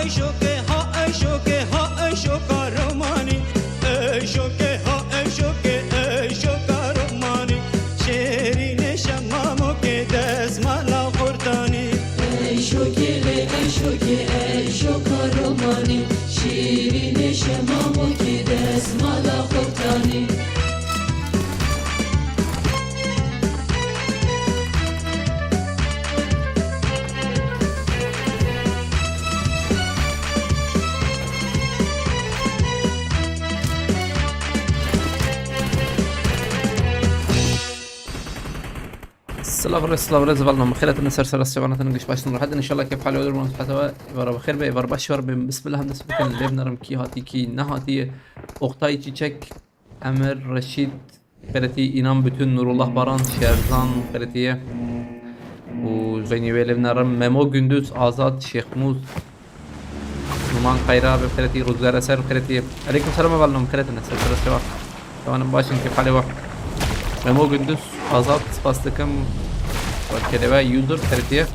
اشوكي ها اشوكي ها اشوكا روماني اشوكي ها اشوكي اشوكا روماني شيرين شمامو كدس مالا قرطاني اشوكي اشوكي اشوكا روماني شيرين شمامو كدس مالا قرطاني السلام عليكم زبالنا مخيلة النسر سرسجوانا تنقش باش نروح ان شاء الله كيف حالي ودرمان حتى ورا بخير بي ورا بشور بسم الله الناس بكل اللي بنرم كي هاتي كي نهاتي اختاي تشيك امر رشيد فرتي انام bütün نور الله باران شيرزان فرتيه وزيني ويلي بنرم ميمو gündüz azat شيخ موز نمان خيرا بفرتي روزگار اثر فرتيه عليكم السلام عليكم مخيلة النسر سرسجوانا طبعا باشن كيف حالي واحد ميمو gündüz azat spastıkım والكلمة يوزر خريطية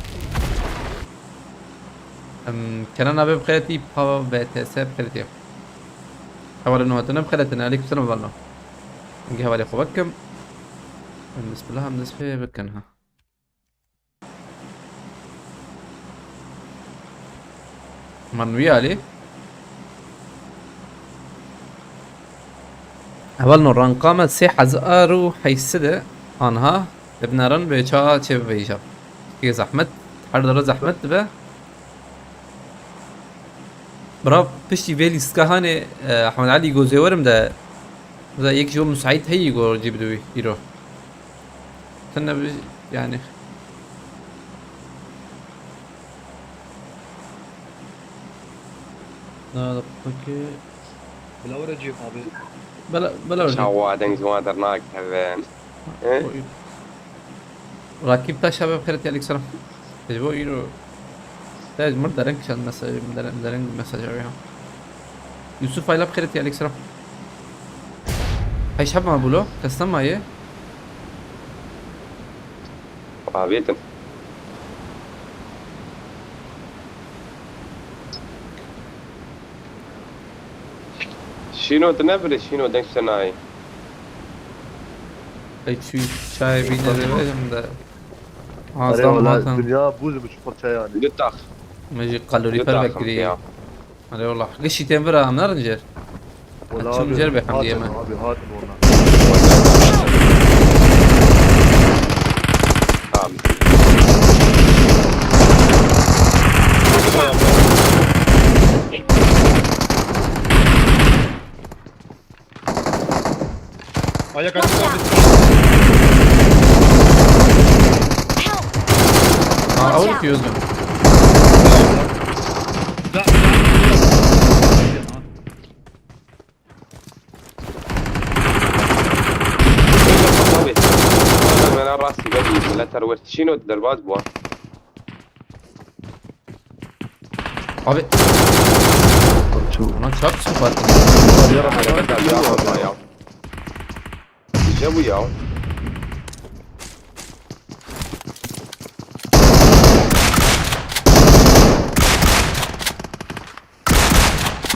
كان أنا بخريطي بخوا بتساب خريطية حوالي إنه هتنام خريطنا عليكم السلام بالله نجي حوالي خوبكم بالنسبة لها بالنسبة بكنها منوي عليه أولنا رنقامة سيح زارو حيسده آنها بنرن بيشا چه بيشا كي زحمت هر دره زحمت به برا پشتی ویلی سکهانه احمد علی گوزیورم ده ده یک جو مساعد هی گور جیب دوی ایرو تنه يعني لا اوكي بلا ورجيك ابي بلا شوادن زوادرناك هذين راكب تا شباب خيرتي عليك سلام تجيبوا يرو تاج مرد رنك شان مسج مدرنج مسج عليها يوسف ايلاب خيرتي عليك سلام هاي شاب ما بقوله كستم ما يه عبيتن شنو تنبري شنو دنك سناي هاي شاي بينا ريوجم ده والله عظام الدنيا بوز بشوفر شاي يعني دتاخ ماجي قالوا لي بكري علي والله ليش تنبرا من رنجر شو مجرب حمدي ما ابي هاتم والله Ayak açtı. اول في يوزن لا انا راسي بدي لا تروت شنو الدربات بوا abi انا شاب سوبر جابوا ياو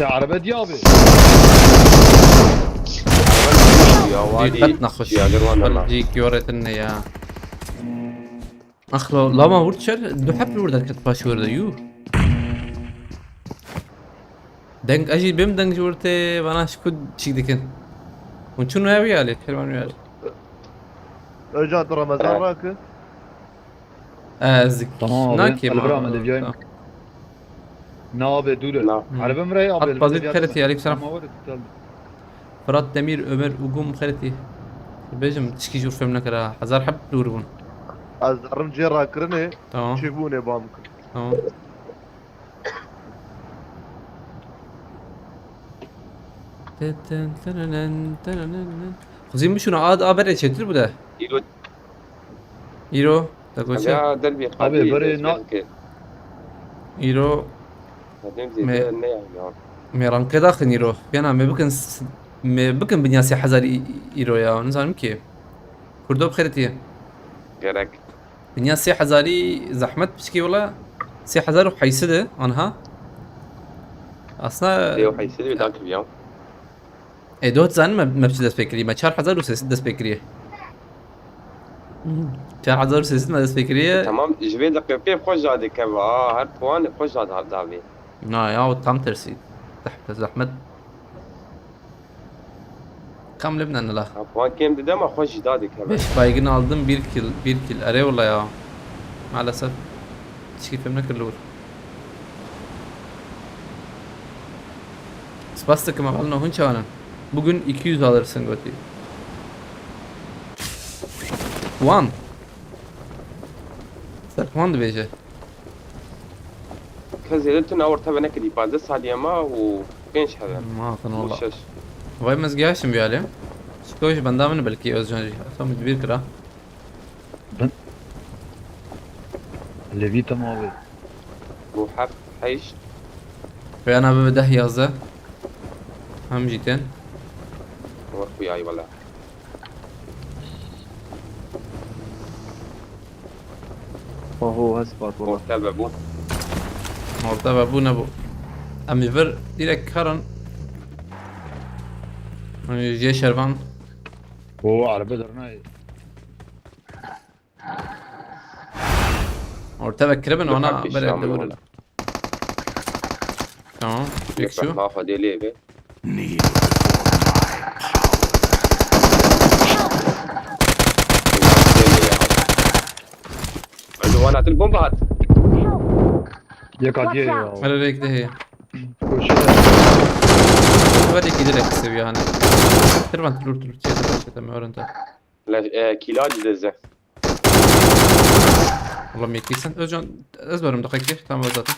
يا عربة دي ابي دي قد نخش جيك يوريتنا يا اخلو لا ما ورتشر دو حب ورد كتباش ورد يو دنك اجي بيم دنك جورتي وانا شكود شيك ديكن ونشون وياي عليك حلوان وياي اجا رمضان راكد ازك تمام ناكي البرام اللي جاي نابي دولة عربة مرأي ابي حط بازيت خيرتي عليك سلام ما ورد تل فرات دمير عمر وقوم خيرتي بيجم تشكي جور فيلم نكرا هزار حب دوربون از رمجي راكرني تمام شيفوني بامك تمام خزين مشون عاد ابر چتر بوده ایرو تاكوچه يا دربي ابي بري نا ایرو ميران كده خنيرو يانا ما بكن بنياسي حزاري ايرو يا نزانم كيف كردو بخيرتي غيرك بنياسي حزاري زحمت بشكي والله سي حزار وحيسده انها اصلا ليه حيصير ذاك اليوم دوت زن ما بتشي دست بكري ما 4000 دست بكري 4000 ما دست بكري تمام جبت لك كيف خوش هذه كم هاد فوان خوش هذا دابي نا يا طعم ترسي تحت زحمت كم لبنان لا فوان كم ده ما خوش دادي كم beş baygın aldım bir kill araya valla ya maalesef çiftimle kırılır Spas takımı alına hun çavanın bugün 200 alırsın götü One Serkan da beje كزيلتنا اور تبع نكدي بعد الساعه ما وكينش هذا ما كان والله وشش vay mezgiyaşım bir alim Skoş bandamını belki özcan tam bir kira Levi tamam abi. وحق حيش ve ana bebe yazdı هم جيتين وياي والله هو هسبات والله تابع بو orta ve bu ne bu Ami ver direkt karan Jay Şervan هو عربه درنا orta ve kireben ona بحب böyle الشام devur والله. Tamam يكبر şu ما فادي ليه بي عنوانات البومبات يك عاديه يا Hele renkli heye وش Böyle giderek seviyor hani Tırvan dur çetem öğrende لا كيلاد دزه والله ميكيسن özcan ezberim dakika tamam zaten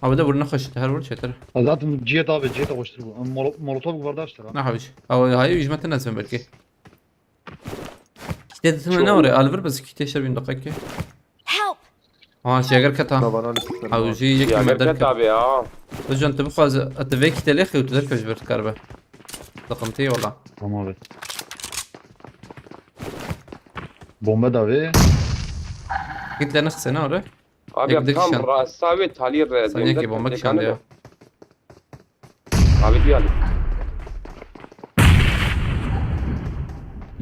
Abi de vuruna koş her vur çeter zaten cihet abi cihet koştur bu molotov var da işte ne habiş Abi hayır yüzmetten ezbem belki Dedim ne oraya alver bas ki teşer bin dakika Help! Aa şeker kata طبعا انا Abi yiyecek يا mi مركز derken تابع اه özcan tabi fazla atavek telekhi وتذكر جبرت كربه رقمتي والله tamam abi. Bomba da abi. قلت له نخ سنه ولا ابي يقدر ارقام يشان. راس ثابت تالير ثانيه كي بومبك شان ديو ابي ديالي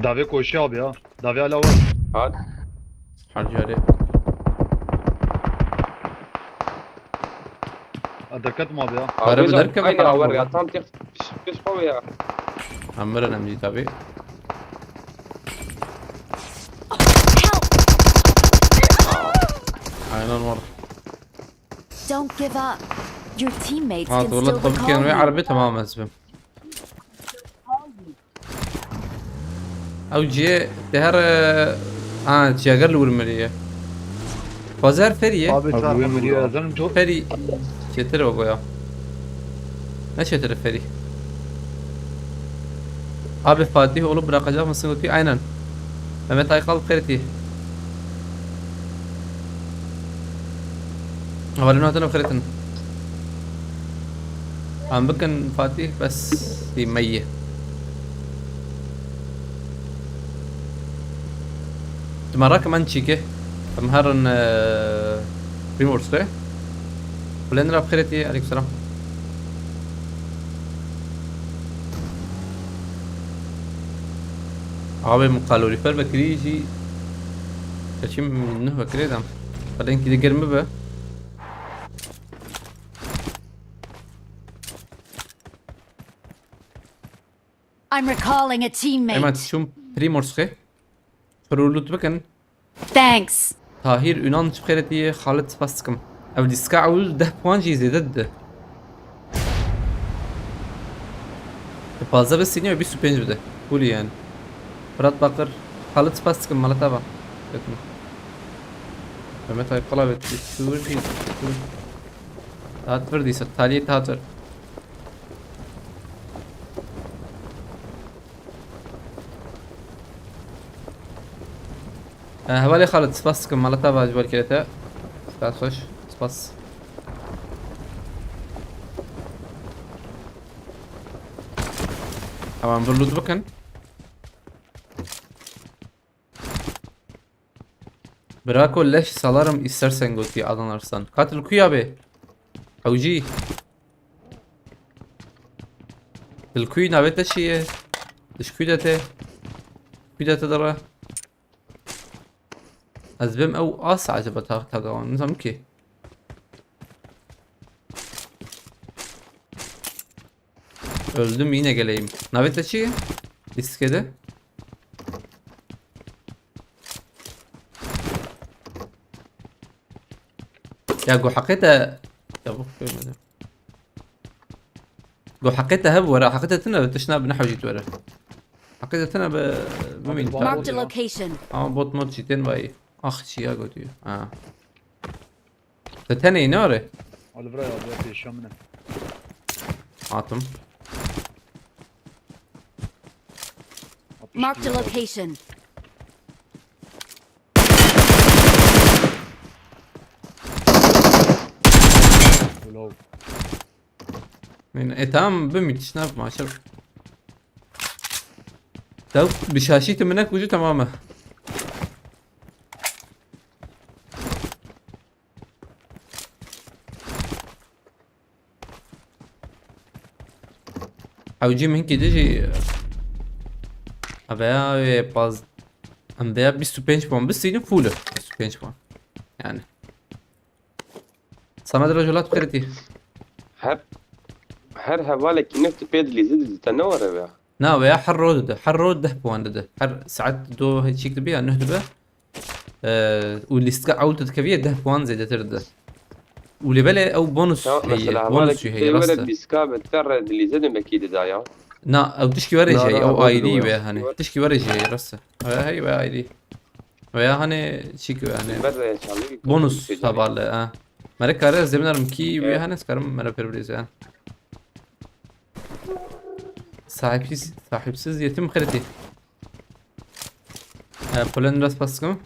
Dave koşuyor abi ya. Dave hala var. هاد حال جاري Dikkat mi abi ya? Para بدركب اين ولا اوري والله؟ اطام تخش قوي عمرنا مجي تابي عينا نور Don't give up. Your teammates اه can والله still طب كان recall وي you. عربي تمام اسبم او جي تهر تشاغر الورمريه Pazar feriye. abi Abi bu çarpıldı emri ya. yazarım çok. Feri. Çetir bak o ya. Ne çetiri feri? Abi Fatih oğlu bırakacak mısın? Ötüyor. Aynen. Mehmet Aykal Feriti. أولنا هاتنا بخيرتنا عم بكن فاتح بس في مية مرة كمان تشيكي مهرن ريمورس ده ولنا بخيرتي عليكم السلام عابي مقالوا لي فربا كريجي كشي منه بكري دام بعدين كده قرمه بقى I'm recalling a Hemen teammate. şum Primorsk'e فرولوت بكن Thanks. طاهر يونان بخيرتي خالد سباسكم او ديسكا عاوز 10 puan جيزي ضد fazla besleniyor ve bir süpenci bir de Huli yani Fırat Bakır Halit Spastik'in malata bak Etme Mehmet Aykala ve Tüvür değil Tahat verdiyse taliye tahat ver هوالي خالد سباسكم malata bak جوال كده تعال خش سباس Tamam dur bakın. Bırak o leş salarım istersen götü adanarsan. Katil kuy abi. Avcı. الكوي نابت شيء ايش كويدته كويدته درا ازبم او اس عجبتها تاغون نظام كي öldüm yine geleyim. Navet açıyı. İskede. يا جو حقيتها يا ابو جو حقيتها هب ورا حقيتها تنا تشناب نحو جيت ورا حقيتها تنا بمين Marked a location. بوت موت جيتين باي اخ شي يا قلت فتني نوري على برا يا في الشام عاطم Marked a location. ولو من تمام بميت شناب ما شرف تو بشاشيته منك وجو تمامه حوجي من كده جي ابيع باز ام بيع 25 puan بس ينو فوله 25 puan يعني صمد رجلات قرتي هر هوالك نفت بيد اللي زد تنور بها نا ويا حر رود ده puan ده حر ساعات دو هيك تبيع انه ده واللي عودت تكفيه ده puan زي ده ترد واللي بلا او بونص هي بونص هي ولا راسته بيسكاب التر اللي زد اكيد دايا نا او تشكي ورجي لا، لا، او اي دي برضو ويا هاني تشكي ورجي هي راسته هي ويا اي دي ويا هاني شيك يعني برا يا شامي بونص طبعا مرة كاره زمینم کی وی هنوز کارم مرا پروريزه صاحبسیز yetim خریدی پولند راست پس کم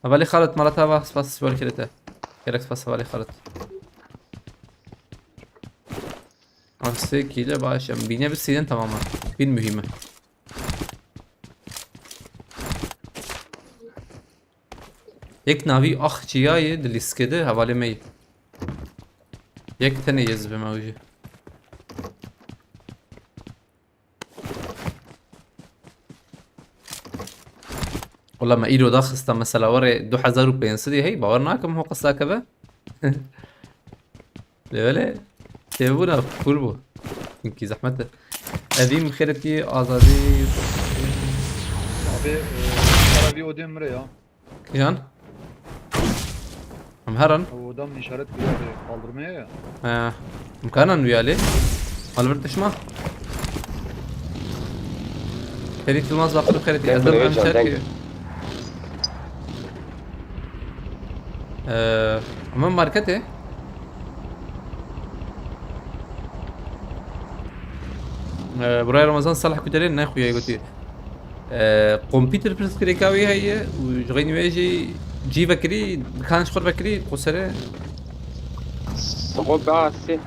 اولی خالد مالتا واس پس سوال کرده کرکس پس اولی خالد آسته کیله باشم بینه بسیدن تماما بین مهمه یک ناوی آخ چیایی دلیسکده حواله می یک تنه یزبه موجه والله ما ايدو داخستا مثلا وري 2500 هي باورناكم هو قصة كذا لا تبونا فوربو يمكن زحمته قديم خيرتي آزادي abi para bir odun buraya كيان مهرن o adam işaret veriyor kaldırmaya ya مكانا ويالي البرت اشما خريت الماس باقي خريتي ازدم ام شاركي امام ماركته براي رمضان صالح كدلين ناخويا قلت كمبيوتر بريس كريكاوي هي وجغيني ويجي جي بكري كانش خور بكري قصره صعوب عاسي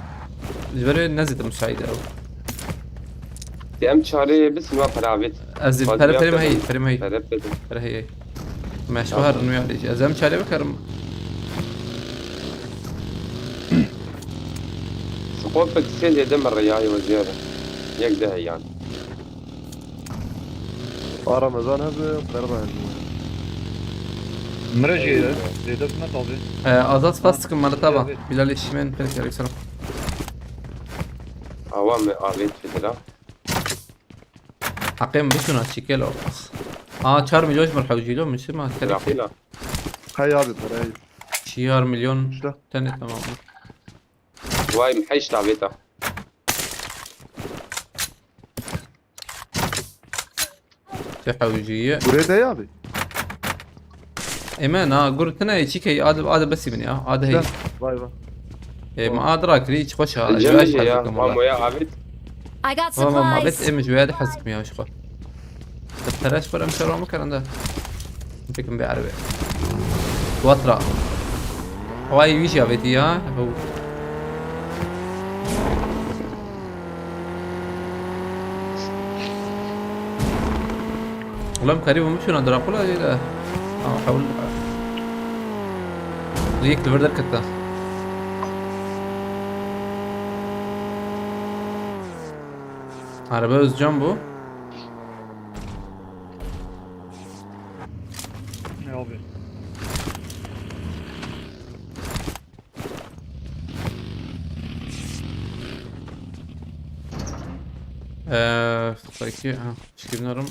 جبري نزلت مساعدة او تي ام شاري بس ما فرابت ازل فرم هي فرم هي ما شهر انه يعني ازم شالي بكرم صعوب بكسيل يدم الرياي وزيادة يقدر يعني رمضان هذا قربان mreži zeyde smet abi azat fastıkım bana taba Bilal işimen pek gerek sana عوام آبيت في دلا حقيم بشنا تشيكيلو 4 مليون مرحوجي له مش ما لا تكلف لا هاي هذا ترى 4 مليون شتا تاني تمام واي محيش تعبيتها تحوجية بريدة يا ابي ايمان قلت انا يشيكي هذا بس يبني هذا هي باي باي ما ادراك ريش خوش هذا الجمجي يا حزكم مامو والله يا عبيد I got والله ما بيت supplies. ايمج ويا حزكم يا وشخه تراش فرم شرو مكان ده فيكم بعربي وطرا هواي يجي يا بيتي ها هو والله مكاريبه مش انا دراكولا لا حاول ريك البردر كتا. Araba Özcan bu. Ne abi? Peki, çıkıyorum.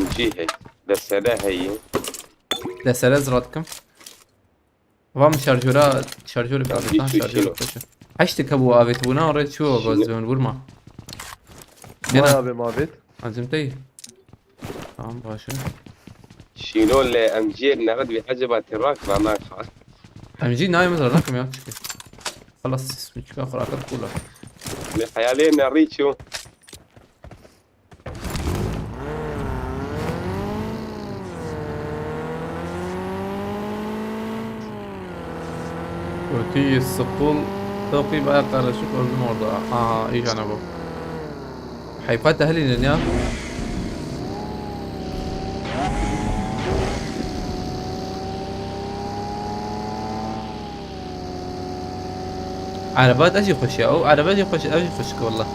MG هي دسره هي Desere zıratkım. Vam şarjöre bir adetten Bir şarjör kilo. taşı. Haçtı kabu avet buna oraya çuva bazı vurma. Vay Gene abi Mavit. azim değil. Tamam başa. شيلون لMG نغد بعجبة الراك ما خلاص MG نايم زرناكم يا çıkı. خلاص çıkı خراكات كلها. حيالين ريتشو Ötüyü السقول توقي بقى قرشوك öldüm orada. İyi cana bu. Hayfat ehlinin ya. عربات اجي خشي او عربات اجي خشك والله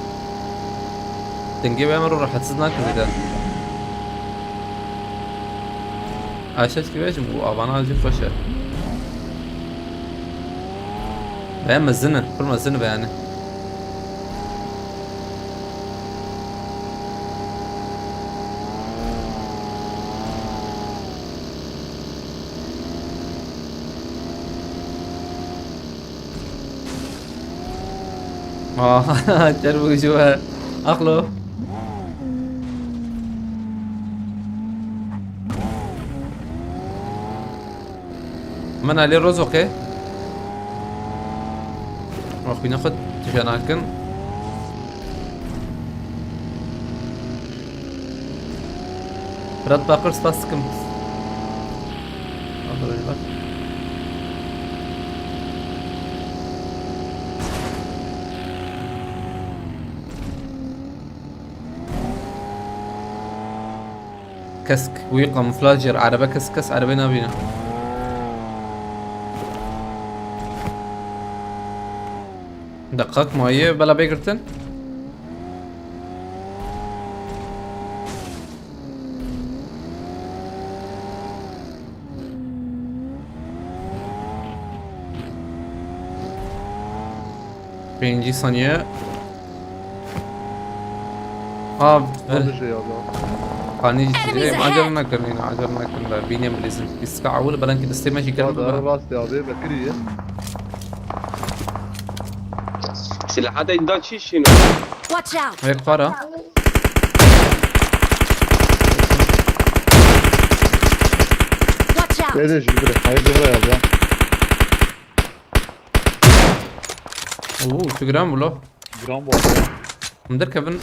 تنجيب يا مرة راح تصدنا كذا عشان كيف وانا اجي خشي بيان مزنة كل مزنة بياني تربو جوا اخلو من عليه الرز اوكي اخوي ناخد تجاناكن رد باقر ستاسكم كسك ويقام فلاجر عربة كسكس عربة نابينا دقاق مايه بلا بيقرتن birinci saniye Hadi şey abi. قاني Enemies ahead. عجلنا كرنا عجلنا كرنا بيني بليزن يسكع أول بلان كده استي ماشي Hadi كلام rastı abi. Bekiriye. سلاحات يدان شنو Watch out! هيك قارة Watch out! Ne de şimdi? Hayırlı buraya abi ya. اوه شو جرام ولا Gram bu abi ya. مدر كيفن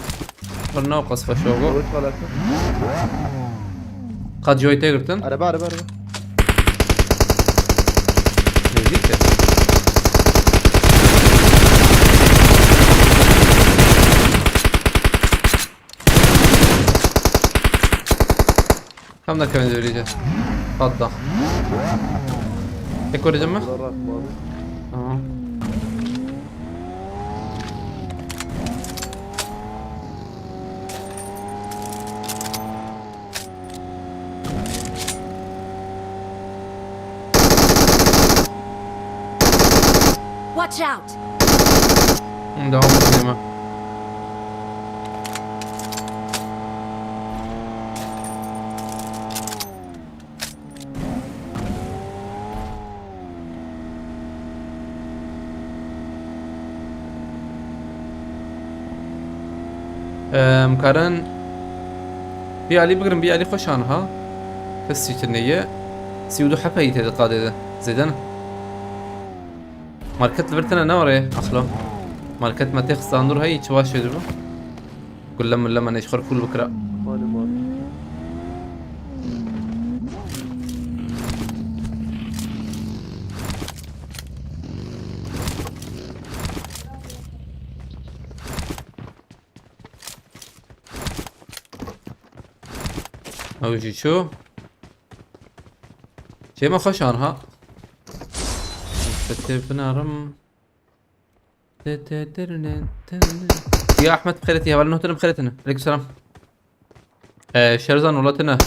قرنا وقص فشوغو Kılıç falası. قد جوي تيغرتن Araba. نزيك كم ده كمان دوريجا فضة تكور جمع Bunlar rakma abi. اه Watch out! ده هم مسلمة مكارن بيعلي بقرن بيعلي خوشان ها كسي تنية سيودو حبا يتدقاد ده زيدان ماركت لبرتنا نوري اخلو ماركت ما تخص اندور هاي تشواش يدرو كل لما نشخر كل بكره Hani abi. او جي شو شي ما خوشان ها تتبنا رم يا احمد بخيرتي هبل نهتنا بخيرتنا عليكم السلام. شرزان ولاتنا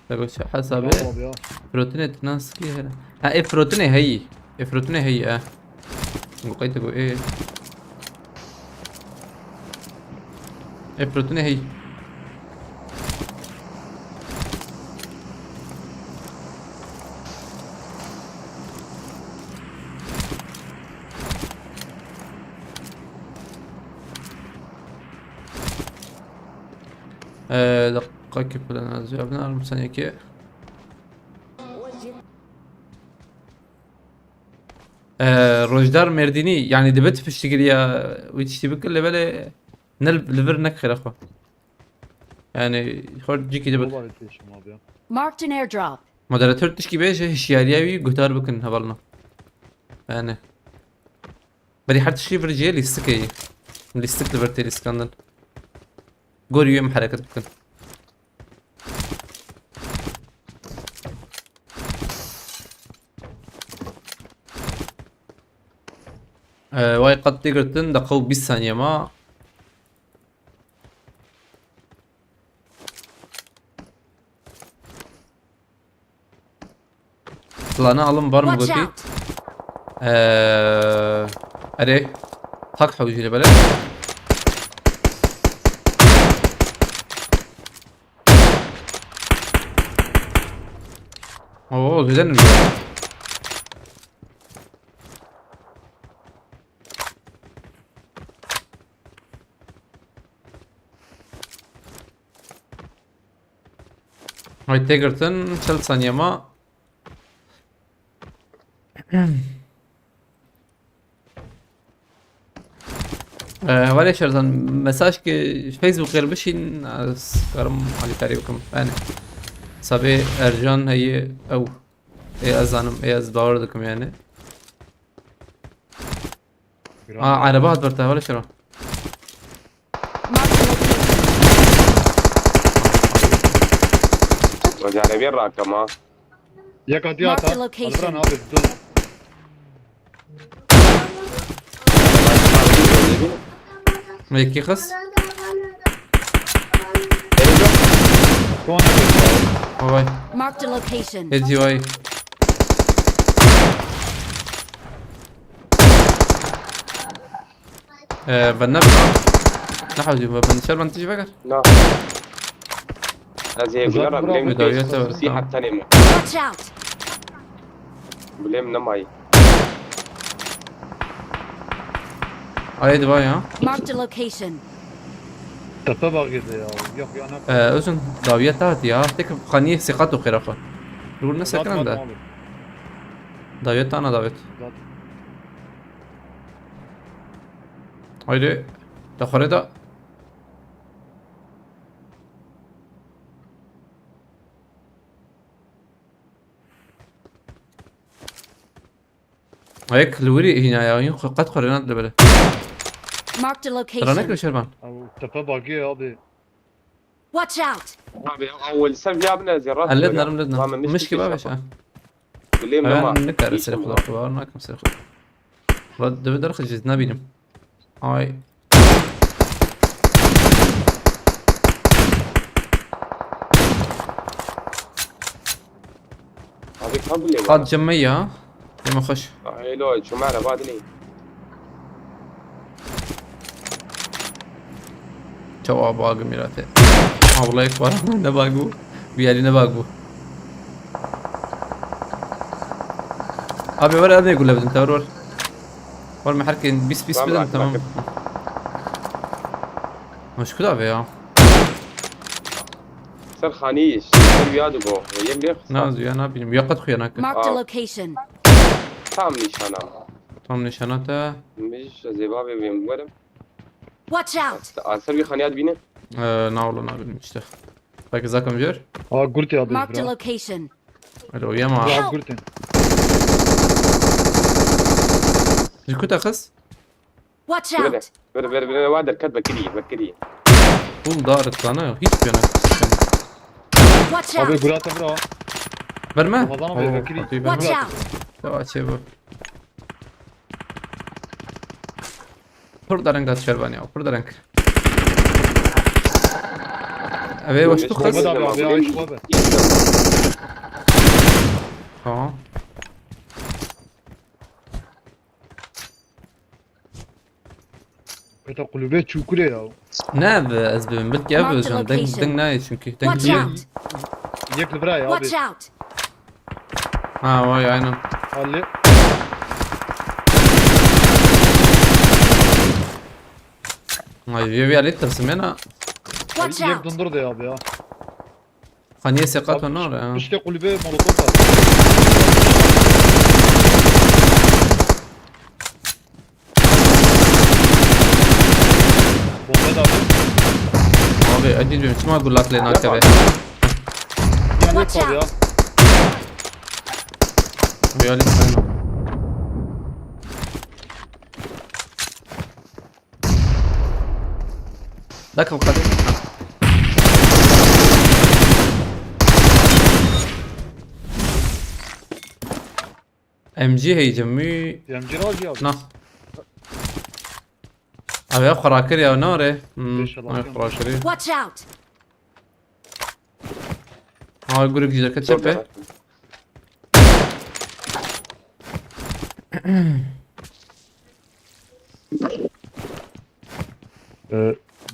تقول شو حسابي Bravo abi ya. فروتنة ناس كي هنا ايه فروتنة هي فروتنة هي لقيت تقول ايه فروتنة هي دقيقة كيف بدنا جاوبنا المثانية كي روجدار مرديني يعني دبت في الشقرية ويتشتبك اللي بالي نلب ليفر نكخر اخو يعني خورد جيكي دبت Vallahi değişim abi ya. Marked an airdrop. مودراتور تشكي بيش هشيالياوي قتار بكن هبلنا يعني بدي حتى شي فرجيلي السكي اللي استك ليفرتي الاسكندر قوري يوم حركة بكن واي قد تقدر دقوا بالثانية ما طلعنا علم بار Watch مقوتي out! اري حق حوجي لي بلد اوه زيدان البلد هاي تيجرتن 3 ثانية ما ولا شرطن مساج که فیسبوک غیر بشین از کارم حالی تاری بکم يعني صبي ارجان هي او اي ازانم اي از باور دكم يعني عربات برتها ولا شرا Marked a location. رجعنا بين راكم ها. Ya kadiyata. Mark the location. Aldıran abi dur. هيك يخص Şu an abi. واي Marked a location. هيجي واي بنبي نحوجي بنشر بنتجي فكر لا. هذه يقول رب بليم بدايته في حتى نمو Watch out! بليم نماي. هاي دواي ها Marked a location. Tepe bak yedi ya. Yok yana. اذن داوية تاعتي ها تك خانيه ثقته خرافة نقول نفس الكلام ده داوية انا داويت هايدي ده خريطة هيك الوري هنا يا قد قرينا دبله Marked a ترى ناكل location. شربان Tepe bak ya abi. Watch out! اول سنه جابنا زرات قلدنا مش كباب ايش بليم انا نما نكر سرق خضار خضار ناكل سرق رد بدر خجز نبينم هاي هذيك هم بليم قاد جمية ها لما خش هاي لو شو معنا بادني شو باقو ميراته والله يكبر نباقو بيالي نباقو ابي ولا ابي يقول له بدن تورور ور محرك بيس بدن تمام مش كده ابي ها سر خانيش سر بيادو بو يلي ناز انا بينم يقد خيانك Marked a location. تام نشانا تمام نشاناته مش زبابي بيمورم Watch out! سر بي خانيات بينا ناولو نابل مشتخ باك زاكم جير Aa gurti abi. Marked a bra. location. الو يا ما Bra gurti. جيكو تاخس Watch بره out! بره بره بره وادر كات بكري طول دارت انا هيك بينك Watch Abi out! gurata bra. برما Ramazan abi bekri. Watch out! تبع شباب Pır da renk at şerbani ya. Pır da renk. Evet hoş tu Muhammed kız. abi abi ya şu abi. Tamam. Peta kulübe çukure ya. Ne be ez bibim bil ki ev Mark the özcan. Denk location. ne çünkü. Watch Denk out! Yek libra ya abi. Watch out! Ha vay aynen. Halli. Ay bir alet tırsim yana. Watch Yek out! dondurdu ya abi ya. Haniye sekat o nor ya. İşte kulübe molotof var. Muhammed abi. Abi acil diyorum. Çıma gullak le nak be. Watch Yek abi ya. out! Bir alet aynen. Dakika kadar. MG هيجمي Yemci razı abi. نه أبي خراكر يا نوري ليش الله أبي خراكر Watch out! هاي يقولك جيجا كتشبه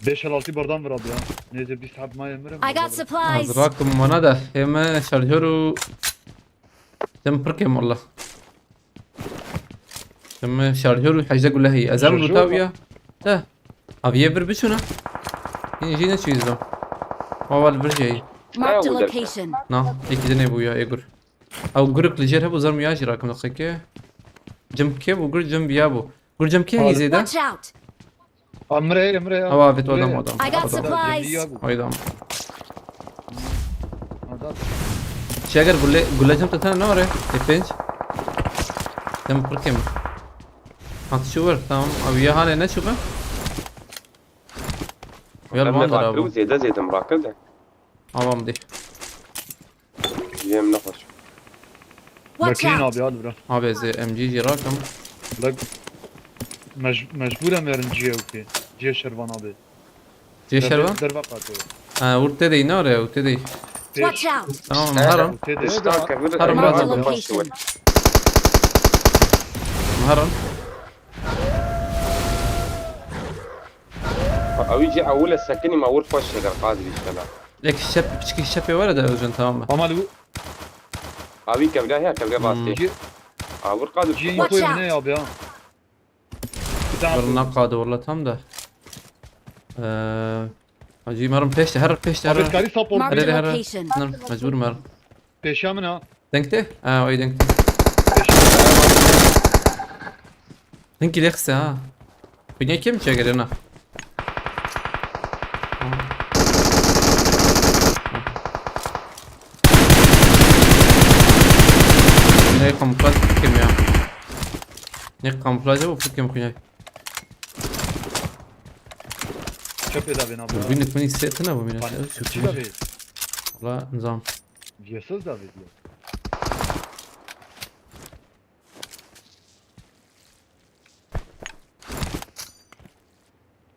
5-6 bardan ver abi ya. Neyse bir saat maya emirim. I got supplies! أزراكم منادة هما شرجرو تم بركم والله تم شرجرو حاجة كلها هي أزام شرجرو؟ روتاوية ده أبي يبر بشونا يجينا شيزو أول برجي Marked a أيوة، location. نا يكي دني بويا يقر أو قرق لجير هبو زرم ياجي راكم دقيقة جم كيف وقر جم بيابو قر جم كيف هي زيدا Watch out! Emre ya. أو أبيت ودم ودم I got ودم supplies. أيضا شاكر قول جم تتنا نوري يبنج تم بركم هات شوفر تمام أبي هاني نشوفه ويلا ما ندرى أبو زيادة مراكزة أوام دي جيم نخش Watch Bakayım out! abi hadi bırak. أبي زي ام جي جي راكم Bak. Mecburen verin ciye okey. Ciye şervan abi. جي شربة Derva katı. ورتدي نوري ورتدي Watch out! تمام هرم اشتراك هرم Marked a رازم. location. هرم او يجي اول السكني ما اول فش قادر يشتغل لك الشاب بشكل الشاب ولد أوجن تمام Ama bu ابي كبدا هي كبدا باسي ciye اور قادر ciye Watch koyun out. ne abi ya? Bir tane والله نقاد والله تام ده أجي مرم بيشته هرب بيشته abi هرب kari support. Marked a هرب هرب location. نعم مجبور مرم Peşamın ha. دنكته وي دنكته دنكي ليخسه ها بني كم تشاغر هنا ne kamuflaj kim ya? Ne kamuflaj bu kim kunyay? Çöp eda beni abi. Bu binit beni setine bu binit. Çöp da değil. Valla nizam. Diyesiz da değil.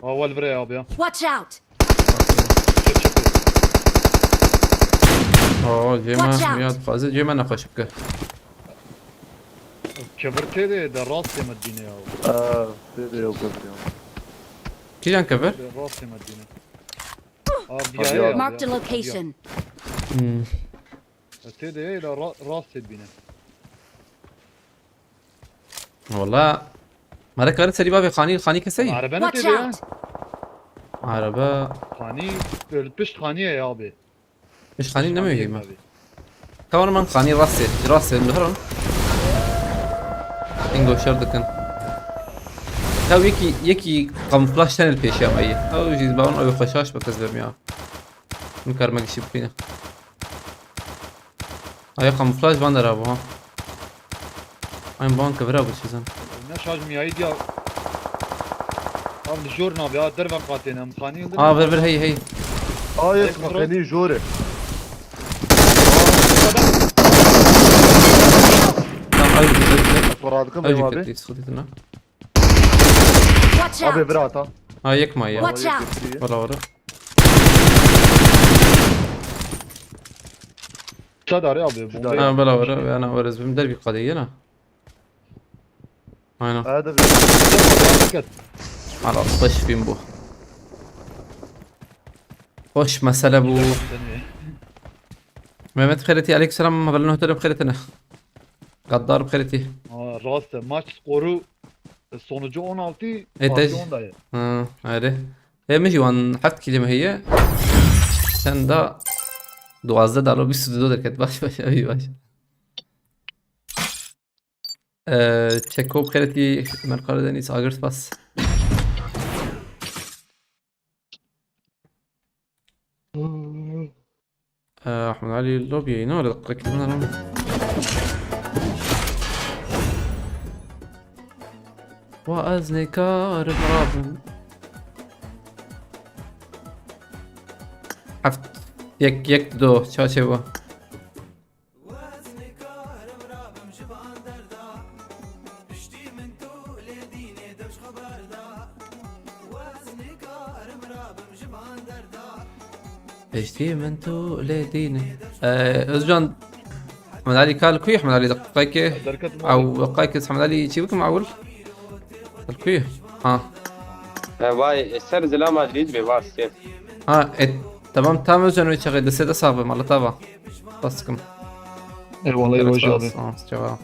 Aval buraya abi ya. Watch out! Çöp çöp. Oo Cema Watch out. miyad fazla Cema nakaşık ki. Kevirte de rast yemediğini ya. Dedi yok ya. Kijan kefer? Rast yemediğini. Abi Hadi ya ya. ya. Marked a location. Tede de rast etbine. Valla مرة كانت سريبا بخاني الخاني كسي Arabana Watch tede ya. out! عربة Hani ölpüş haniye ya abi. مش خاني نمي Haniye ما abi. كمان من خاني راسي الهرم انجو شردكن تو يكي قمفلاش تاني البيش يا مي او جيز باون او خشاش بكذب يا نكر ما يشيب فينا اي قمفلاش باندر ابو ها ايم بان كفر ابو شيزن Ne şarj miyayı ya. Abi jor ne abi ya der vakatine am hani yıldır. فر هي Ayet makani jore. تمام اي Koradkım اي benim abi. كتي سخدتنا Watch Abi out! bir hata. Ha yıkma ya. Watch out! Valla valla. Şadar ya abi. Bombayı. Ha valla valla. Ana varız. Benim derbi قضية أنا. Aynen. Hadi bir. Dikkat. Ala taş bin bu. Hoş mesele bu. Mehmet Khereti aleykümselam haberlerini öterim Kheretine. Gaddar Khereti. Rast maç skoru sonucu 16 E, farkı tej. 10 dayı. ها هذه هي مش وان حفت كلمة هي كان دا دوازده دلار 22 دلار كانت باش أبي باش تشيكو بخيرتي من قردني ساجرت بس أحمد علي اللوبي نور دقيقة من هنا وأزني كارب رابن حفت يك دو شاشة اشتي من تو لديني özcan Ahmed Ali كالكوي Ahmed Ali دقيقة Derkat او دقيقة Ahmed Ali شيبك معول الكوي ها باي استرزل ما جديد بباص كيف tamam tam özcan ve çağırdı seda sabı malı tava baskım Eyvallah eyvallah abi. cevap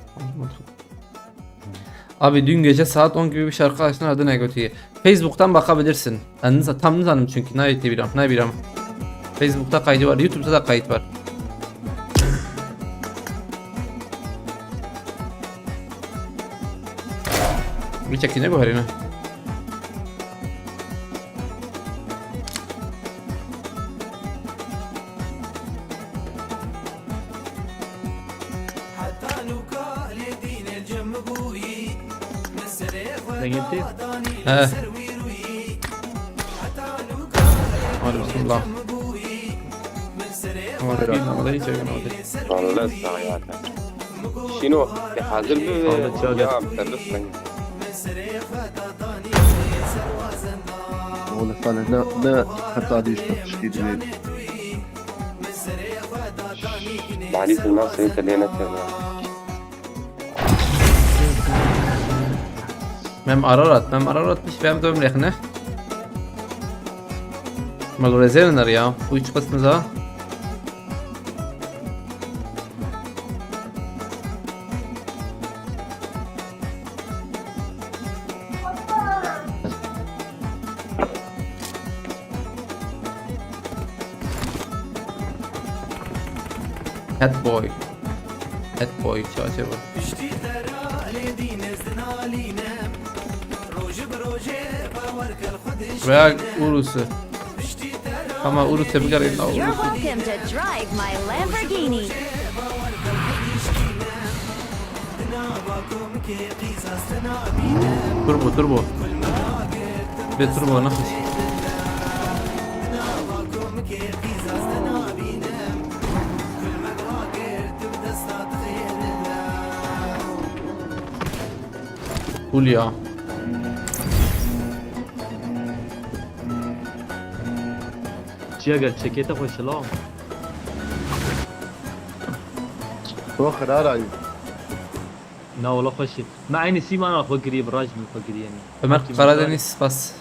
abi dün gece saat 10 gibi bir şarkı açtın adı ne götüye Facebook'tan bakabilirsin tam tanım çünkü ne bileyim Facebook'ta kaydı var YouTube'da da kayıt var bir çekine bu herine Dengeti. he hadi bismillah هذا ايش والله الصغيرات شنو حاضر يا مدرسنا ولا فعلا لا حتى عليه تشكيل الليل. معليش الناس انت اللي انا مم Ararat مش فاهم دوم ريخنه مغرزينر يا ويش قسم ذا هات بوي شو شو Real Urus'u. Ama Urus'u bir kere You're welcome to drive my Lamborghini. turbo. Bir turbo nafis. Hulya. Ciğer çekete koşalım. واخر علي. لا والله خشي مع اني سيما انا فقري براج من فقري يعني. Ömer Karadeniz bas.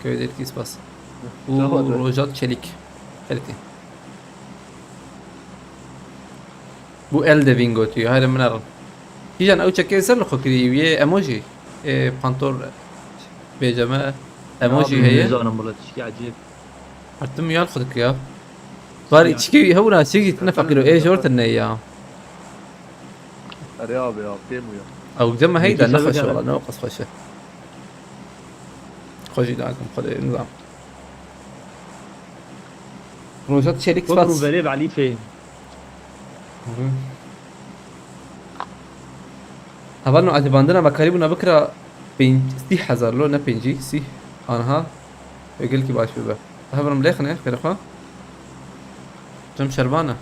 Köyde etkisi bas. Rojat Çelik. Kalite. Bu elde vingo diyor. Hayır منار. يجان او تشكي سر خكري ويا ايموجي بانتور بيجامه ايموجي هي ميزان بلد شيء عجيب. حتى ميال خدك يا باري تشكي هونا سيجي تنفق له ايه جورت النيا رياض يا تيمو يا. او جمع هيدا يمكن نخش سبق والله نوقص خشه خشي دعكم خذ النظام روجات شريك فكروا سباتس بريب عليه فين. هبانو عاد باندنا بكاريبنا بكره بين 6000 لو نبينجي سي انها يقول لك باش بيبه هبر مليخنا كده اخوان جم شربانه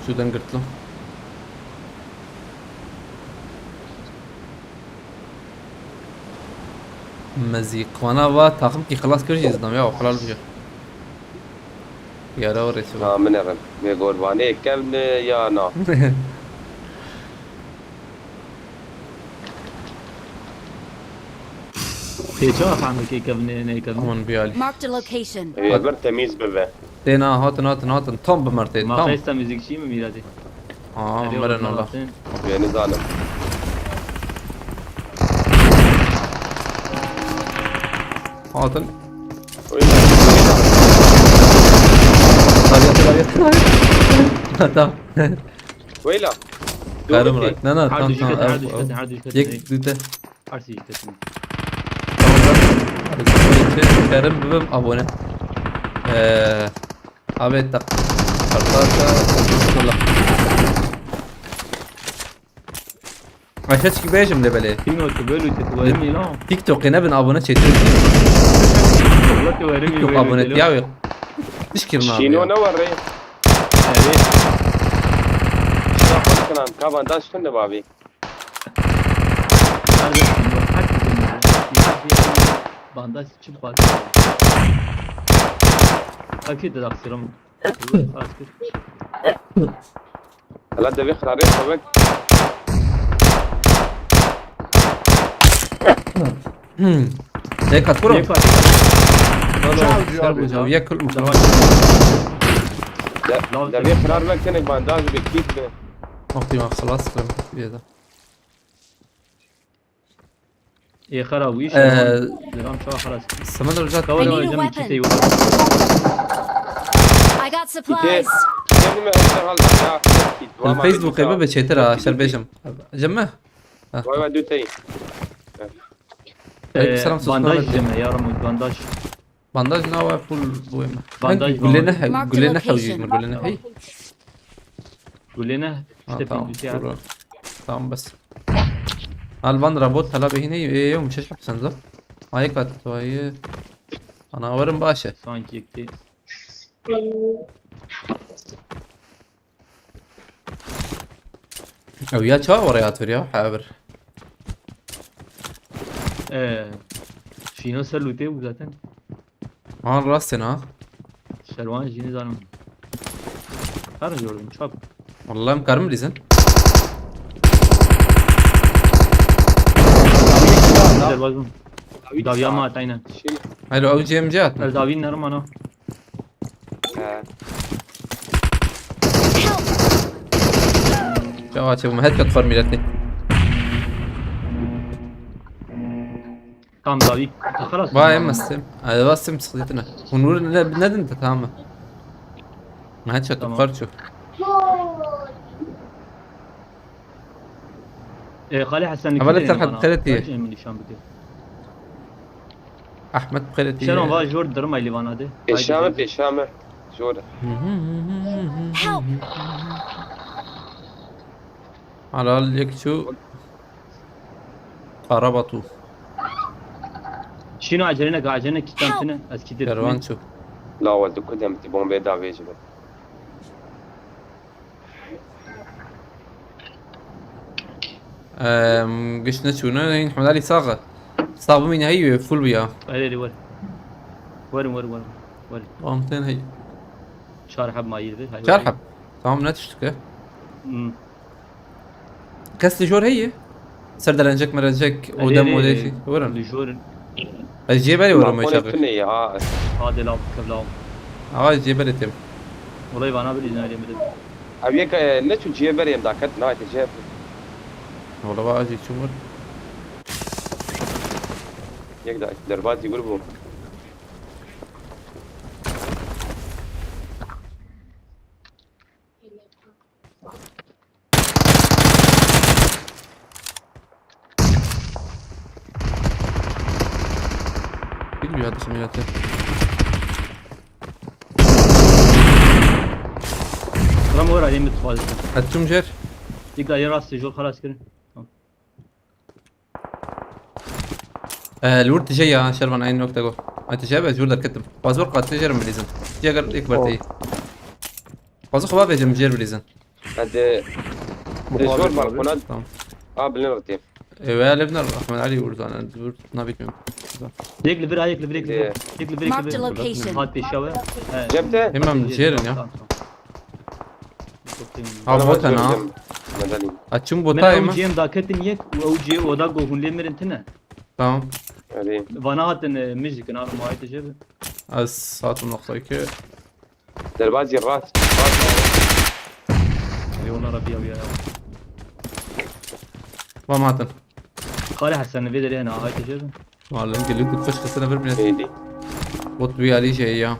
شو دن قلت له مزيق وانا با تاخم كي خلاص كل شيء زدم يا حلال بجا يا روري شو ها من رم مي قرباني كم يا نا في شو فهمك كي كبني ني كبني امون بيالي Marked a location. هي بر تميز ببه تينا هاتن توم بمرتين ما توم قيستا ميوزك شي ميرادي مرن والله يعني ظالم هاتن ويلا تمام ويلا كارم راك نا هاردو تمام جيكت هاردو جيكت هاردو يك جيكت دوته هاردو جيكت كارم ببم ابونه abi tak kartata والله عشان بيجم لبلي فينو تبلو تتورمي لا تيك توك نبن ابونه تشيتو والله تورمي تيك توك ابونه ياوي تشكرنا شنو نوري شنو كان كمان داش كنا بابي بانداج çıp bak. Akide daksırım. هلا ده بيخرع ريحه بك هيك هتفرق Yeko. ياكل ده بيخرع بك كانك بانداج بكيت به وقتي ما خلاص كذا İyi خراب ويش. آه، درام شو خلاص. السمنة رجعت كوري I need a جنب weapon. كيتي. I got supplies. يعني ما هلا يا الفيسبوك يا بابا تشيترها شربيشم جمه واي دو تي سلام بانداج سلام deme yarım بانداج. بانداج ناوي فول بويم بانداج قول لنا Mark قول لنا the حوجي location. قول لنا هي قول لنا işte تمام bir şey. تمام بس البان رابط هلا بهنا يوم مش هشحب سنزه هاي كات هاي انا ورم باشا Sanki ki. او يا شو وريات فريا حابر Şino salute bu zaten. ما راسنا Şervan jini zanım. Her gördüm çap. والله مكرم لي زين Güzel bazım. Davya mı atayna. شنو حلو او جي ام جات Davin narım ana. جواتي وما هاد كتفر ميلاتي Tam davi. خلاص. باي مستم هذا بس صديتنا ونقول ندم انت تمام ما هاد شو تمام. تفكر شو خالي حسن. عملت الحد ثلاثية. من شام بدي. احمد بخيرتي شنو با جور درما اللي وانا ده. بيشامه جوده Help. على اليكتو قربطو شنو عجلنا عجلنا كتامتنا از كتير. كروان شو لا ولد كنت تبون بيدا بيجي قشنا شونا هين حمد علي صاغة صاغة مين هي فول بيا هذي ور. ور. قامتين هي شارح ما يرد. شرحب تمام لا تشتكي كاستي جور هي سرد رنجك مرنجك ودم وديشي ورن لجور. الجيبالي ورا ما يشغل فيني ها هذا لا كبلاو. هاي الجيبالي تم والله وانا بدي نادي مدد. ابيك نتو جيبر يم داكت نايت جيب والله بقى اجي تشوفر يقدر دربات يقول بو يقول هذا سمياته رام ورا يم تفاز. التمجر يقدر يراس جور خلاص كده. الورد جاية شربان عين نقطة جو انت جايبها جور الكتب بازور قد تجر مليزم جاگر एक बार थी Fazla خبا بيجم جير بريزن هذا جور Mukavemet abi. باركونات تمام بلنرتين ايوه لبنان احمد علي وردان نبيت من يك لفرا يك لفرا يك لفرا Marked a location. هات بيشاوي جبته همم جيرن يا عبوت انا مدني اتشم من بوتا او اما جيم داكتن يك او جي او دا جو هون لمرن تنا تمام هذه وانا هاتن ميوزك انا ما هاي تجيب از ساعت نقطة كي دربازي الراس اي والله ربي ويا ما ماتن خالي حسن فيدري هنا هاي تجيب معلم قلت لك خش خسنا بربنت هذه بوت بي علي شيء يا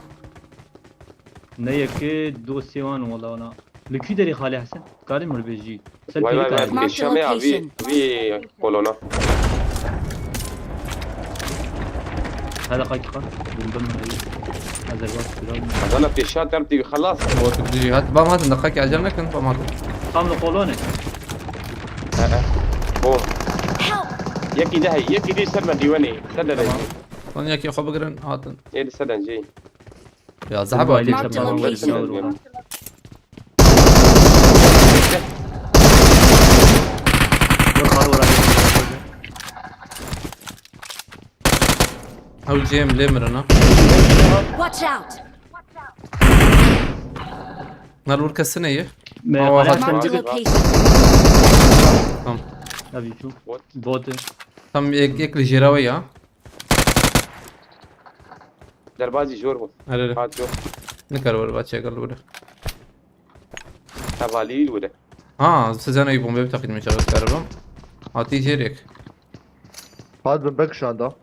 نيك دو سيوان والله انا لكي دري خالي حسن كاري مر بيجي واي واي واي سلبي Marked الشامع في location. في كولونا هذا قايق من ضمن هذا الوقت انا في الشات ترتي خلاص بوت بيجي هات با ماتن دقاك عجلنا كنت با ماتن قام قولونه بوم Help! يكي ده يكي دي سرنا ديواني سدد ثانية كي خو بقرن هاتن ايه سدد جي يا زعبا اللي Marked سبب location. والله. والخال ورا او جيم ليمرنا Watch out! نار ورك السنة ايه ما هو خالي هات. Marked a حسن location. تمام ابي شوف بوت بوت تم يك جيراوي ها دربازي جور هلا هات شوف نكر ولا باتشي قال ولا تباليل وده سزانا يبون بيبتقد من شغل كهرباء هاتي جيريك Hadi ben bek şu anda.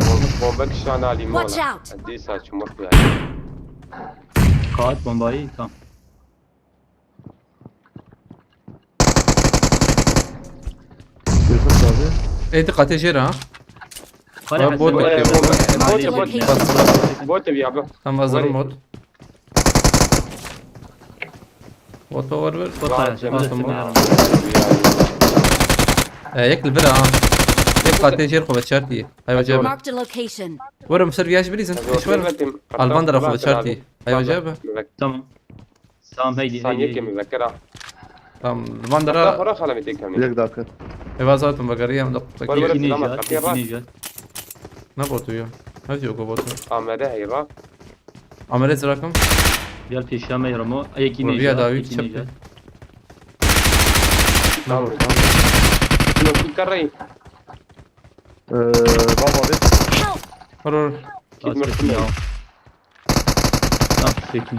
بومبك شان علي مولا Watch out. ادي ساعه شو مرت يعني خات بومباي تمام Görüşürüz abi. ايه تقاتي جيرا ها خالي حسن بوت. Marked a location. بوت بيابا تم بازر وري. موت وطو وربر بوت خالي حسن يك البرا يك قاتي جير خو بتشارتي ايوه جابه Marked a location. ورا مسر فياش بريزن ايش ورا البندر خو بتشارتي ايوه جابه تمام تمام هيدي ثانيه كم مذكره تم البندر اخر خلا متك كم Bir dakika. ايوازات بقريه مدقتك ورا. يجي سلامة، نيجات خطيرة. يجي نيجات نبوتو يو هاتي يوكو بوتو امره هيرا عملت رقم يال في الشام يرمو يجي وربيع نيجات داوود يجي شبه. نيجات نبوتو شنو كل كري Baba abi. Help! ورور كيد مرسل تمام فيكم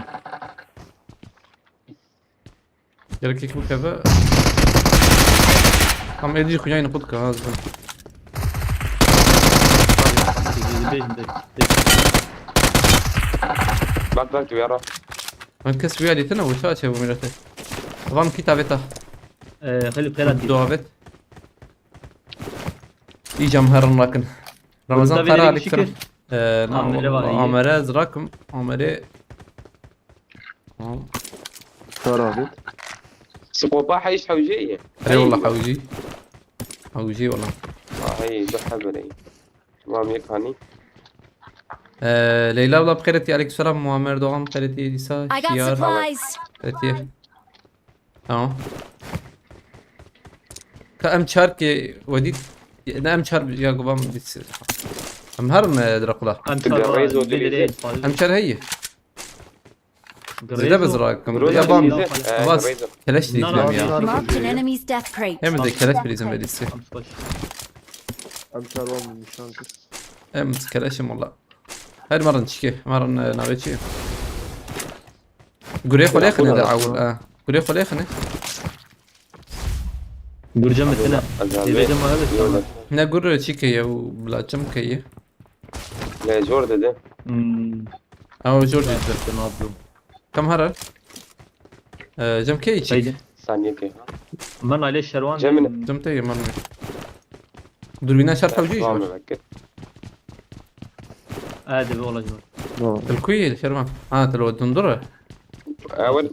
يركيك بكذا عم يدي خويا نقودك هذا باك باك يارا من كسب ويالي تنا وشاشه وميرته طبعا كتابته خلي بخيرات دوابت يجي مهر لكن رمضان والله قرا بيديك لك شكل. نعم عمري بقى هي. عمري رقم عمري Çağır abi. سقوبا حيش حوجيه اي والله حوجي حوجي والله هي بحبري ما ميكاني ليلى والله بخيرتي عليك السلام معمر دوام بخيرتي لسا I got شيار supplies. بخيرتي تمام كأم شاركي وديت نعم شار يا قبام ديت أم هرم دراكولا أم شار هي زي ده بزراكم يا بام خلاص كلاش دي لا، لا، تلام يا Marked an enemy's death crate. هم دي كلاش بريزم بديسي Hem çağır olmuyor nişancı. هم كلاشم والله هاي مرة نشكي مرة نابتشي قولي خلي خلي ده عول قولي خلي خلي برجم الثنا برجم هذا نقول تشيكي وبلا جم كي لا جورد ده أو جورج جدا تنابلو كم هرر جم كي تشيك هيدي ثانيه كي من عليه الشروان جمنا. جم تي مرمي دوربينا شرح وجيش ما مذكر ادي والله جمال الكوي الشرمان تلو الدندرة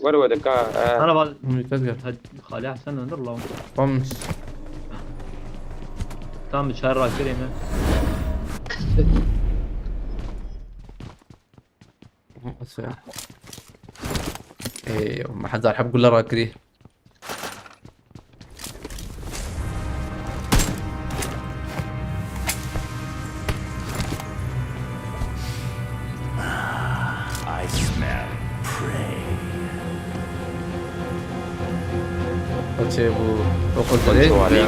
ور دكا انا بعد تذكر خالي احسن ننظر الله قمش تام شهر كريمه ايه ما حد حاب يقول له راكري Oke bu, pokok tadi. Suara.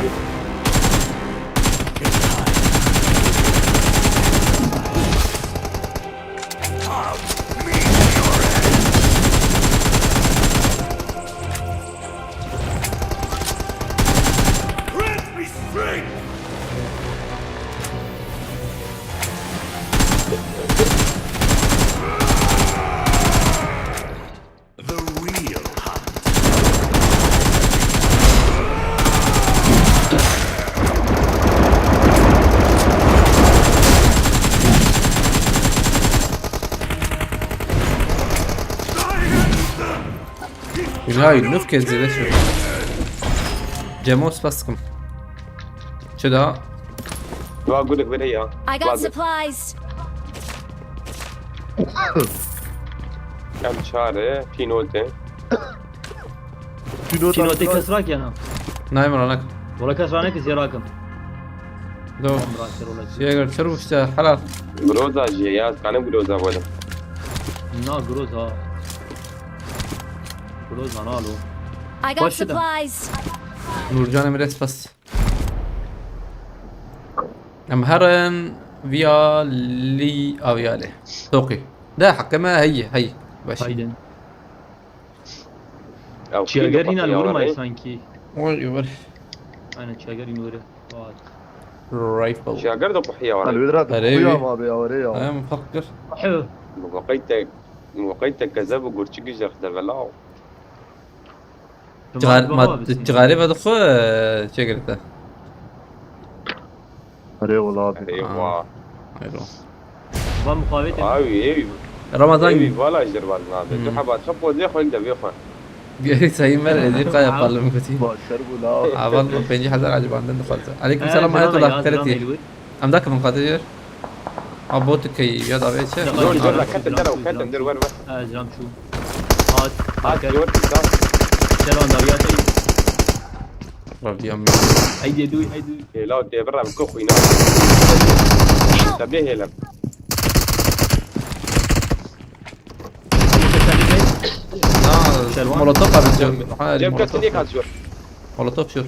Güzel, nuf kezdi şu. Cemos baskım. Şu da دو اقول لك وين هي I got supplies. كم شارع في نوتة Kinote kasrak ya na. naim ranak. Valla kasrane ki zirakım. Do. Bırakır olacak. Şeger çarbu işte halal. جروزا جياز كان جروزا ولا Na groz ha. Groz na alo. I got Başladım. supplies. Nurcan Emre bas. امهرن فيا لي او يالي توقي ده حكما هي باش Haydi. او Çiğer yine vurmayı sanki. ور Aynen çiğer yine vuruyor. Vay. رايفل شاقر دو بحية انا ورا بيدرات قريبي. خويا ما بيوريها انا مفكر Hı. وقيتك كذاب وقرتش جيجر دبلاو ما تغالي بدخو شجرته اري والله ابي ايوه ايوه Ben mukavemet ettim. ايوه رمضان ولا جربال نادي جو حبات خبو زي خويك دبي اخوان سايمر ادي قاية قال مكتي الشرب ولا عبال ما بينجي حزر عجب عندنا خالص عليكم السلام عليكم الله كرتي ام ذاك من قاتل ابوتك يا دابيتش دور جور كنت ترى وكنت ندير وين بس Azram şu. Hat. هات Hat. جور Selam daviyat. ربي امي Haydi duy haydi. لا دي برا بكوخ هنا تبيه لك مولوتوف قبل جيب كاس ليك هات شو مولوتوف شوف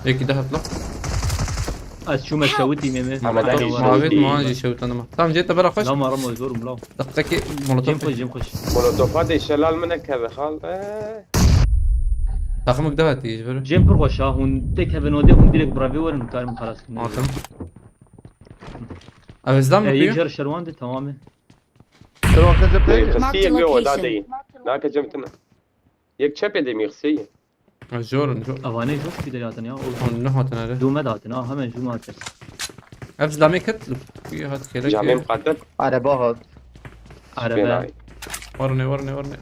هيك دهت له Az şu meşaviti meme. مولوتوف معاويت معاجي شوت انا تمام جيت برا خش لا ما رمى زورم لا. دقيقة Cem مولوتوف koş cem koş. مولوتوف هذا الشلال منك هذا خال تاخمك دهت يجي برا Cem پر koş ha. Hun tek have node hun direkt bravi varın karim خلاص. تمام افزدام Yek بيو jar şervan de tamamen. شلون كذبت هيك خسية Marked بيو دا location. دي لاك جمتنا يك شاب يدي ميخسية جور نجور Avane joş bir de yatın ya. نحو تناله Dume dağıtın ha. Hemen cuma atır. افزدامي كتلو في هاد جامعين كيلك مقدم على بهض Araba. بيناي ورني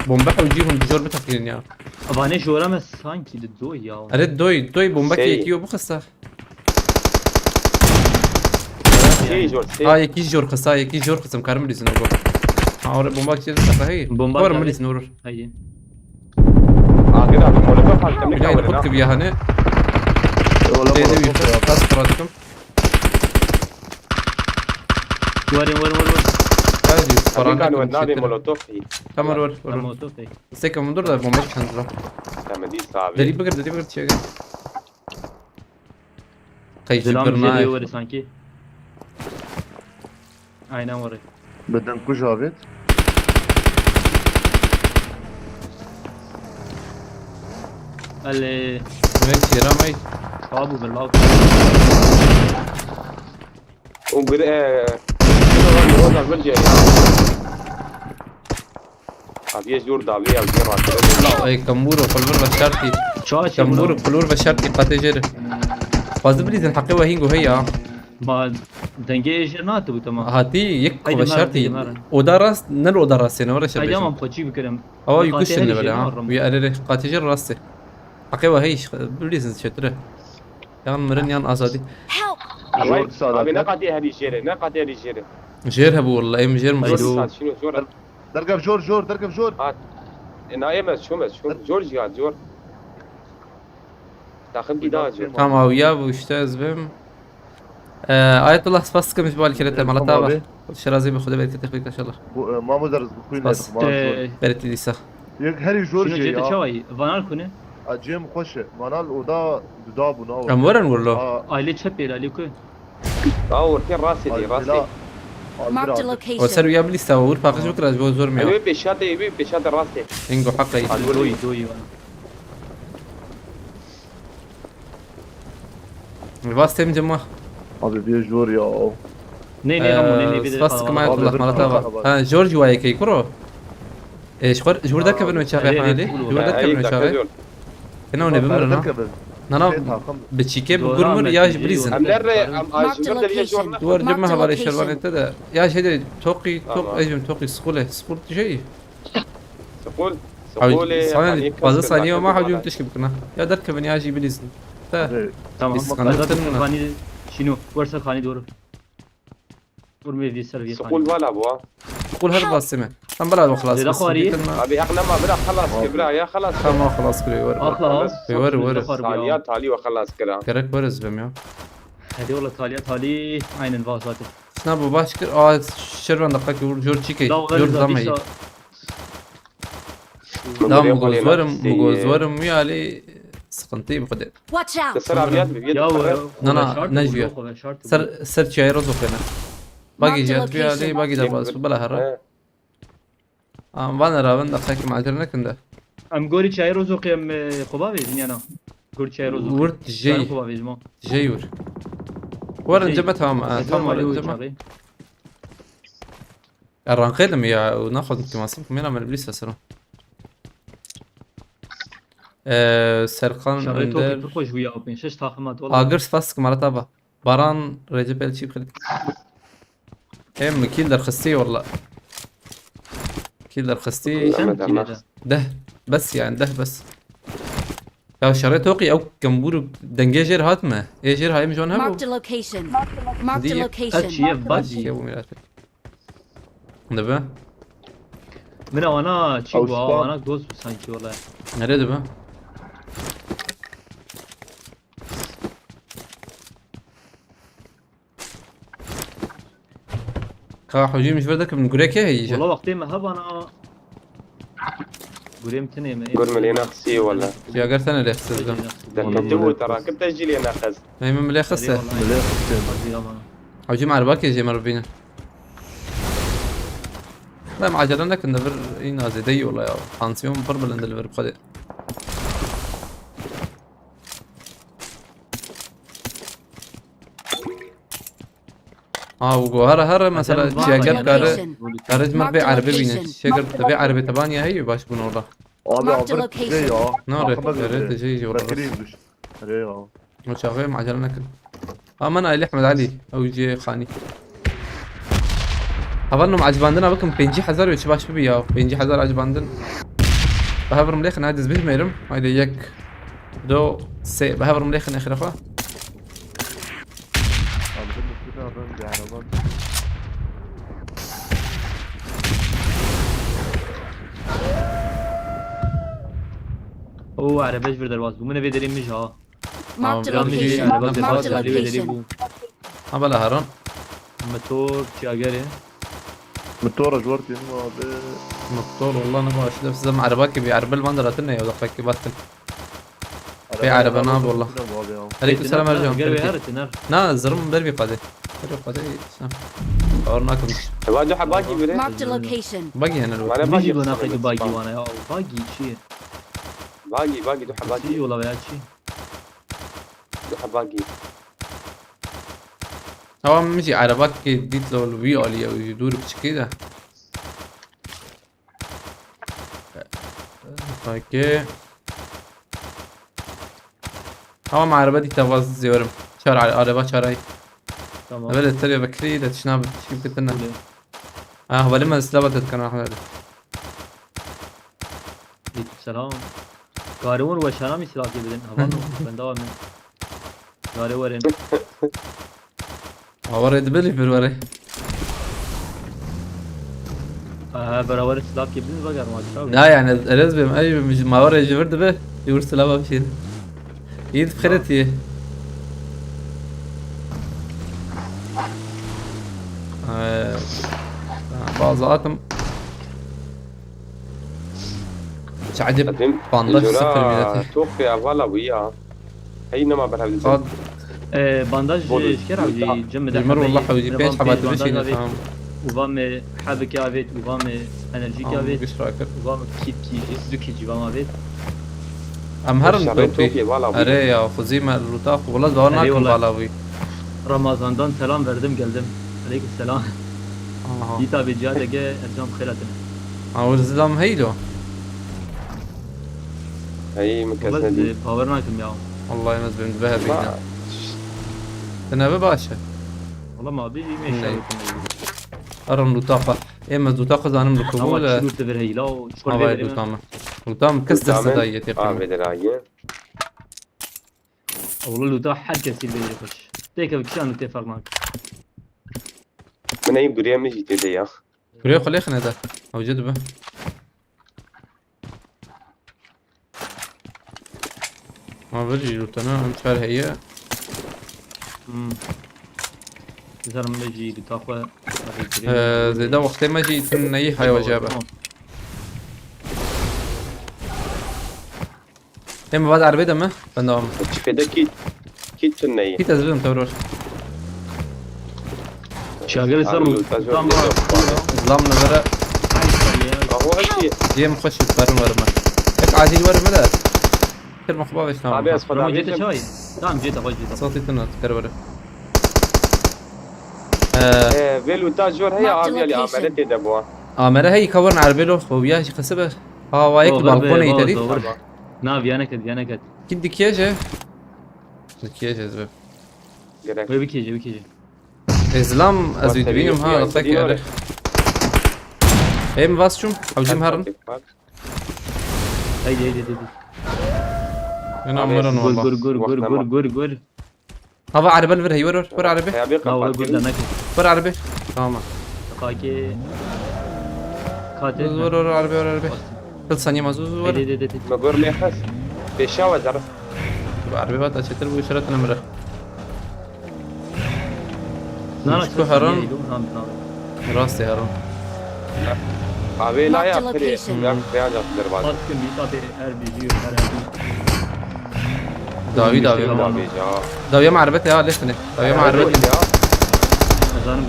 بومباكا ويجيهم بجور بتاكلين يا Avane joramaz sanki de do ya. اريد دوي بومباكا سي. يكيو بخسا سي جور ها سي يكي جور خسا يكي جور خسم كارم ليز نور ها اور بومباكا جير خسا هي بومباكا اور عليه. مليز نور Haydi. كده مولوتوف هات تملك بلاي ولا خدك بيا هنا والله دي مرة دي قاس فراتكم Varın. هذه كان فرانكم ودنادي مولوتوف هي تمر ور Tamam otof. سيكا من دور ده بومباكا حنزله تمدي صعب دري بقر تشيغا قيش Zilam bir برناي var sanki. Aynen var. بدنا نكون جابت Ali ماشي رامي Abu billah. وبر روزا برجع ابي جور دابي او جرا اي كمبورو قلبر بشارتي Çağ كمبورو قلور بشارتي قاتجر فازم لي الحقيقة وهينجو هي Ma denge jernatı bu tamam. هاتي يك هيدي مرة، بشارتي هيدي مرة. ودارس نلو دارس انا ورا Haydi شبيش ama koçu bir kere. هو يكش اللي بلا ويا اري قاتجر راسي حقيقة هي بليز شتره يان مرن يان ازادي Help! جور ابي سادات نقاتي هذه شيره نقاتي هذه شيره جيرها والله ام جير مجرد شنو شو دركب جور دركب جور نايمة شو جورج قاعد جور تاخذ بداجة تمام ويا واشتاز بهم آية الله سباس كم جبال كلته مالتها شرازي بخدا بيت تخليك ان شاء الله ما مدرس بخوين بس. بيت لي سا يك هري جور شنو جيت شوي فانال كونه جيم خوش مانال ودا داب وناو امورن ولا ايلي تشبي لا كو وركين راسي دي راسي Marked a location. وسر ويا بلي ساور باقش بكره جو زور ميا يبي بشاد راسي انجو حقي دوي الباص تم جمع ابي بي جور يا ني غمو ني سباس كما يقول الله مالتها جورج واي كي كرو ايش خور جور دك بنو شاغي حالي جور دك بنو شاغي انا نبمرنا دركب انا بتشيكي بقرمر يا جبريزن ام در Marked a location. دور جمع Marked a هبالي location. شلون انت ده يا شيء توقي ايجم توقي سقوله سقول شيء سقول ثانية بعض ثانية وما حاجة تشكي بكنا يا درك بني اجي بليزن تمام إسكندر. خاني شنو ورث خاني دور ورمي في سيرفي سقول ولا ابوا قول هذا باص سمع تم بلا وخلاص زي الأخواري. ابي اقنا ما بلا خلاص كبرا يا خلاص ما خلاص كل ور خلاص ور ثانيات علي وخلاص كده كرك برز بميا هذه والله تالي عين الفاسات سنابو باش كر شربان دقيق جور تشيكي جور ضمي لا مغوزورم ويالي سقنتي بخدت Watch out. تسرع بيد نانا نجوية سر شاي رزق هنا باقي جات ويالي باقي درباز بلا هرا بانا رابن دقيق معجرنا كنده ام گوری چای روزو قیم قبابی دنیانا گوری چای روزو ورد جي قبابی جما جيور ورن جبتها تمام جبتها الرانقيدم يا وناخذ تماسك من الابليس اسرا سرقان شغله اندر توقي خوش ويا اوبن شش تاخمات والله اجرس فاسك مرتبة باران رجب الشي بخلت ام كيلر خستي والله كيلر خستي ده بس يعني ده بس يا شريت توقي او كمبور دنجي جير هاتمه ايه جير هاي مجون هبو Marked a location. Marked a دي location. اتشي باجي يا ابو ميلاتي دبا من وانا أو تشيبوا سبام. وانا دوز سانكي والله نريد دبا كا حجي مش بدك من قريك هي والله وقتي ما هب انا قريم تني ما قول ملينا خسي ولا يا قرت انا اللي اخسر تو ترى كنت اجي لي انا خز ما من اللي خسر حجي مع الباكي يجي مر بينا لا مع جلنا كنا بر اينا زيدي والله يا خانسيون بربل عند البر بخدي وقو هر مثلا شاقر كارج مر بي عربي بينا شاقر تبي عربي تبانيا هي باش بون والله ابي Marked a عبرت جي يا نور ريت جي والله ركريم ريا وشغال مع جلنا كن انا اللي احمد علي او جي خاني هبرنم عجباندنا بكم بينجي حزر وش باش بيا بينجي حزر عجباندن بهبر مليخ نادز بيج ميرم هيدا يك دو سي بهبر مليخ اخر اخوه هو عربيش بردر واز من بيدري مش ها Marked a مجي location. عربي Marked a بردر location. بلا هران موتور تشاغري متورة جورتي مقتول والله انا ما اشوف زم عرباك بيعرب المندرتنا يا دقيق باتن في عرب انا والله عليكم السلام قلبي ارجعوا هرت نار نا زرم بربي قادي اورناكم واجو حباقي بري Marked a location. باقي هنا الوقت وانا باجي باقي بناقي باجي وانا يا باجي شيء باقي دو باجي حباقي والله يا شيء دو حباقي هو مجي عرباك ديت له الفي اولي او يدور كده اوكي هو مع عربتي تواز زيورم شارع عربات شارعي تمام قبل التربية بكري لا تشناب شو كتنا هو لما سلبت كان احمد عليكم السلام قارون وشانا مي سلاكي بدن هبانو بندوا من قاري ورين وريد بلي في الوري ها برابر سلاف كيبدين بقر ما تشاو لا يعني لازم اي ما ورا يجي برد به يقول سلام بشير يد بخيرتي بعض اتم عجب قدم 18 توقع والله وياه اينما برهب صاد بانداج بولي. شكرا وجي جم ده يمر والله حوجي بيش حبات بشي بانداج تمام وفام حابك يافيت وفام انرجي يافيت ايش رايك وفام كيت كي زوكي جي فام افيت ام هرن شغلين بيتي توقع والله اري يا خزيمه الرطاق والله دورنا أري كم والله. بالاوي رمضان دان سلام verdim geldim. عليك السلام. اه ديتا بيجي دقه ارجام خيراتنا. والزلام هيلو هي مكسنه دي بس باور نايتم يا والله يمز بنتبه بينا ما- انا باشا والله ما بيجي نعم. ماشي ارن رطاقه اما رطاقه زانم اول ركوبول شروط تفر هي لا ما شكون بايد بيدري رطامه رطام كسر رطامة. صدايه اه تقريبا بدرايه والله لو ده حد كثير بيجي يخش تيك بكشان اتفق معك من اي قريه مجي تدي يا كوريا خلي خنا ده موجود به ما بجي روتانا مش عارف هي زر ما يجي بتاخذ زي ده وقت ما جيت من اي حاجه وجابه اما بعد عربيه دمه بندوم تشفيدا كيت تنية في تزبيط متورور شاغل صار ظلام نبرة هو اشي جي مخش يتبرن ورمه هيك عادي ورمه ده كل مخبا ايش عبي نعم اصفر لما عبي جيت شوي نعم جيت اول جيت صوتي تنط كربره فيلو تاجور هي Marked عبي اللي location. عملت دبوا مره هي كورن عربيلو خويا شي خسبه ها وايك بالكون يتدي نعم يانا كد كدي كيجه كيجه زبب وي بكيجي اسلام ازيد بينهم ها لطك يا ايم فاسشم او جيم هرن هيدي انا مرن والله غور هذا عربي الفر هي ور عربي هي بيقف لا والله قلنا نكد ور عربي تمام خاكي كاتب ور عربي كل ثانيه مزوز ور هيدي مقور لي حس بيشاوى زرف عربي بات اشتر بو شرط نمره لا شكو هرم؟ نعم راسي هرن عبي لا يا Marked فري location. يا فري درباز ما تكون بيتا ار بي جي ار داوي داوي مع عربتي ها ليش داوي مع عربتي زانم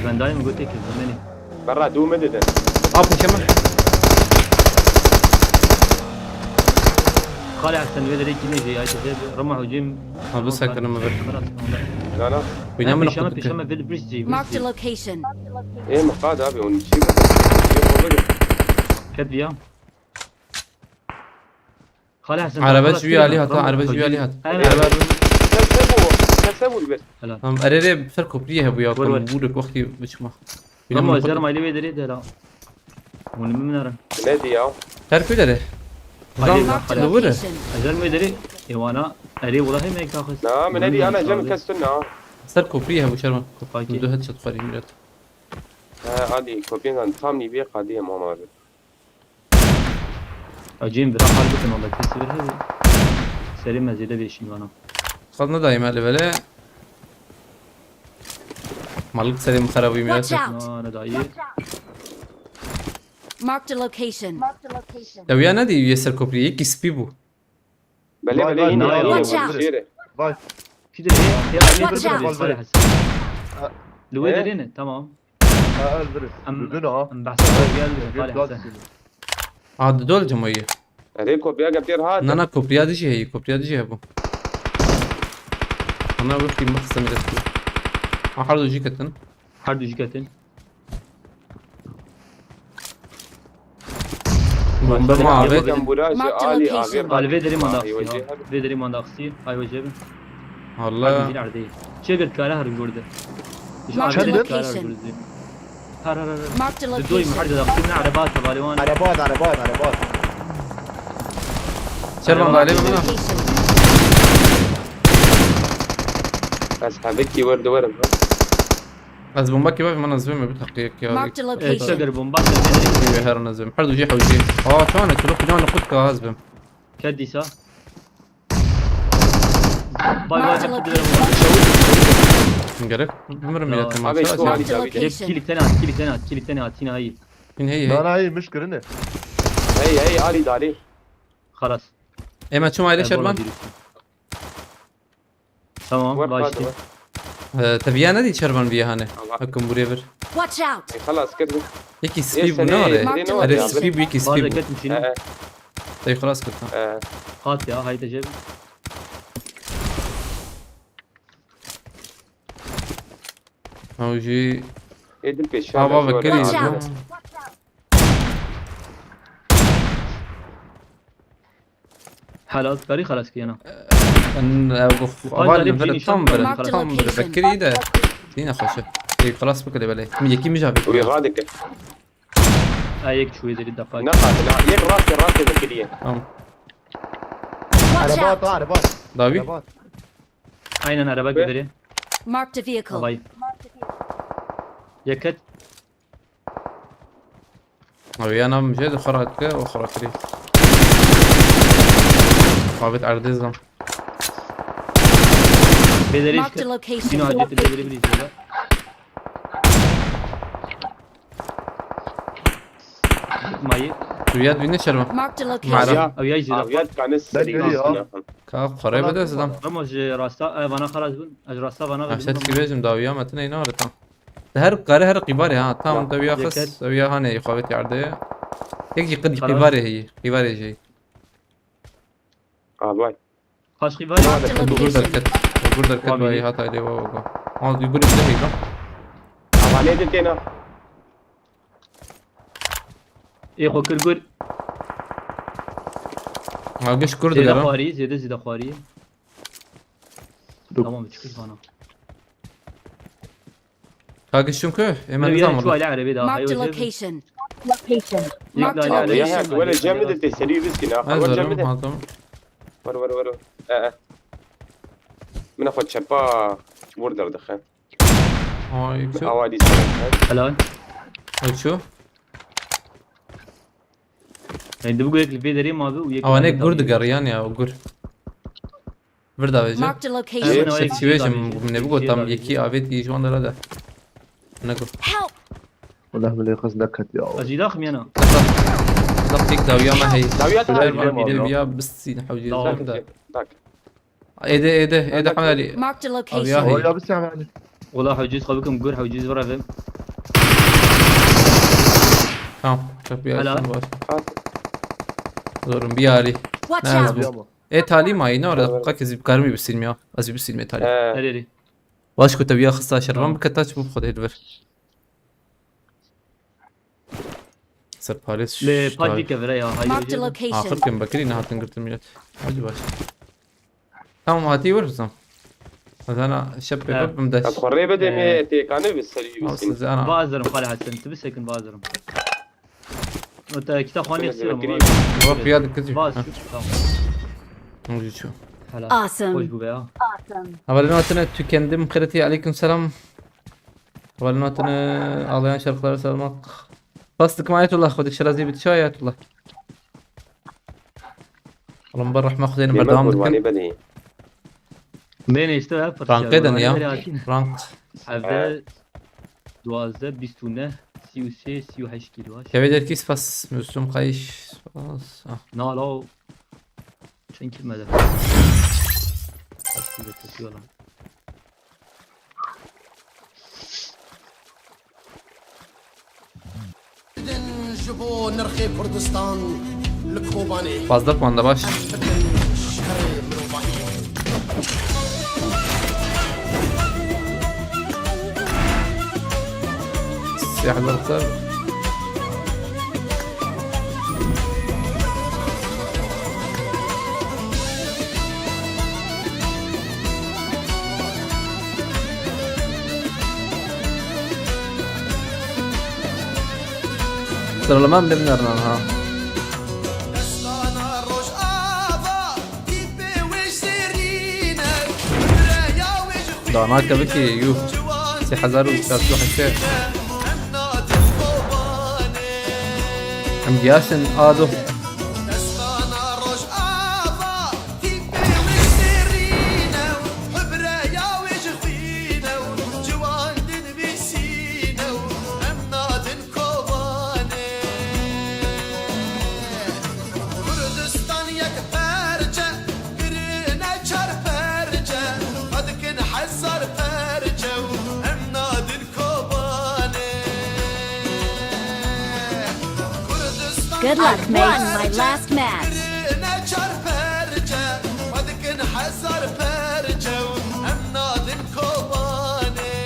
ben daima قلت لك زماني برا دو مدد اب نكمل خالي على السنوية ذيك نيجي هاي تجيب رمح وجيم بس هيك انا ما بعرف خلاص لا لا بينام بيشامة نقطة بيشامة في البريستي Marked a location. ايه مقاد ابي ونشيب كتب يا خالي حسن عربة جوي عليها طا عربة جوي عليها كسبوا البس هم اريري بسركو بريه ابو يا ور. بودك وقتي بشما رمح وزير ما يلي بيدري ده لا ونمي منارا نادي يا تعرف كده نظام Marked a دوره location. أجل ما يدري إيوانا أري والله ما يكاخذ لا من نادي انا جن كستنا سركو بريه ابو شرما كفايتي دو هيد شوت قري ميرت هذه كوبين عن ثامني بيه قضيه ما أجيم برا حالبكن والله تسير هذي سري مزيدة بيشين وانا خذنا دايما اللي بلا مالك سليم خرابي Watch ميرت out. أنا داير Marked a location. لو يا نادي يسركو بريه كي سبيبو بلي باي بلي باي هنا باي. Watch out. بشيره باي كده هي Watch out. صالح حسن لو إيه؟ يدرين تمام البرس أم بدون ها أم بحسب قال صالح حسن عاد دول جمعيه اريكو بيا كتير هذا انا كوبريا دي هي كوبريا دي ابو انا وقتي مخصم دستي حرض جي كتن حردو جيكاتين بومبر ما عبيت جنبولاج Marked عالي location. عبير قال فيدري ما أيوة، داخسي جهة. فيدري ما داخسي هاي وجهه والله والله عردي شو قلت كاله هر جورده Marked a location. هر Marked a الدوي location. محدد اقسمنا عربات بالوان عربات شربان عليه Marked a منها location. اسحبك ورد ورد از بومبا كيف ما نزبم بتحقيق يا Marked a Evet, location. şöyle bomba atıyor. هر نزبم حردو جي حوجي شلون تروح جون قد كازبم Kedisa. Bay bay Marked a hep location. نقرك عمر ما Abi ما şu Ali Marked a David. location. kilitlerine at yine iyi. من هي لا هي لا هي مشكلة هنا. هي Ali Dali. Halas. ايما شو ما ليش شربان Tamam Var başla. var. تبيانا دي شربان بيها هنا Allah. هكم بوريفر Watch out! خلاص كده. يكي سبيب سريع- ناري Marked a هذا location. سبيب يكي Bazı سبيب hareket müşini. طيب خلاص كنت At ya haydi ceb. موجي يد البيش. بابا بكري Watch out. Halas kari halas ki yana. ان اوقف وقال ابال عليه نفر بجيني شنطة. تنبر Marked a تنبر location. بكري ده دينا خوشه طيب خلاص بكري بلاي يكي مجابي ويغادك. Ayek şu ederi dakika. نقعد يك راس ذكرية. تمام Watch عربات out! عربات داوي عربات. Aynen araba gideri. Marked a vehicle. Havayı. Yakat. ابي انا مجد خرج واخرى كري قابت عردزم Beleri Marked a Bino location. haceti beleri bir izliyorlar. Mayı. وياد بينا شربان Marked a معرفة. location. Av yay zira. أبيات كان السريع. كا قريبة ده زدم Ama rasta bana خلاص بون. Rasta bana عشان كيفاش مداوية ما تني نار تام هر قاري هر قباري ها تام تبيا خس تبيا هاني قابت عرده يجي قد خلاص. قباري هي قباري جاي باي. Kaç var? Marked a يقول location. دركت يقول دركت باي هاتا اللي هو يقول بدي هيك أبغى دينا. İyi kokur gur. ما قش كرد Zede قرا khari, zede khari. Tamam çıkır bana. كاقش شمكو اما Ben yani şu نظام aile arabi daha. Marked a Hayır. location. Marked Marked a a يا location. هيك ولا جامد أنت سريع بس كنا. أول هذا جامد. هذا ور. من أخذ شبا بوردر دخل. هاي شو أوادي سنة. Helal. هاي شو Yani de bu gökli federim abi. او انا قرد قريان او قر بردا بيجي Marked a location. Evet. سيتويشن من بقول تام يكي افيت يجون ده انا قلت Help! والله من قصدك يا Acıda khım yana. دقيق داوية ما هي داويات يا بس نحوجي لا. ذاك. ايه ده حمالي Marked a يا location. هي. هو يا بس يعني Ola haciz kabikum gur haciz var efendim. تمام شوف يا هلا. دورم بيالي Watch نازل. out! ياما ايه تعليم هاي نور دقيقة زي بكارمي بالسلم يا ازي بالسلم تعليم Nereli? واش كنت بيا خصها شربان بكتاش بخذ هيدفر سر باريس Le padli kevre ya. Marked a Hayır. location. اخر كم بكري انها تنقرت الميلاد عجب باش تمام هاتي ورزم هذا انا شب بب مدش أتخرج بدي مي تكاني بالسريع بس كنا. بس انا Bazılarım hala hasen. Tabi sekin bazılarım. Ota kitap hani istiyorum. هو في هذا كذي Bazı. Tamam. موجود شو Helal. Awesome. Hoş bu be ya. أول نوتنا تكندم خيرتي عليكم سلام أول نوتنا ağlayan şarkıları salmak Bastık معايا خذ شرازي بتشايات والله والله مبرح ما خذين يا بردوام مقبول واني دكن بدي. Beni işte ya. رانقيدن يا رانق Evde 12 29 33 38 kilo var. كيف يدير كيس بس مسلم قايش خلاص Nala sen kimede? Aslında kesiyorlar. جبو نرخي كردستان الكوباني Fazla kumanda baş شهري مروباني سياح الأخطار ترى لما بنبنرنا ها دستانا روش آفا تيبي وش سيرينا برايا وش دعنا كبكي يوف 3000 و ام ياسن آدو دستانا روش آفا تيبي وسرينا وحبرايا وجخينا وجوان دن بسينا وأمنا دن كوباني كردستان يك فرجة قرينا چار فرجة قدكن حزار فرجة وأمنا دن كوباني Good luck, mate. Won my last match. نجر فرجة ودكن حزر فرجة وأمنا دن كوباني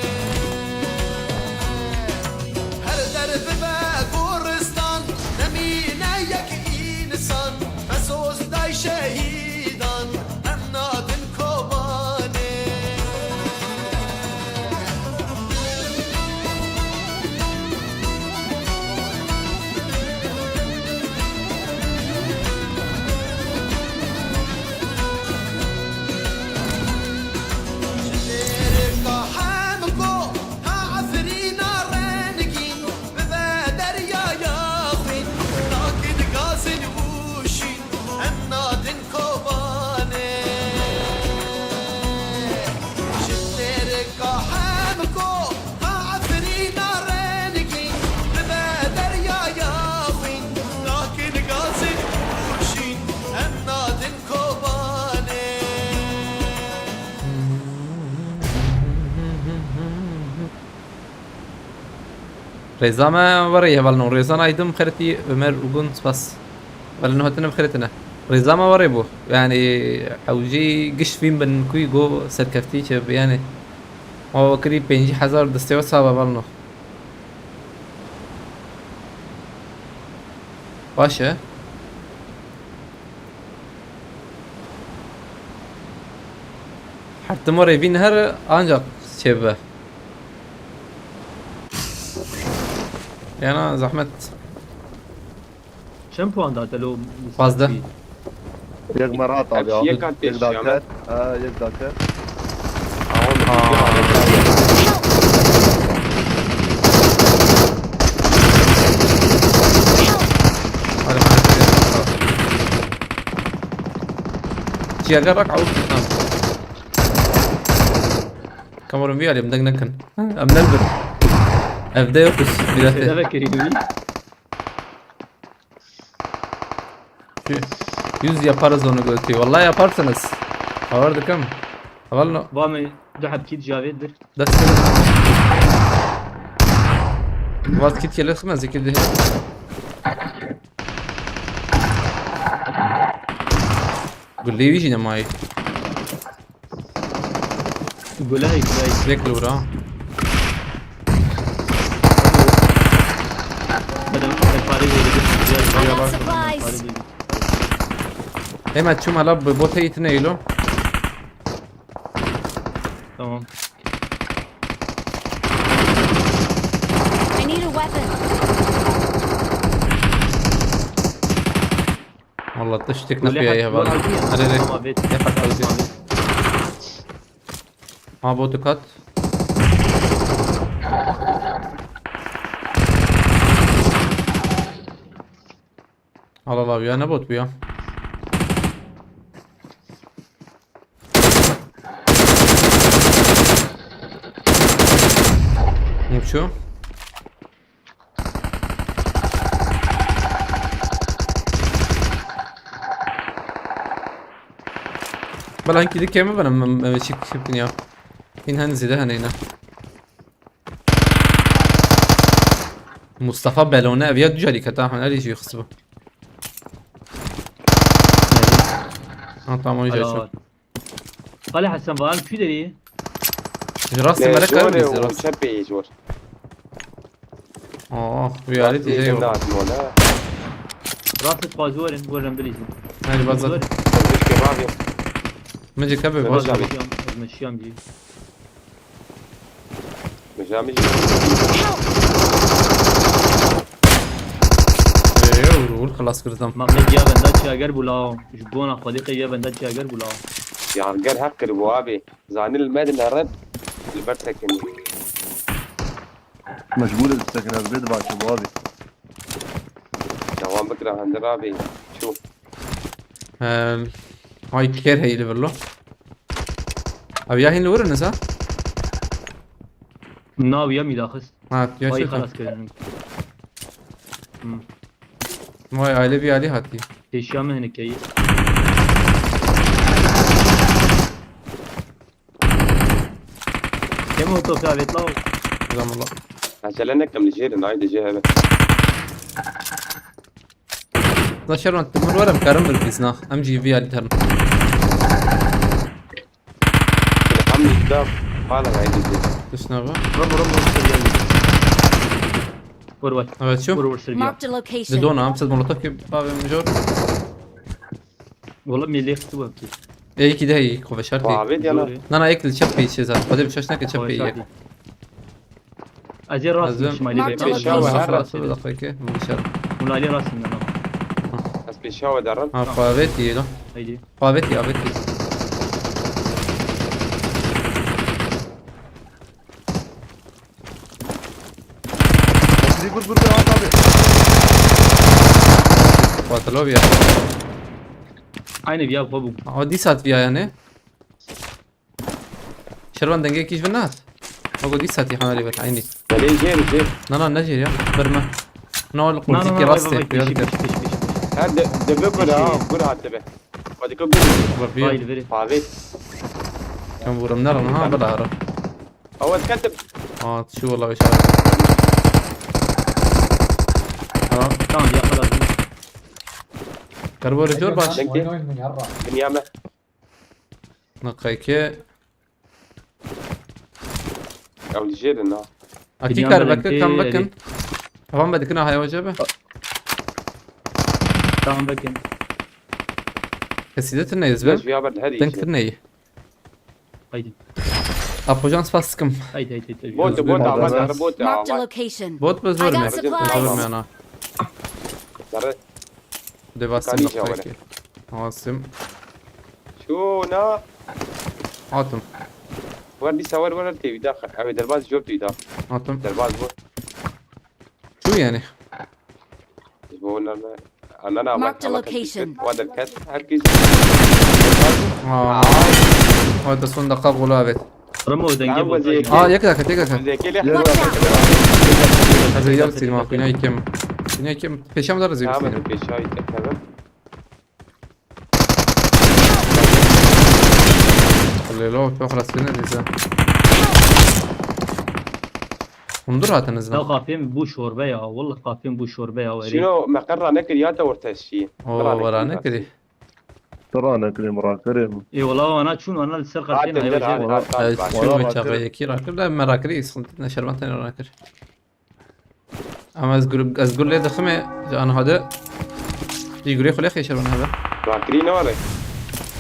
هر درب بقورستان نمينا يك إنسان مسوز داي شهيدان أمنا دن كوباني شديرك حامكو ها عفرينا رانقين ببادر يا خوين لكن قاسن وشين أمنا دن كوباني شديرك حامكو ها عفرينا رانقين ببادر يا خوين لكن قاسن وشين أمنا دن كوباني رضا ما وريه والله رضا نايدم خرتي عمر وقن بس ولا هاتنا بخرتنا رضا ما وري بو يعني حوجي قش فين بن كوي جو سركفتي شب يعني هو قريب 5000 دستي وصابه والله باشه حتى مرة بين هر ancak شبه يعني زحمة چند پوان داده لو 15 یک مرات abi Hepsi abi. yakan یک teşhis dakika. yani. Ha یک dakika. هذا جي اقرك عود كاميرون بيالي بدك نكن ام نلبر ابدا يقص بدايته Sedef kiriyor. 100 yaparız onu götürüyor. Vallahi yaparsınız. Havardı kam. Vallahi Vami دو حب كيت جافيد بس وقت كنت يلا خمس زي كده قول لي يجينا معي قول لها يكلاي ليك لورا بدل الفاري I got supplies. hemen tüm alab bota yitineyle Tamam. I need a weapon. والله تشتكنا فيها يا والله هبل حد- هذا والله بيت. يفك توزيع ما بوتو كات الله الله بيا انا بوت بيا شو بلا هنكي دي كامل انا ماشي كيف يا هنا هنزل هنا مصطفى بالونه ابيض جالي كتا احنا ليش يخصبه طبعا جاي شو قال حسن فان في دري راسي ملك جوري ارمز راسي وشبي جور رياليتي جاي والله مولا راس فازورن ورن بليز هاي بازل مش كباب مجي كبي باش مشيام جي مجامي ايوه خلاص كردم ما من جا بندا شاگر بولاو جبونا خليقه يا بندا شاگر بولاو يعني قال حق البوابي زاني المادن الرد البرتكني مجبور السكن البيت بعد شبابي دوام بكره عند رابي شوف هاي كير هي ليفلو او ياهين لورن نسا ناو يمي داخس ها يا هاي شوف خلاص كده هاي اي ليفي علي هاتي الشام هنا كي كم هو توفي بيطلعوا جزاهم الله عشان لانك من الجير نايد جهه 12 انت من ورا مكرم بالبيزنا ام جي في علي ترن عم يقدر قال نايد الجير تشنو رب سريع وروا هذا شو وروا سريع Marked a location. بدون امسد مولوتوف كي بابي مجور والله مي ليخت وبكي اي كده هي خوف شرطي وعبيد يلا انا اكل شبي شي زاد قدم شاشنا كشبي هيك اجي راس لازم. مش مالي Marked بيك a شاوة location. خلاص دقيقة مباشرة ولا لي راس انا بس بيشاور درن ها فابيتي لا هيدي فابيتي دي قول طابع قاتلوا بيا عيني بياب بابو دي ساعت بيا يعني شربان دنجي كيش بالناس اقول دي ساعتي حمالي بس عيني ليه جير لا نجي يا برما نول لا قلت لا كي لا راسي هذا دبكوا قول هاتبه قد يكون بربيا هاي الفيري فاضي كم بورم نرى ها بلا عرف هو تكتب شو والله بشارة كان يا خلاص كربو رجور باش بنيامه نقايكي او الجير انه اكي كربك كم بكن هون بدك كنا هاي وجبه كان بكن كسيدت النيز بل ليش في عبر الهري تنك النية هيدي ابو جانس فاسكم هيدي بوت عبر بوت Marked a عبر location. بوت بزورمي I got supplies. بزورمي انا درت دي باسم كان يجي نقايكي عاصم شو نا عاطم وردي سوار ولا تي داخل ابي درباز جوبتي داخل عاطم درباز بو شو يعني بقول انا Marked a location. وهذا الكات هركز هذا صندوق غلابت رمو عم زي دنجي يكذا يكذا زي كده Watch out. هذا يرسل ما فينا يكم فينا يكم بيشام دار زي عامل بس بيشاي تفهم اللي لو خلاص فينا لسه انظر هات لا نزل خافين بو شوربه والله خافين بو شوربه وري شنو مقرر نكر يا تورتشي ورانا كده ترى انا كريم مرا كريم اي والله انا شنو انا السرقه فين هاي وجهي شو متشافي كيرا كل ما راكري صنتنا شربتنا راكر اما ازقول لي دخمه انا هذا يقول خلي اخي شربنا هذا راكرين ولا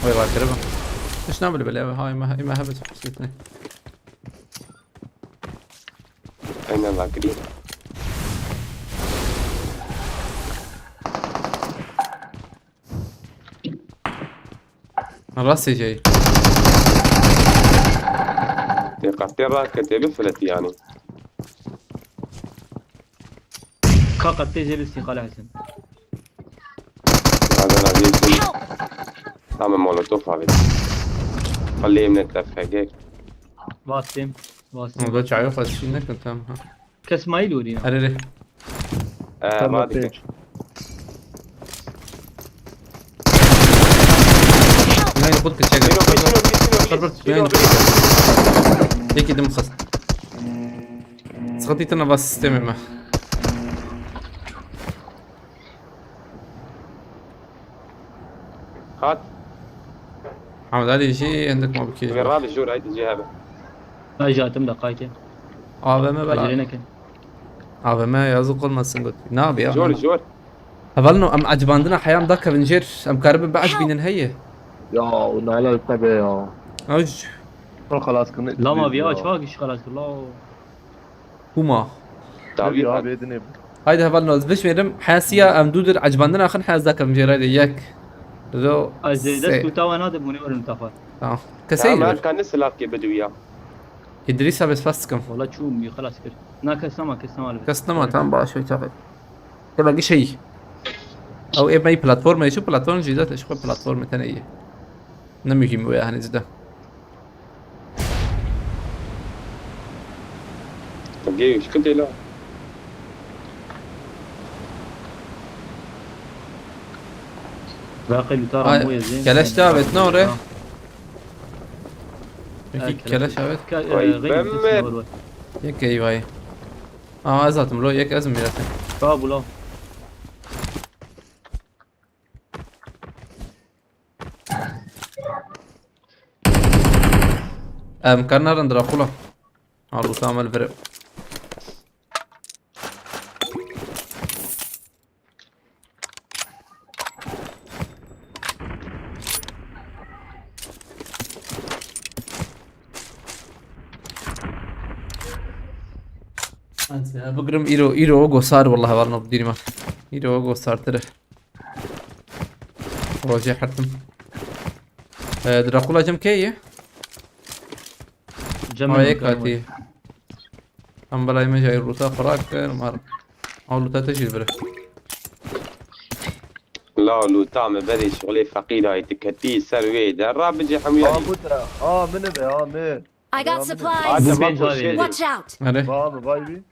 وي راكر بقى ايش نعمل باللعبه هاي ما هبت حسيتني اين راكرين راسي جاي تقطر كتب فلت يعني كاكا تيجي الاستقاله حسن هذا نبي تعمل مولوتوف هذا خليه من التفاجئ واسم موضوع عارف شيء كنت ها كاس ما يلوري اري ما ادري ما يقول لك شيء هيك دم خص سقطت انا بس تمام هات محمد علي شيء عندك ما بكي من رابع شهور هاي تجي هذا هاي جاتم دقائق ما بلا اجرينك ما يزق المسنجت ناب يا جور هبلنو ام عجباندنا حيام ذاك فنجير ام كارب بعد بين الهيه يا ونالا التبع يا اج خلاص كنا لا ما بيا شواقش خلاص والله هما تعبير يا هذا بيدني هايدا هبلنو بش ميرم حاسيا ام دودر عجباندنا اخن حاس ذاك فنجير ياك لو ازيدت تو انا ده منور المتفق كسير كان نسلاك بدويا إدريسا بس فاسكم والله شو خلاص كده ما كسنا على كسنا ما تام باش شوي تاخذ تبقى شيء او ايه باي بلاتفورم شو بلاتفورم جديدة شو بلاتفورم ثانية نمهم وياها نزده طب ايش كنت لا باقي الوتار مو زين كلاش تابت نوره كلاش تابت غير يك ايوه اي ازاتم لو يك ازم يراتن طاب لا كان عند دراكولا على تعمل فرق بقرم ايرو اوغو صار والله والله بديني ما ايرو اوغو صار ترى روجي حتم دراكولا جم كيه هيك هاتي ام بلاي ما جاي روتا فراك مار او لوتا تجي بره لا لو تعمل بدي شغلي فقير هاي تكتي سروي درب بيجي حمياني من به من I got supplies. هذا ما كل شيء Watch out. عليه بايبي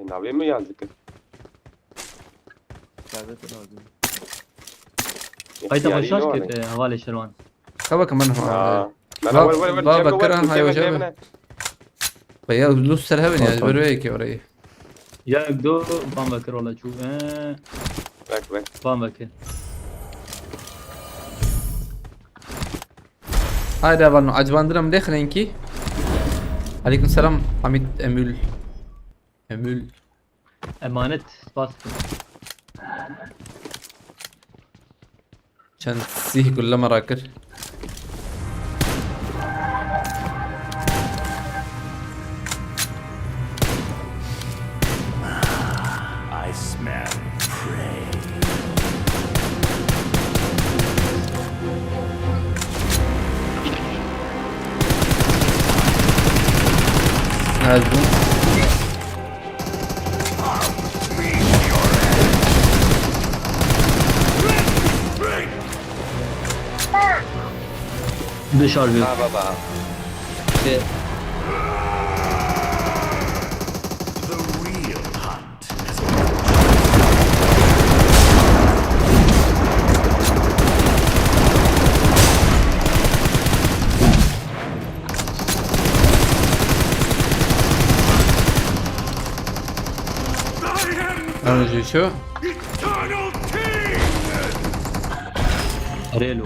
نبي ما يذكر هاي تبغى كده حوالي شلون كبا كمان اه ما بكرها هاي وجهه بيا لوس سرهبن يا برويك يا وري يا دو بام بكر والله شو بك بام بكر هاي ده بانو عجباندرم ليه خلينكي عليكم السلام حميد امول امانه سباس عشان تسيه كل مراكر I smell prey. هازم دشار بيو بابا The real hunt is انا جي شو eternal king. ريلو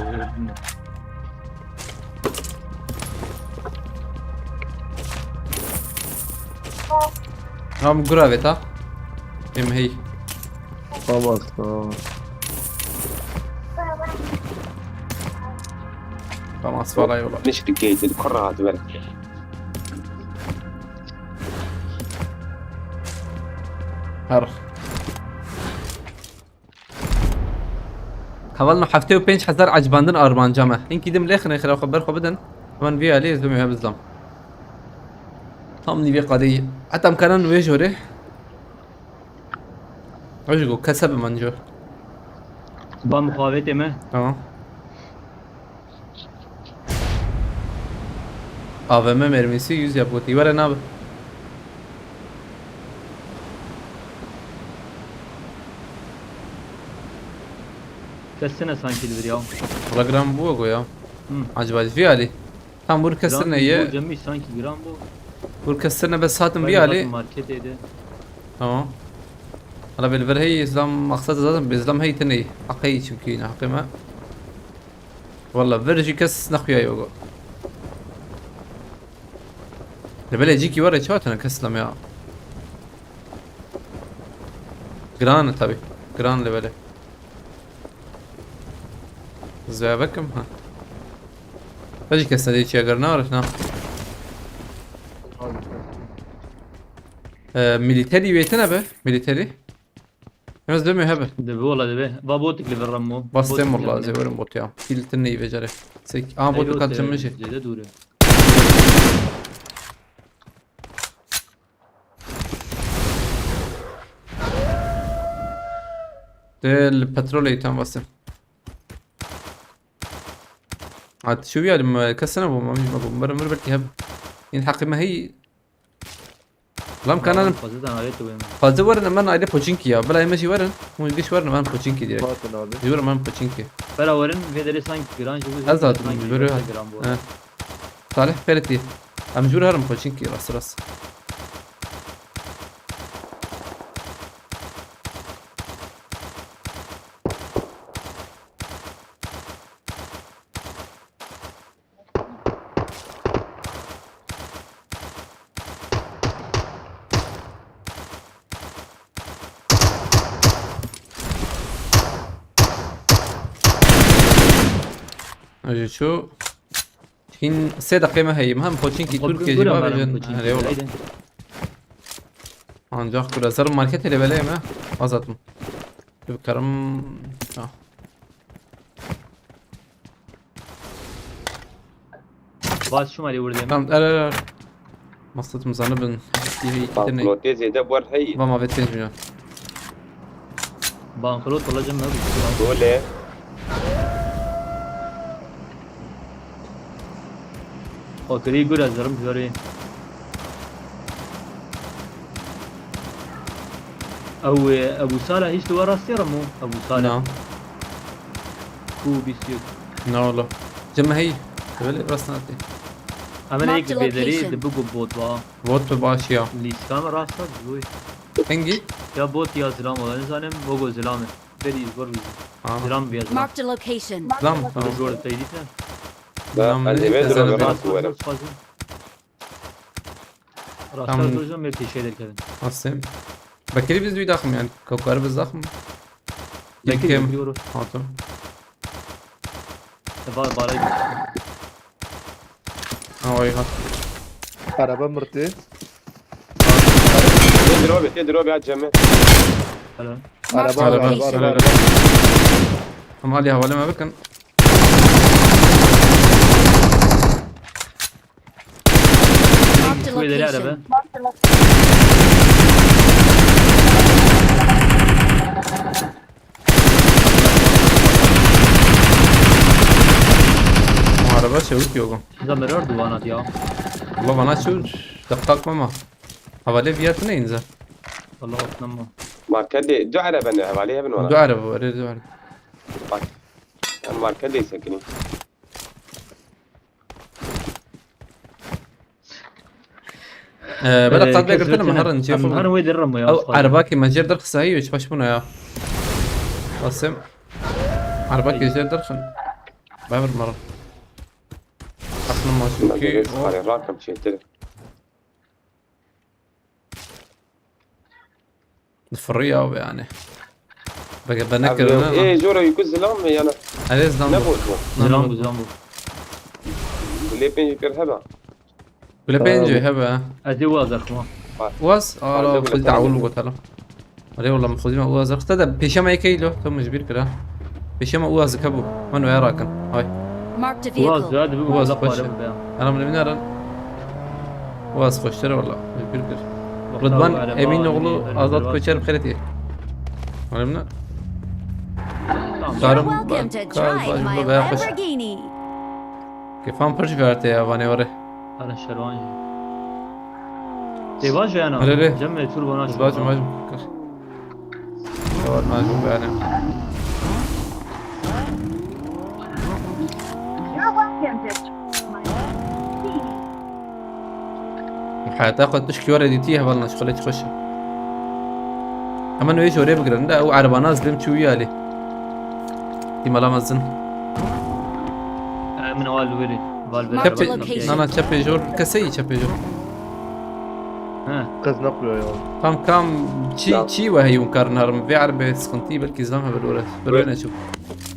هم جرافيتا ام هي خلاص خلاص والله والله مش بكيت الكرة هتبرك هر حاولنا حفتي وبينش حزار عجباندن ارمان جامع انكي دم الاخر خلينا خبركم بدن كمان فيها ليه زومي بزلام طمني بيه قضية حتى مكانن ويجو ريح ويجو كسب منجو بام مقاومته ما تمام AVM mermisi 100 yapıyor. Ver abi. كسنا سانكي الفيديو والله جرام بو يا عجبالي في علي tam bur كسرنا يا جميع سانكي جرام بو bur كسرنا بس هاتم بي علي ماركت ده تمام هلا بالفر هي اسلام مقصد لازم باسلام هي تني حقي شوكينا حقي ما والله فرجي كس نخويا يوغو نبي يجيكي ورا شوتنا كسلم يا جران تبي جران لبله زي بكم ها اجي كسر ديك يا جرنار شنو ميليتري بيتنا به ميليتري بس دمي هبه ده والله ده بابوتك اللي بالرمو بس تم والله زي ورم بوت يا كيل تني بجري سيك بوت قد جمشي ده دوره ده البترول ايتام بس عاد شو يعني ما كسنا ابو ما مر بالكي هب ينحق ما هي لام كان انا Fazladan alet de benim. فازا ورنا من ايدي بوچينكي يا بلا يمشي ورن مو يجيش ورنا من بوچينكي ديريكت Bakın abi. يجور من بوچينكي Bela varın ve deri sanki gran gibi. ازاد sanki بيرو gram bu. ها صالح فيرتي ام جور هرم بوچينكي راس راس اجي شو هين سيدا قيمة هي مهم بوچينكي تركيا جواب جن هلي والله ancak kurasar market ile böyle mi? Azat mı? Bir karım. Ah. Bas şu mali vurdu. Tamam, er. Maslahatım zanı ben. İyi gidelim. بانكلوتي زي ده بور حي Vama vet 5 milyon. Bankrot olacağım ne bu? تقول ايه O kri gura zarım göreyim. او ابو صالح ايش تو ورا السيرمو ابو صالح No. كو بيستيو No والله. جمع هي. böyle راسنا دي. عمل هيك Marked بدري location. دبقوا بوت وا Vot به başı ya. اللي كان راسه زوي Hangi? يا بوت يا زلام ولا نزانم بوغو زلامه بدي زور Aa. زلام بيا زلام Marked a location. Tamam tamam. زور تايديتنا لا نعم، اللي ليه بيضرب تزرب؟ الراس ورا راسه Tamam. زوجهم مرتي شيء كذا Asım. Bakiri biz bir dakım yani. Kokar biz dakım. لكن Yekem. يورو Hatun. تفا بالاي Ay hat. Araba mırtı. تضربي تضربي على الجماعة هلا Marked Araba a araba location. araba. Ama Ali havalı mı bakın. Marked a شوي دليل location. عربه Bu araba çabuk yok. اذا مرار دوانات يا والله bana şu دقق ماما. Havalı fiyatı ne ince? والله اصلا ماركدي دو عربة نلعب عليها من Du ورا araba var, du araba. الماركدي يسكني بدأ قد قلت لنا مهرن انا نشوف وين الرمى يا او أصحابي. عرباكي مجر درخ صحيح وش بشبونه يا قاسم عرباكي مجر درخ بامر مرة اصلا ما شوكي صار الراكب شيء ترى الفرية او يعني بقى بنكر انا ايه جورو يقول زلام انا عايز نعمل نبوت زلامبو زلامبو اللي بينجي كرهبة ولا بينجي هبه ادي وازر خما واس اه خذ دعول وقتها ولا والله مخذين واز اختدى بيشما كيلو ثم جبير كده بيشما واز كبو من ويا راكن هاي Marked a واز vehicle. زاد بيقول واز لقوا خش ربع انا من منار واز خوش ترى والله جبير كده رضوان امين اغلو ازاد كوشر بخيرتي ولا من You're دارم welcome to drive my Lamborghini. كيف هم برش فيرتي يا فاني وري انا الشروانجي تيواجه انا هلا ليه؟ جمع تور بناش باجي ما كر صور ما شوف يعني حتاخد تشكي ورا دي تيها بالنا شغله تخش اما انه ايش وري بقرن ده او عربه نازل مشويه عليه دي مالا مزن من اول ولي Marked تشبي location. انا تشبي جور كسي تشبي جور ها Kız ne yapıyor ya? كم كم شي وهي مكرن هرم في عربه سكنتي بلكي زلمها بالورث بالوين اشوف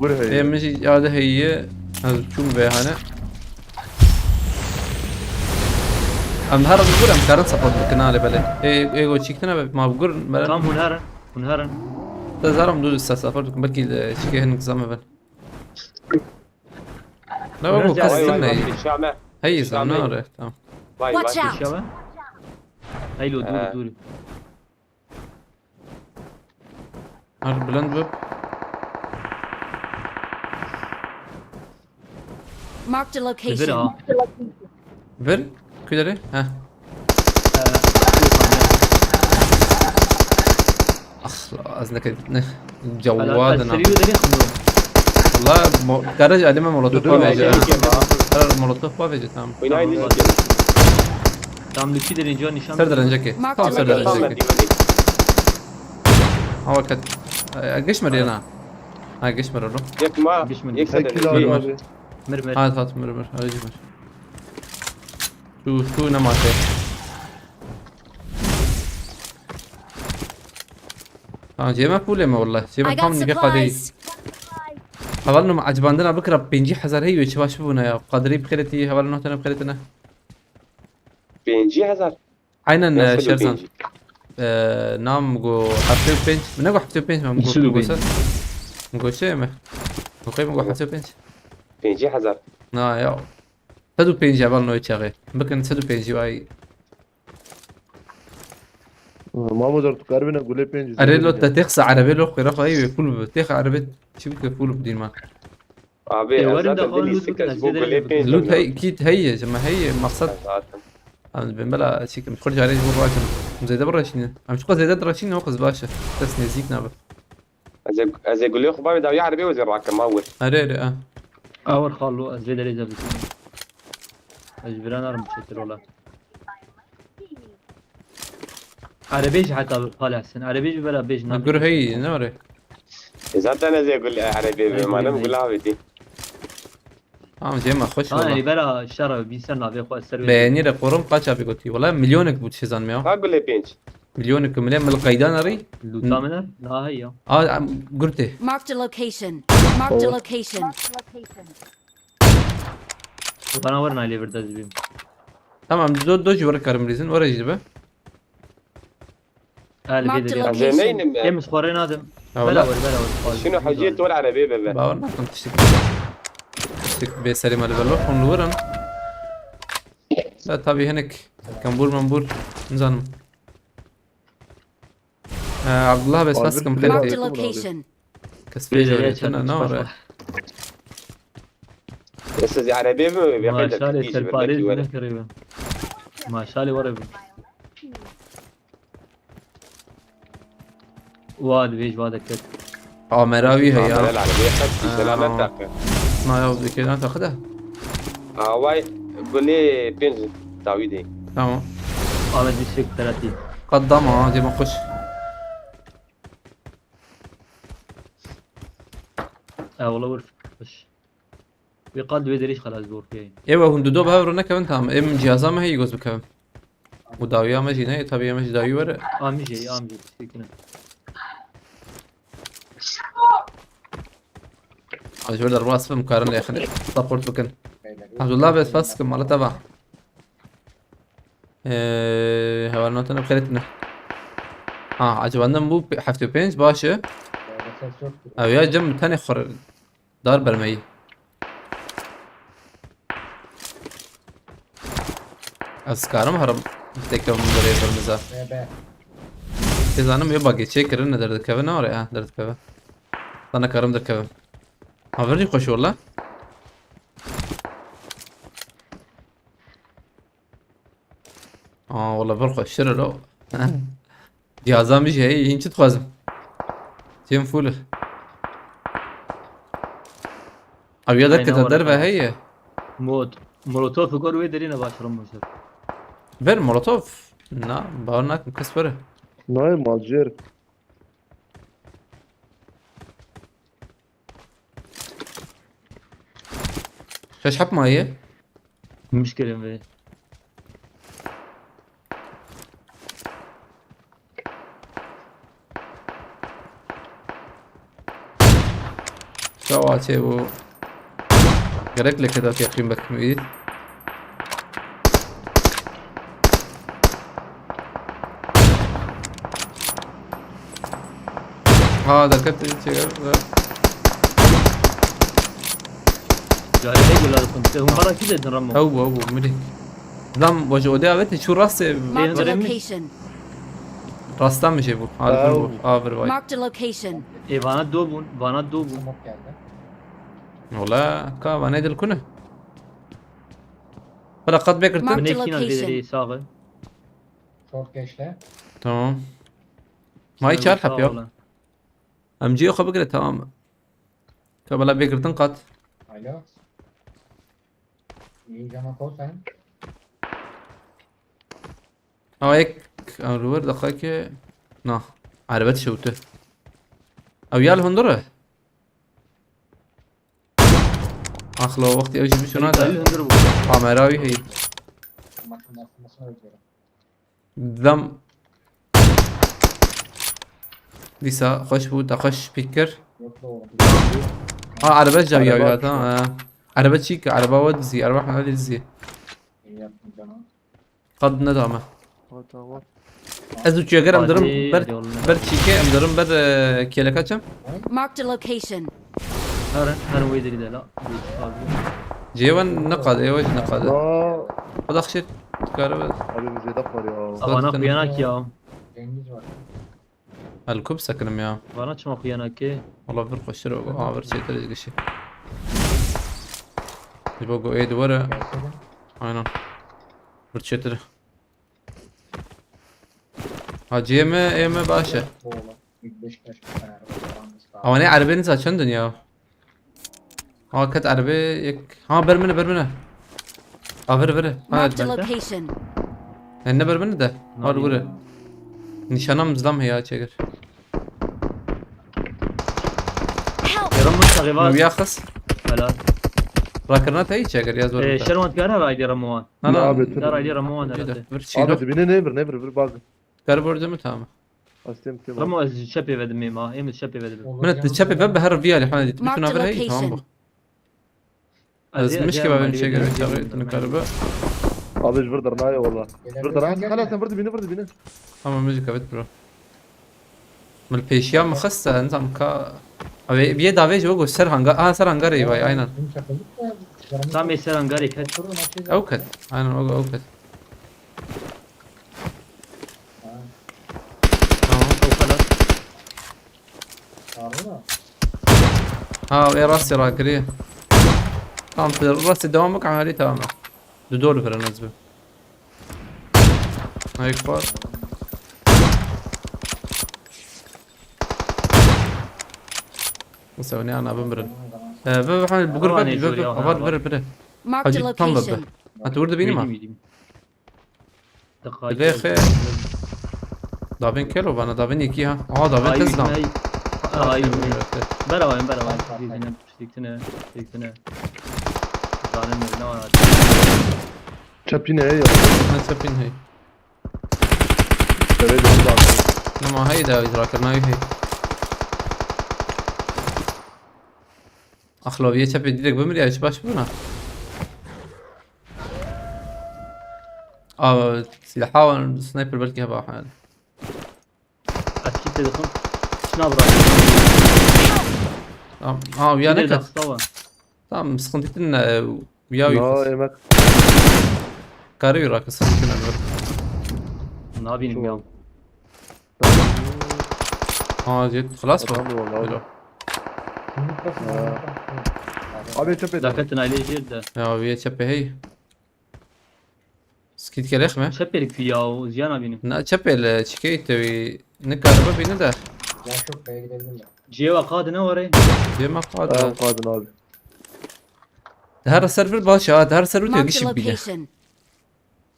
Buraya. هي مشي هذا هي هذا شو بها هنا ام هرم بقول ام كارن سبورت بالكنال بله ايغو تشيكتنا ما بقول كم مرن هنهرن تزارم دول سافرت بلكي تشيكي هنك زلمه بل لا بقول ونرجع كسرنا هي الشامة هي زلمه تمام باي Watch باي out. شباب هاي لو دوري دوري هر بلند بب Marked a Bilir location. ha. Ver. Küleri. Heh. Az ne kadar ne جوادنا السريع ده يخمرون والله جراج قديمه مولوتوف Dur, بافيج dur. قرار مولوتوف بافيج تمام وين هاي اللي tam lütfi de ince nişan. سردر انجكي Mark تمام the سردر location. انجكي هو كد قشمر هنا هاي قشمر له يك ما Geçmedi. يكسر 8 kilo aldım abi. Mır. هات مرمر هاي جمر شو نماته جيما بوليما والله جيما I got قام نجي قادي supplies. حوالنا عجباندنا بكره بينجي حزر هي وش بونا يا قادري بخيرتي حوالنا نحن بخيرتنا بينجي هزار عينا شيرسان نام جو حفتو بينج منو حفتو بينج ما شو مقول بينج؟ بس مقول شيء ما مقول مقول حفتو بينج بينجي هزار نا يا تدو بينج عبال نو يتشاغي بكن تدو بينج واي Mahmut artık harbine gule penci. اريلو تتخس عربي لو خيرخ اي فول بتخ عربي شو بك فول بدين ما ابي يا ورد هزار أخوان بدي لوت سكه بكرة، اسبوع زي كله ده بينجي لوت هي اكيد هي جما هي مقصد هزار. بنبلا شيء مخرج عليه جوا راجل زي ده براشين مش قصدي زي ده راشين هو قص باشا بس نزيك نابا از يقول لي خبابي داوي عربي وزير راكم اول اري Ağır kallo azvede leza bitin. Azviran arım çetir ola. Arabeş hatta hala sen. Arabeş bela beş nam. نقول هي نوري اذا انت انا زي يقول لي عربي ما انا بقول لها بدي جيما خوش Ha yani والله bela şara bir sen abi خو السر. بياني رقورم قاچا بيقولتي والله مليونك بوتشيزان ميو اقول لي بينج مليونك مليون من القيدان اري Lutamına la hayya. قلتي Marked a location. Marked a location. Bana var nayle verdi azbim. تمام دو جورا كارمريزن ورا جيبه Hal Mark the bedir ya. location. زينين Em skorren adım. أو Bela لا var bela var. شنو حجيت ولا عربي بابا باورنا كنت تشتك بسري مال بلو ونورن لا طبي هنك كمبور منبور نزانم عبد الله بس بس كم Marked a خيرتي location. كسبي جوريتنا نور بس زي عربي بقيت Maşallah تيجي ser Paris ولا ne kırıyor. Maşallah var abi. واد بيج واد كت. مراوي هي العربية خدت سلامة تاقة ما يوضي كده تاخذها واي قول لي بينج داويدي تمام Ahmet District 30. قدامها دي ما خش والله ورف بس بيقاد بيدريش خلاص دور فيه. ايوه هندو دوب هاورو نكمن تام ام جهازا ما هي يجوز بكم وداويا ما جينا طبيعي مش داوي ورا امجي تشتكنا. اجور در راس مقارنه يا اخي سبورت بكن الحمد لله بس كم مره تبع هو نوتنا بخيرتنا عجبنا مو حفتو بينج باشا او يا جم تاني خر دار برمي اسكارم هرم تكم بري برمزا اذا انا يبغى تشيكر درد كفن اور درد كفن انا كرم در كفن هاورني خوش والله والله برخو الشر لو جهازا مش هي هنش تخازم تيم فوله او يدك تدربها هي مولوتوف يقول ويدرينا باشر مشر. بر مولوتوف نا باورناك مكسبره Nay malcer. شاش حب مايه مشكلة به. شواتي و قريت لك كذا في اخي بك ميت هذا كنت جاري هيقول هذا كنت هم مرة كده نرموا. هو ملك دام وجودي عبتي شو راسي Marked a location. راستان مش يبو هذا كله افر واي Marked a location. بانات دوبون. والله كا وانا دل كنا ولا قد بكرتن Mark- من يكين location. الفيدري ساغه Short geçti. تمام ما يشار حب يا ام جي خو بكره تمام قبل بكرتن قد Alo. İyi cama kol sen. او هيك الور دقيقه نا عربت شوته او يال هندره اخلو وقتي اوجي بشو دليل هذا هندر بو عمراوي هي Maçın atılmasını özlüyorum. دم ديسا خش بود اخش بيكر Yok da oğlum. عربات جاب يا عربات هذا عربات شيك عربة ودزي عربة حمالي زي İyi yaptın canım. قد ندامة Ha, tamam. ازو تشيغر ام درم Hadi بر yoluna. بر شيكي ام درم بر كيلكا كم Marked a location. هر ويدري ده لا جيوان نقد ايوه نقد Ya خد اخشيت كهرباء abi bize de var ya. Bana kuyanak ya. Cengiz var. الكوب سكنم يا Bana çma kuyanak ki. والله فرق الشرو بر شيء تريد قشي يبقوا ايه دورة Gelseydin. aynen بر شيء تري ها جيمة ايمة باشا Oğlum. Bir Beşiktaş bir tane araba. او انا عربي نزل شن دنيا ها كت عربي يك ها برمنه برمنه ها فر Marked a ها location. هن برمنه ده ها دوره نشانم زلم هي چگر Help! Yaran mustaqi ويا خص Helal. راكرنا تاي چگر يا زور Şervan kara raydi Ramovan. لا لا abi Da raydi Ramovan herhalde. جدا بر abi شيء dibine ne bir bak. كار برجم تمام Astem tema. Ramo ez şepe vedim mima. Emil şepe vedim. من التشابي باب هر فيا اللي حنا تبي Marked a شنو هي تمام location. از مشكله بين شجر شغله نكربه Abi jvırdar na ya valla. Jvırdar ha. Gelebilirsen Hala gel. sen vurdu beni. اما ميوزك بيت برو من البيشيا مخصة نظام كا ابي بيه دافي جو سر هانغا سر هانغا ري باي اينن Dün çakıldık da. çıkaramadık. Tam eseran gari ket. Oturun, açacağız. اوكد اينن اوكد Ha, O kadar. çağırdı da. ها يا راسي راكري تمام في راسي دوامك عملي تمام دول في النسبة هاي كبار مسويني انا بمرن بحمل بقول أواني بدي سوري، أواني. بر بر Marked a حاجة تنبب location. انت ورد بيني ما Yedim. بدي خير دافين كيلو انا دافين يكيها دافين تزنم Ay. Beravayım. Dizine diktine. Zalim ne var? Çapine ya. انا سبين هي Evet bak. لما هيدا ذاكرنا هي اخلو يا شبي ديك بمري ايش باش بنا سلاحه سنايبر بلكي هبا حال Açık telefon. Şuna bırak. ويا Nerede نكت hasta تمام سخنتنا ويا Ya ويا emek. كاري راك سخنتنا Ne yapayım ya? جيت خلاص Tamam valla. حلو Abi çap et. Dakikaten aile yerde. يا ويا شبي هي سكيت كريخ ما Şepelik ya. Ziyan abinin. نا شبي الشكيت وي نكاربا بينا ده Yaş yok beye gidebilirler. Ceva kadı ne var? ما Tamam قاد kadın abi. هر السيرفر باشا هر السيرفر Marked a تيجي بينا location.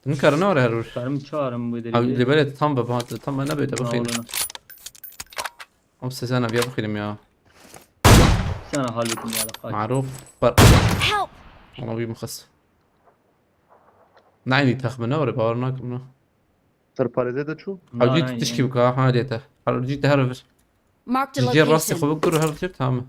نكرنا ورا هرور Benim çağrım bu اللي deli. بالي تام بابا تام انا بيت بخير Oğluna. امس انا بيا بخير يا Sana hallettim ya. Kaç. معروف بر Help! والله بي مخص نعني تخمنا ورا باورناك منه Sırparize de çu. حاولت تشكي بك ها ديتا جيت هرفر Marked a جي راسي location. خو بكر هرفر تمام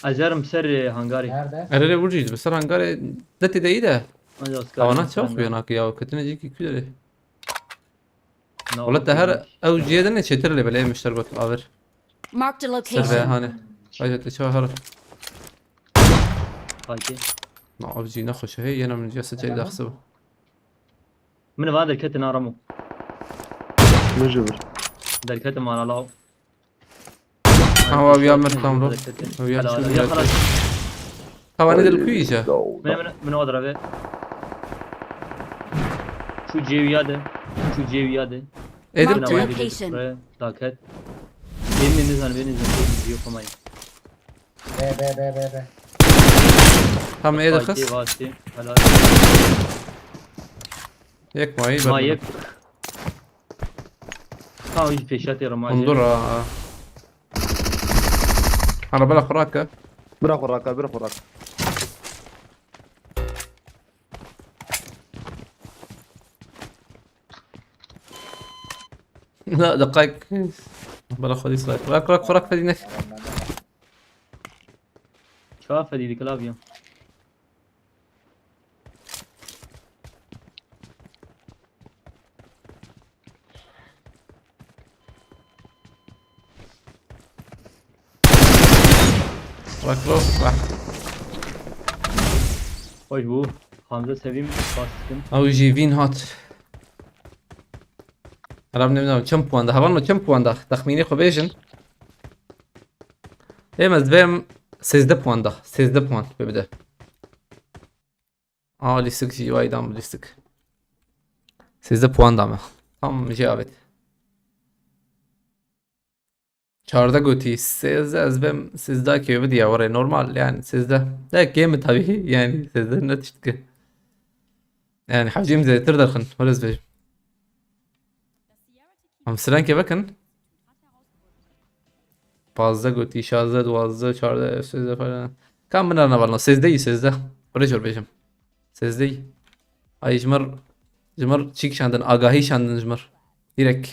Azarım ser hangari. Nerede? اري ورجيت بس انا قال دتي دايده Ancak او انا تشوف بيناك يا كتنا جيكي كده والله تهر او جيدنا شتر اللي بلاقي مشترك بالافر Marked a سيرفي location. هاني اجت شو هرف Peki. ما ابجي نخش هي انا من جلسه جاي احسبه من هذا الكتن ارمو. Mecbur. ده الكتن ما انا لاو. هو ويا مرتم رو ويا يا شو خلاص. Tavane del kuyu iyice. من أقدر أبي شو جيويا ده شو جيويا ده Edip Marked kuyu. location. لاكت بين نزل جيو كمان B. Tam Ede kız. واسي هلا Yek mayı. ما يك كان يجي بيشاتي رماجي Undur ha. Arabala kurakka. Bırak oraka, bırak oraka. لا دقائق. بلا خذ يسرق. راك خراك فدينك. شاف هذه كلابيا راك روح راح. وش بو حمزة سويم باسكن او جيفين هات. الان نمیدونم چند پوان ده. هوانو چند پوان ده. تخمینی خو بیشن. از دویم 13 پوان ده. 13 پوان ببده. لیستک جی وای دام لیستک. 13 پوان دامه. Tam cevabet. 14 قوتي 13 از بهم 13 كيو بدي اوري نورمال يعني 13 ده جيم طبيعي يعني 13 نتشتك يعني حجم زي تقدر خن ولا زبي هم سلان كيف كان 15 قوتي 16 12 14 16 falan كم من انا والله 16 ورجل بيجم 16 اي جمر تشيك شاندن آگاهی شاندن جمر direkt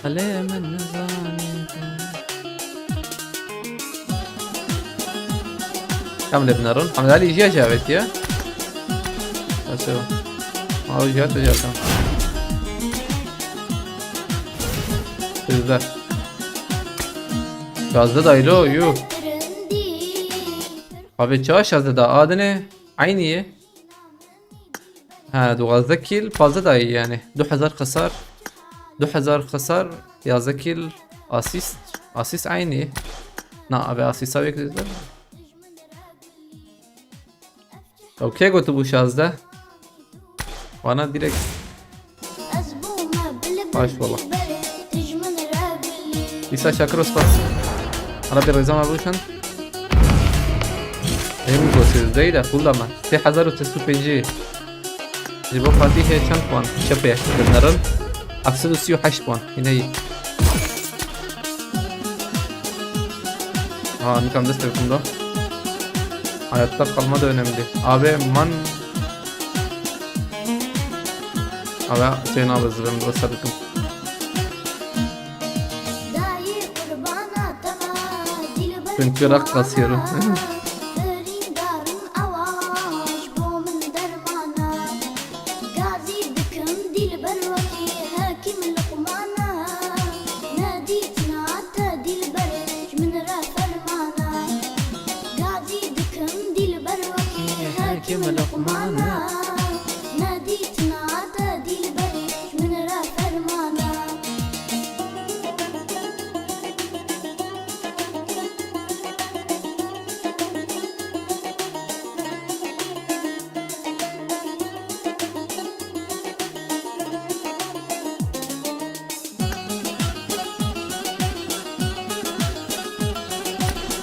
علام النظام كم بنرن حمد علي جا جابت يا اسو ما جات جاتا Sizler. Şazda daylo yu. Abi çağ şazda da adı ne? Aynı ye. Ha 12 kill fazla da iyi yani. 2000 خسار 2000 خسار 11 kill asist aynı. Na abi asist abi kızlar. Okey gotu bu şazda. Bana direkt baş valla. İsa Şakır Ostas. Ana bir rızam abuşan. Emin gosiz değil de kullama. 3350. Jibo Fatih çan puan. Şapaya. Bunların 738 puan. Yine iyi. Ha nikam dest telefonda. Hayatta kalma da önemli. Abi man. Abi Hüseyin abi zırhım da sadıkım. Çünkü rak kasıyorum.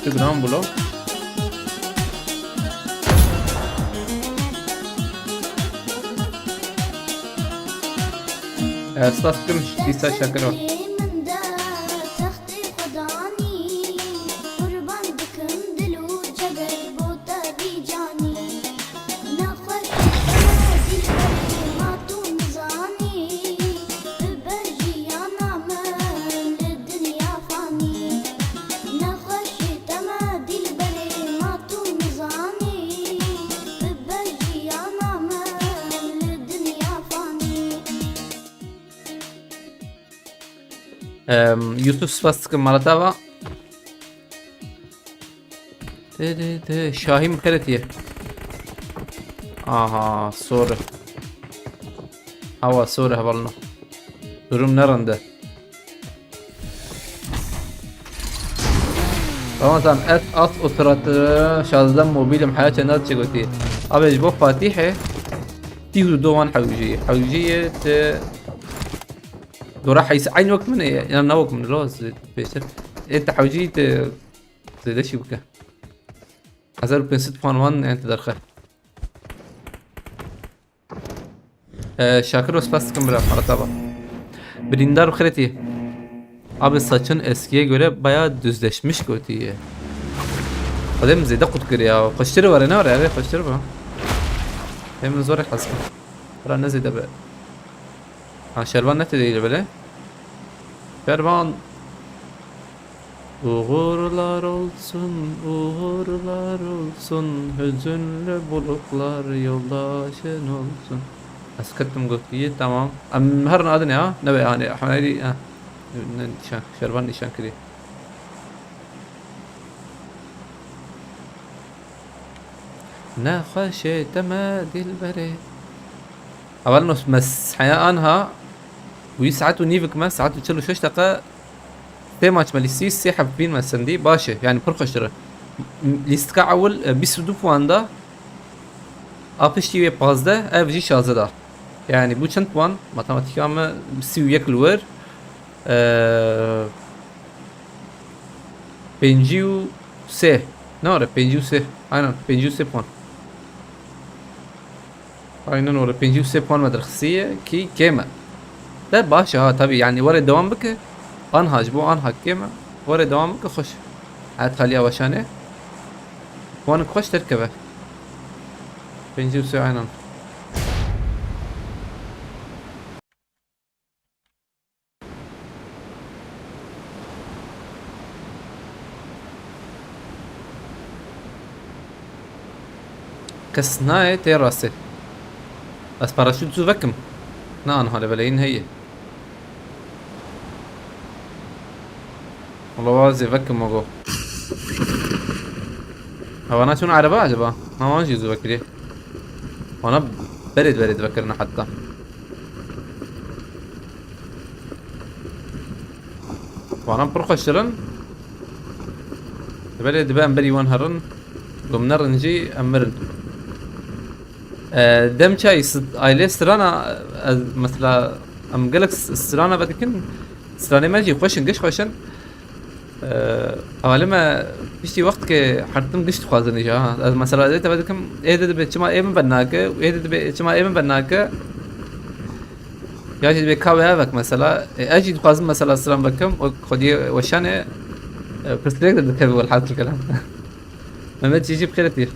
Instagram blog. Esas kırmış İsa Şakır var. YouTube spastıkı Maratava. Şahin Keretiye. Aha sonra. Hava sonra havalına. Durum nerede? طبعا at oturatı şazdan mobilim حياتي نار تشغلتي أبي جبوه فاتيحة تيجي دوان حوجية دورا حيس عين وقت من يعني نوق من الروز بيصير أنت حوجية زي ده شيء بكا هزار بنسيت فان وان أنت درخه Şakir Ospas kamera martaba. Brindar bkhireti. Abi saçın eskiye göre bayağı düzleşmiş götüye. Adam zede kut ya. Kaşları var ne var ya? Kaşları var. Hem zor hasıl. Bura ne zede be. Ha şervan ne değil böyle. Şervan. Uğurlar olsun, uğurlar olsun. Hüzünlü bulutlar yoldaşın olsun. اسكتم قلت تمام ام هرنا ادني ها نبي يعني حمالي ها شربان نشان كذي نخشى تمادي البريد اول نص مس حياة انها ويساعدوا نيفك ما ساعات تشلو شوش دقة تيماتش ماليسيس سيحب بين ما سندي باشا يعني برخشرة ليستكا اول بيسودو puanda 60 ve fazla evci şazada. Yani bu çent puan matematik ama siviye kulvar. Penjiu se. Ne var? Penjiu se. Aynen penjiu se puan. Aynen öyle penjiu se puan madrasiye ki kema. ده باشه ها tabii yani ورا devam بك انهاج bu انهاج kema ورا devam بك خوش عاد خليها وشانه puanı خوش تركبه بنجيب aynen. كسناية تيراسي بس باراشوت زوفكم نان هلا بلاين هي والله وازي فكم مغو هو انا شنو عربة عجبا ما ماشي زوفكري وانا برد فكرنا حتى وانا برخشرن برد بان بري وان هرن قمنا رنجي امرن دم شاي ايلي سرانا مثلا ام قالك سرانا بدكن سراني ماجي خوشن اول ما بيشتي وقت كي حرتم قشت خوازني جا مثلا اذا بدكم اذا بتشما ايمن بناك واذا بتشما ايمن بناك ياجي بكاوي هذاك مثلا اجي خوازن مثلا سلام بكم خدي وشانه برسلك ذكر والحالة الكلام ما تيجي بخيرتي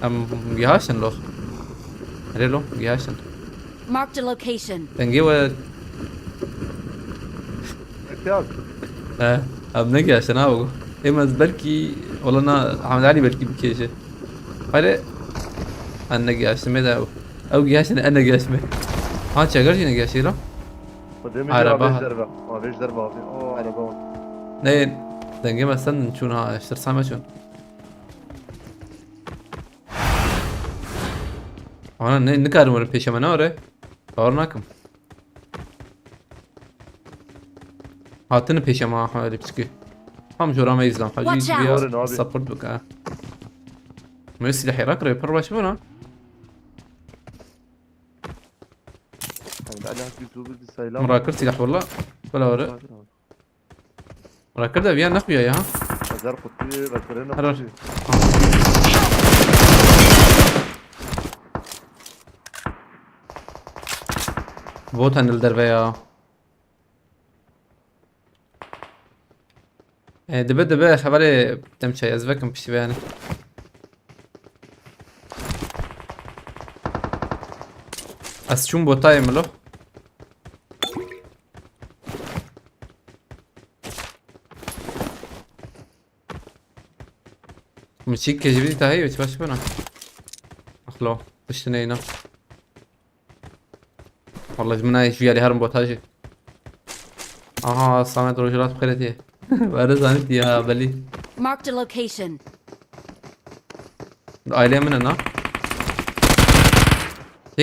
ام يهاشن لو ريلو يهاشن Marked a location. تنجيو احتياج اب نجي عشان ابغى اما بلكي والله انا حمد علي بلكي بكيشه هلا انا نجي عشان ماذا او جي عشان انا جي عشان ها شغلتي نجي عشان لا قدامي عربة. ما فيش ضربة اوه عربة نين تنجي مثلا شونها اشتر سامع شون انا نكار من بيشه منوره فورناكم هاتن پیش ما حالی بسکی هم جورا میزدم Watch حاجی out. بیا سپورت بکن مثل حراك ريبر باش بنا على يوتيوب السيلام مراكر سلاح والله ولا ورق مراكر ده بيان نخبيا يا ها هزار قطبي بكرنا هرر. بوت هنل دربه يا دبه خبر تمشي ازبكم بشي بياني از چون بوتای ملو مشيك جبتي تاهي وش باش بنا اخلو بشتنينا والله جمناي شوية لي هرم بوتاجي صامت رجلات بخيرتي بعد زانت يا بلي Marked a location. عائلة من هنا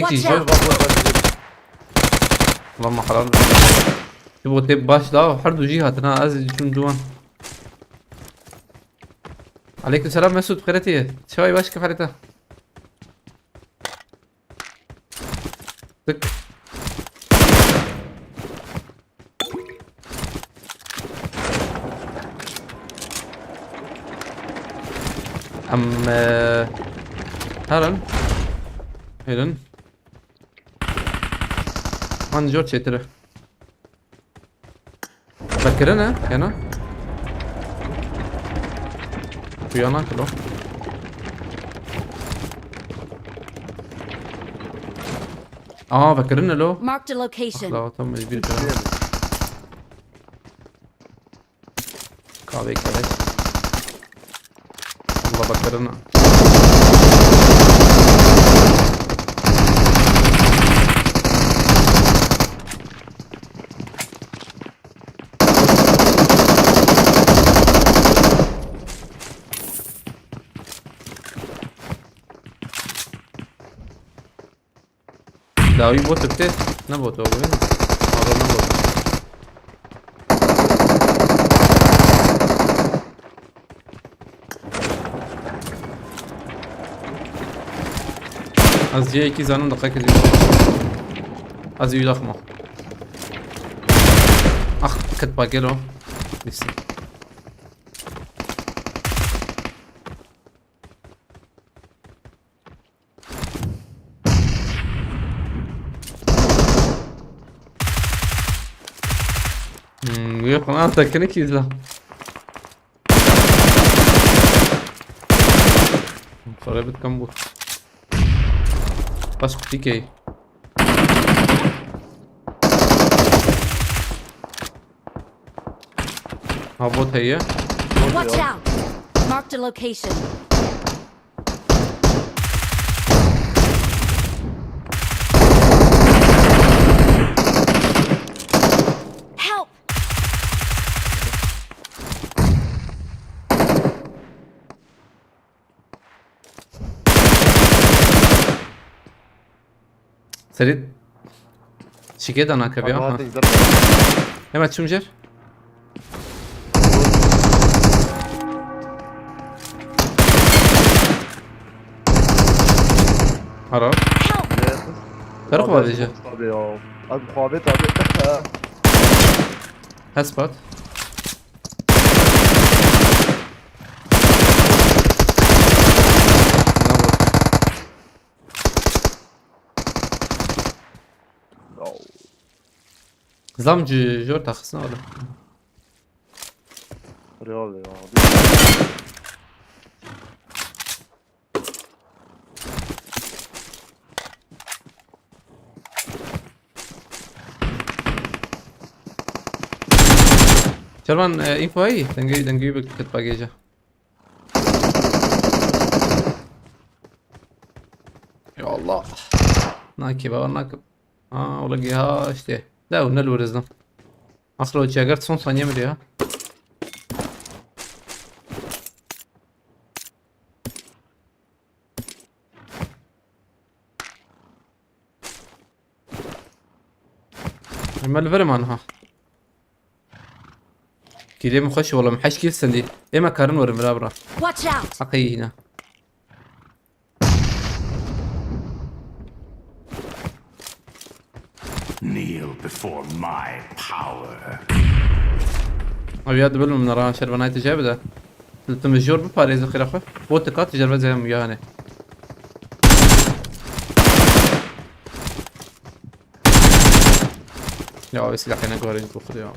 تكي Watch جير out! اللهم حرام تبغى تب باش لا حردو جهتنا ازي جون دوان عليكم السلام مسعود بخيرتي شوي باش كيف حالتها تك هلن هلن من جورج ترى فكرنا هنا ويانا كله فكرنا له Marked a location. لا تم كبير كده كافي كافي والله فكرنا داوی بوت کته نه بوت آره نه بوت از جه یکی زنم دقیقه که دیگه از یوی داخل ما کت باگلو نیست Yok lan takını ki izle. Sonra bit kam bu. Bas kutikey. Ha bot है ये. Watch out! Marked a location. Help! سريد شكيت انا كبير Ama ها hadi gidelim. hemen çumcer Ara Help! Tarık var diyece Abi ya. Abi muhabbet abi. Hespat Zamcı jör taksın oğlum Real ya. Şervan info iyi dengüyü bir kıt bagajı Ya Allah ناكي بقى ناكب ولاقيها اشتي لا ونلو رزنا اصلا لو تشاجرت صون ثانية مريها ما الفرم عنها كيلي مخش والله محش كيف سندي اما كارن ورم رابرا Watch out! حقي هنا Kneel before my power. أبيض بلو من راه شرب نايت جاب ده تمجور بباريز أخير أخو بوت كات تجربة زي ميانه يا بس لكن أقول إنكو خذ يا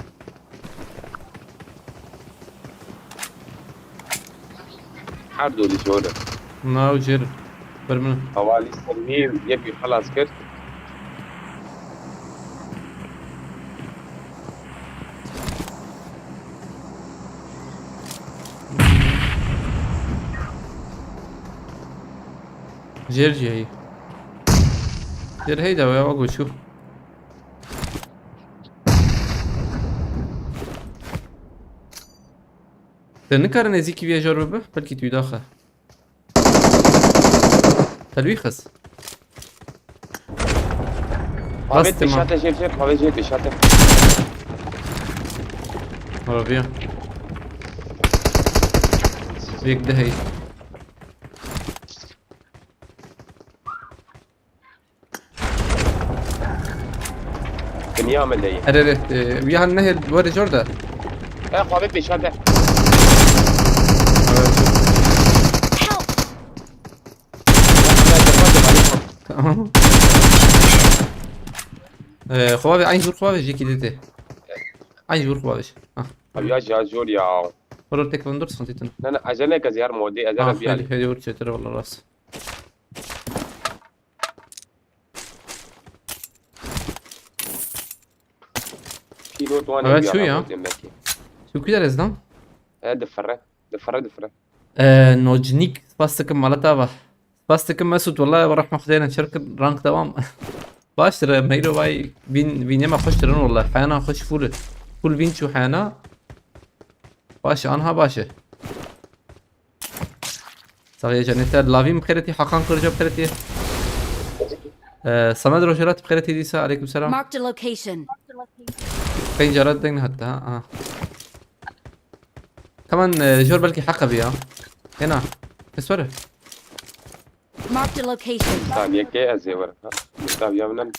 حردو اللي شوله ناو جير برمنا حوالي سنين يبي خلاص كده جير جي جير هيدا ويا أقول شوف تنكر نزيكي فيها جربه بلكي توي داخل تلويخس Abi Bastım ha. dışarıda şey abi dışarıda. عربية بيك ده هي Dünya meleği. أريد وياها النهر وري جوردة Abi dışarıda. خوابي عين جور خوابي جيكي ديتي عين جور خوابي Abi ya jajur ya. ورور تك بندور سنتيتنا Nana acele kaziyar modi acele bir هذه هذه ورشة ترى والله راس kilo tuan. Evet, şu ya. شو كده لازم دفرة. نوجنيك سباستكم على تابع سباستكم مسود والله بروح ماخذين شركة رانك دوام باشتري ميلو باي بين يما خوش ترون والله حيانا خوش فول فين شو حيانا باشا انها باشا صغير جنتر لافين بخيرتي حقان كرجة بخيرتي صمد روجرات بخيرتي ديسا عليكم السلام Marked a location. فين جرات دين حتى كمان جور بلكي حقبي هنا تسوره Marked a location. ثانية كي أزيور. مستعب يا منن.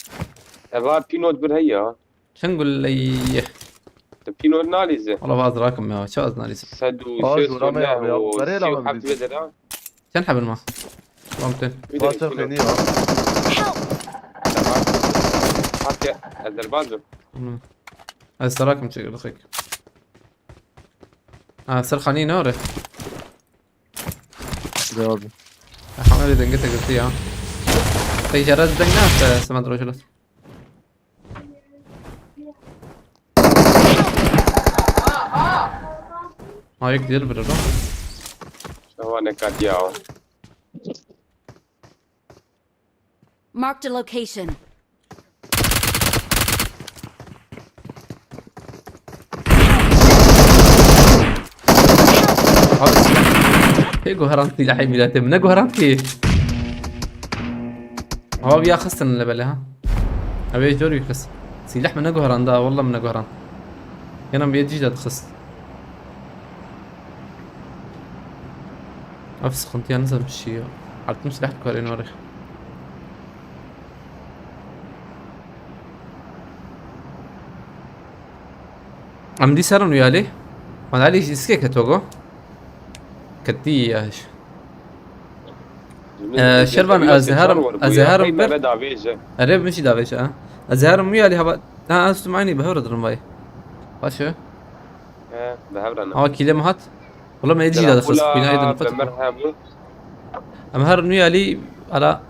أبغى بينود برهية. شو نقول لي تبينود ناليزة. والله بعض راكم يا شو أزنا لي سدو شو رامي يا أبي، و بري سيو لعبة حبت بدي. بدرا. كان حبل ما ممكن باسر خيني حتى أذرباجان. هسه راكم شكل اخيك سرخانين نوري جوابي حمالي دنقتك قلتيها تيجرات دنقات سماد رجلت ما يقدر برضو شو أنا كاتياو. Marked a location. هي جوهرانتي لحي ميلاتي من جوهرانتي هو بيا خسن اللي بالها ابي جوري خس سلاح من جوهران ده والله من جوهران هنا بيجي جد خس نفس خنتي انا نزل بالشيء عرفت سلاح كورين وريخ عم دي سارن ويالي ما علي سكيك توغو كتي ياش شربان أزهار ما بدا بيجا. قريب مشي دافيش أزهار ويالي هبا أستمعني بهور درماي باشا بهبرنا. هو كيلو مهات والله ما يجي هذا خص بين أيضا فتح مرحبا. أمهر ويالي على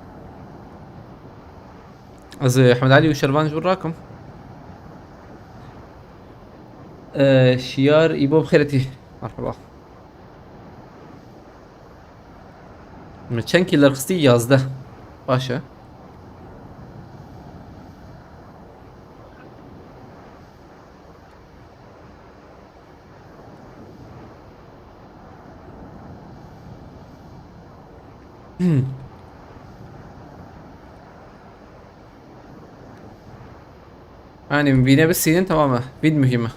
از أحمد علي وشربان شو راكم شيار إيبو بخيرتي مرحبا من چند کیلر خستی 11 باشه يعني مبينة بس سيدين تماما بيد مهمة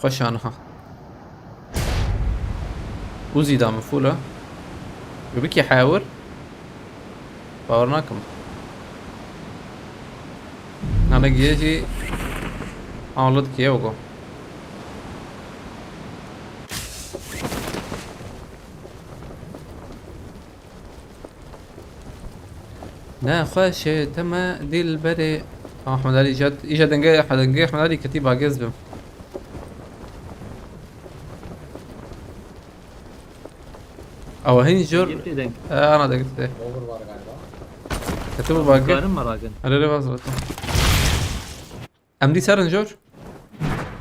خوش عنها وزي دام فولة يبيك يحاور باورناكم انا جيجي اولد كيوغو لا خوش تما دي البري احمد علي جد اجا دنجي احمد علي كتيبها جذبه او هنجر انا دقت Olur var galiba. كتبوا باقي Karın var Hakan. على لي وصلت ام دي سارن جور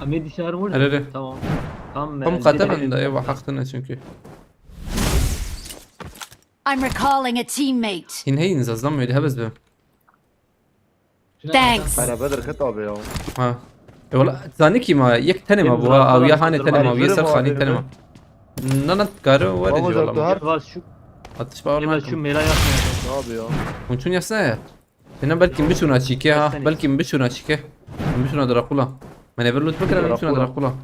Amir dışarı vurdu. Öyle. Tamam. Tamam. هم قاتلن ده يبقى حقتنا çünkü I'm recalling a teammate. هين هين زلمه اللي هبز به Thanks. أنا بدر خطابي يا ها والله تانيكي ما يك تنم ابو او يا هاني تنم او يسر خاني تنم نانا كارو ورجي والله Var şu atış bağırma Kemal şu mela yapmıyor. abi ya. ونشون يسنا هنا بلكي بيشونا تشيكيها بلكي بيشونا تشيكي بيشونا دراكولا ما نبرلوت بكره بيشونا دراكولا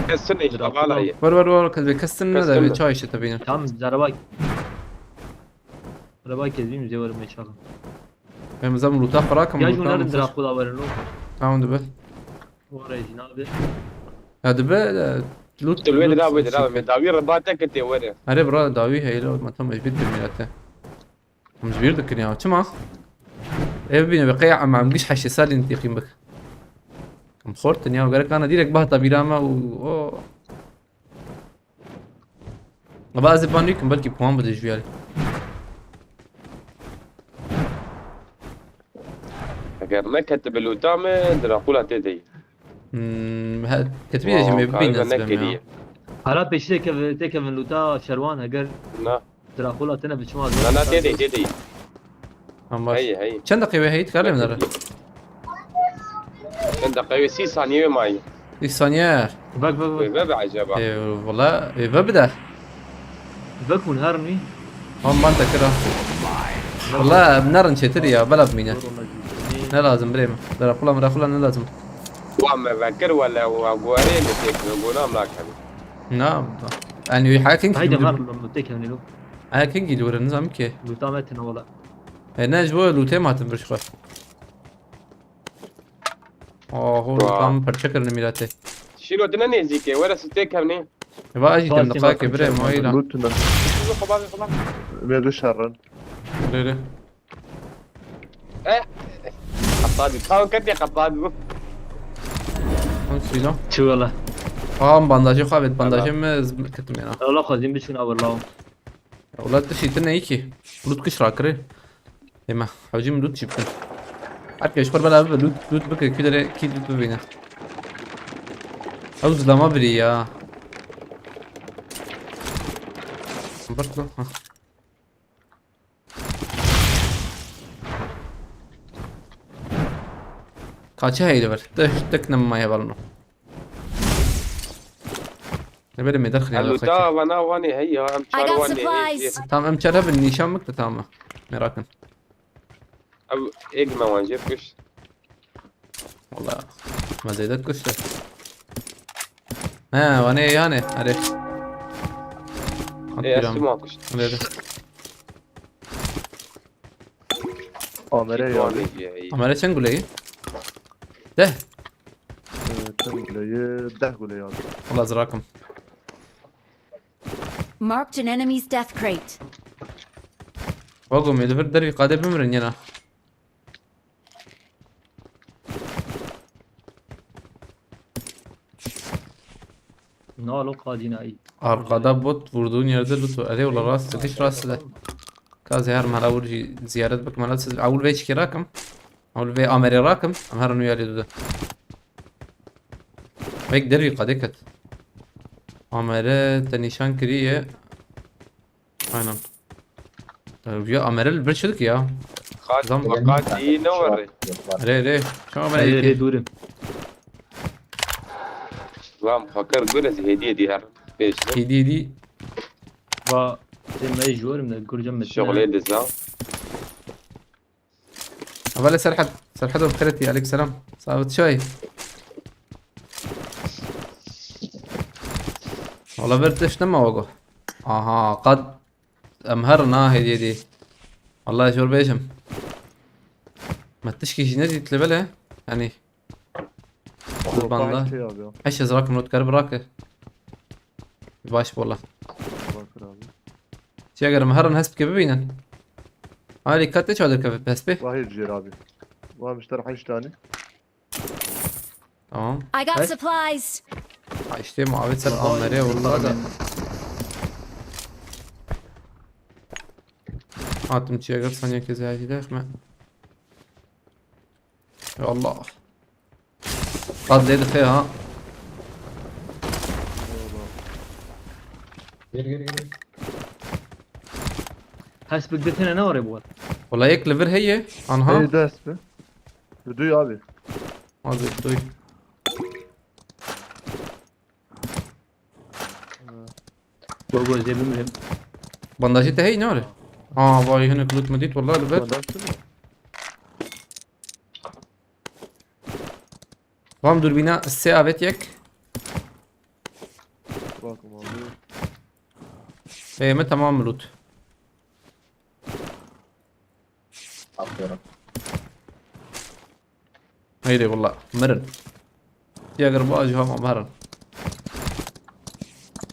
كسرني شغال هي ور كذا بيكسرنا ده كسرنا. بيتشاي تبين Tamam araba. Araba kezbim زي ورا مشاغل. فهم زعما لوتا فراكم يا جونر دراكولا ورنو. تاون دبل ورا جنابه. هذا بقى لوت الواد ده مداوي رباطك انت ورا أري برا داوي هي لو ما تم جبت ميلاته مش بيردك يا تما ايه بينا بقيع ما عمقش حشي سالي انت يقيم بك كم خورت يا وقالك انا ديرك بهطا بيراما و بقى زبان ليكم بلكي بوان بدي جويالي اگر ما كتب الوتام دراكولا تدي كتبي يا جماعه بين حالا پیشی که من لوتا شروان اگر نا دراکولا تنه بچما لا تدي اما هي كم دقيقه هي تكلم نرى انت قوي 6 ثانيه معي 6 ثانيه بك بابا عجبا والله ببدا بك منهارني هم ما انت كده والله بنرن شتري يا بلا بمينا لا لازم بريمه دراكولا لا لازم وعم بكر ولا وغوري اللي تكون املاك نعم يعني حاكين هيدا مر لما تكمل له حاكين اللي ورا النظام كي لوتا متنا ولا هنا جوا لوتي ما تنبرش خلاص هو كم برشكر نميلاته شيلو دنا نزيك ولا ستيك همني يبقى اجي كم دقائق بريم ما يلا لوتنا خباب بيدو شرن ليه قطادي كان كدي قطادي سيلا شو والله بانداجي خابت بانداجي ما كتم هنا والله خازين بشون اورلاو اولاد تشي تنا يكي لوت كش راكري اما حوجي من لوت شبكن عارف ايش بلا لوت بك كده كده لوت بينا عاوز لا ما بري يا برضه kaça هيدبر تكنا ما يبلنا نبدأ مدخل على اللوتا الخير وانا واني هي ام I got شارواني supplies. تمام ام شرب النيشان مكتة تمام مراكن او اجمع وانجيب كش والله ما زيدت كشة وانا يعني عرفت ايه اسمع كش آمره يعني عمالة چند گله ای؟ ده تنقله 10 قوله يعني والله ازراكم Marked an enemy's death crate. واقوم يدفر دري قادة بمرن ينا نالو قادين اي arkada bot vurduğun yerde loot var. Araya ولا راس ليش راس ده كازي هر مرة أول شي زيارة بك مرات أول فيش كي راكم أول في أمري راكم أم هر نويا لي ده بيك دري قدكت أمري تنيشان كريه aynen ya Amerel bir çocuk ya خاطر فقط اي نوري re şu Amerel هي iki دورم وام فكر قول زي هديه دي هر ايش hedi با زي ما يجورم ده كل جنب شغل دزا أبغى سرحت بخيرتي عليك سلام صابت شوي والله برتش نما وقو اها قد امهرنا هدي دي والله شو بيشم ما تشكي نجي تلبله يعني والله الباندا ايش ازراك من تقرب راك باش والله شي اگر مهرن هسب كيف بينن هاي كاتش هذا كيف هسبي وهي الجرابي ومشتري حاجة تاني تمام I got Hey. supplies. اشتري معاوية سر امريه والله ده هاتم شي اگر ثانية كذا هاي ده اسمع يا الله قد ليد فيها Gir. حسب قدتنا نور يبغى والله هيك ليفر هي ايه عنها ده اسمه بدو يا ابي هذا دوي بقول زي بمهم بنداجيته هي نوري باي هنا كلوت مديت والله ليفر Vam dürbine seavet yek. Bakın abi. Beyme tamam loot. Atıyorum. Haydi valla مرن تياجر بواجهه ما مرن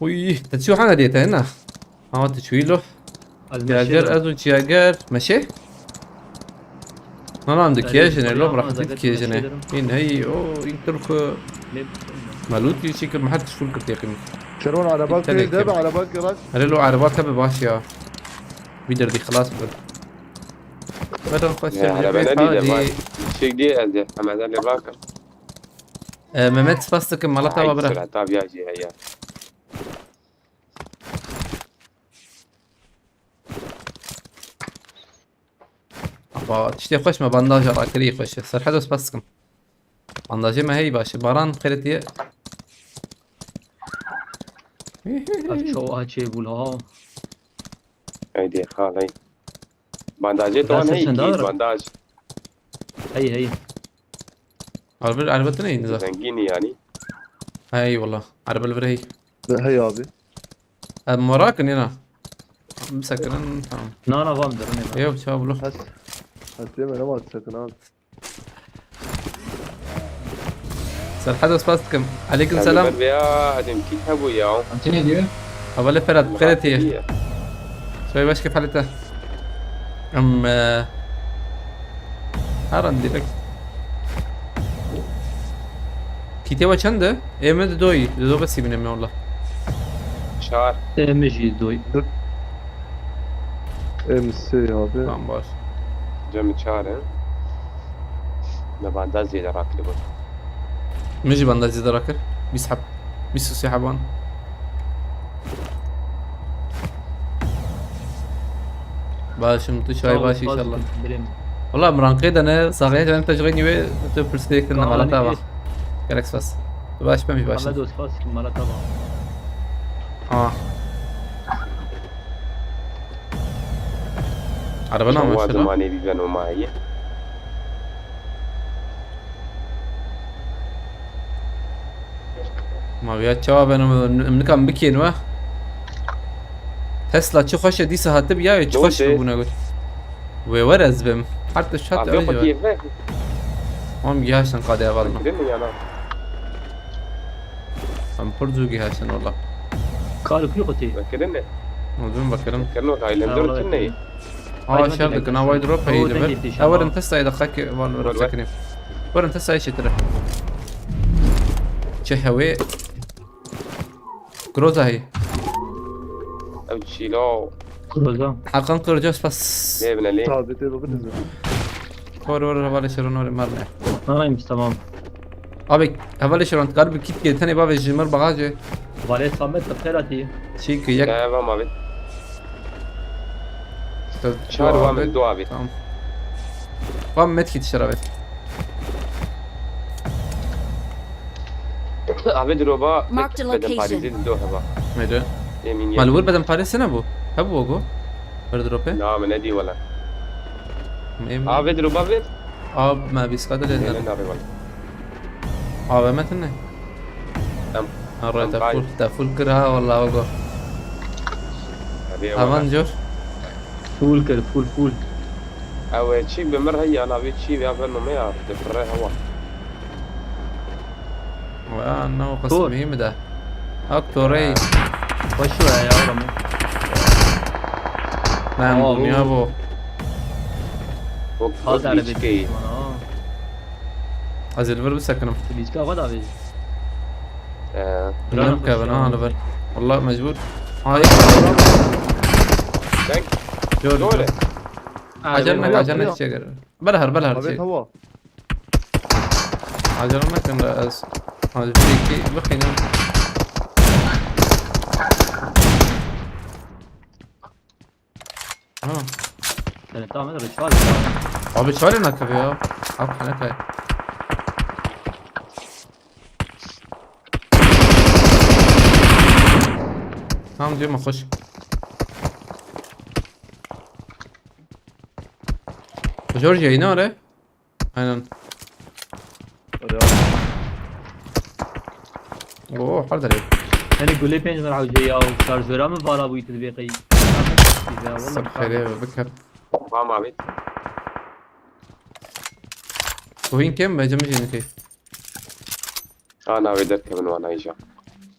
وي تسوي حاجة ديتا هنا اه تشوي له تياجر ازو تياجر ماشي انا عندك كياجن لو راح تديك كياجن ان هي او ينكرك مالوتي شكل ما حدش فول كرت يقيم شرون على بالك تلك دابا كم. على بالك راك قال له عربات هبه باشا بيدر دي خلاص بدل نخش على بلدي ده هذه شيء دي أزه أما ذا اللي راكر ممت سباستك مالتها وبره سرعة طاب ياجي هيا ابا تشتي خوش ما بانداج راكري خوش سر حدث بسكم بانداج ما هي باش باران خيرتي شو هاتشي بولها هيدي خال هي بانداجي طبعا هي أساساً كيس دارك. بانداج هي عربتني نزل زنقيني يعني اي والله عرب البرهي هي ابي مراكن هنا مسكرن تمام نانا فام درني ايوه شباب له هس هسلم انا ما تسكن هذا سر حدث بسكم عليكم هذه السلام بدبيا هذه مكيت هبو ياو فهمتني دي؟ ابا فرد بخيرتي شوي باش كيف حالته ام هرن ديرك كيتوا چنده ايمد دوي دو بس يبنم والله شهر مجي دوي ام سي هذا تمام باش جمع شهر ما بانداج زي راك لبو مجي بانداج زي دراكر بيسحب بيسوس يحبان باش متو شوي باش ان شاء الله والله مرانقيد انا صغير انا تشغلني وي تو برسبكت انا ولا تابع كالكس بس باش بمشي باش محمد وسفاس مالا طبعا اه عربنا ما شواد شاء الله ماني بيبانو معي ما بيات شباب انا منكم بكين وا تسلا چه خوش دي ساعت بیا چه خوش بونه گفت و ورز بم حتى شات أبيض اوجي كيف هم جهاشن قاده والله كريم أنا هم برزو جهاشن والله قالوا كل قتي بكرني مظلوم بكلم كرنو تايلاندر كني اه شاب كنا وايد روب هي هو دبر تنجي في اول شباب. انت ساي دقك والله سكني ور انت ساي شتره شهوي كروزا هي أو تشيلو كروزا حقا كرجوس بس ليه بنا ليه صعب تبغى بنزل ور ولا شرون ولا مرنا انا يمس تمام ابي هبل شرون قرب كيت كي ثاني باب الجمر بغاجه بالي صمت بخيراتي شيك يك لا ما بيت شهر وامل دعاء بيت تمام قام متكي تشربت عبد ربا Marked a بدل location. باريزي دوها با ميدو يمين مالور بدن باريس نبو هبو وجو بردروبه لا من ادي ولا ميم عبد ربا بيت اب ما بيسقط لا لنا لا ولا اب متنا تم مره تفول كرها والله وجو امان جور فول كر فول او شيء بمر هي انا بيت شيء يا بنو ما يعرف تفرح هو وانا قسمي مده اكتوري وشو يا ولد نعم يا ابو هذا على بيت بيت ازل فر بسكنم بيسكا غدا بيت نعم كابن انا فر والله مجبور هاي جور دولة عجلنا تشجر بلهر بيت تشجر هوا عجلنا كان رأس هذا فيكي بخينا كان تعمل رشوال ابي شوالي نكف يا اب نكاي هم دي ما خش جورجيا هنا ولا؟ aynen اوه حاضر هيك انا اقول لي بين راح جاي او شارجر ما فالا ابو تدبيقي والله صبح خير بكر ما عملت وين كم بجمع جينك انا بدر كمان وانا ايجا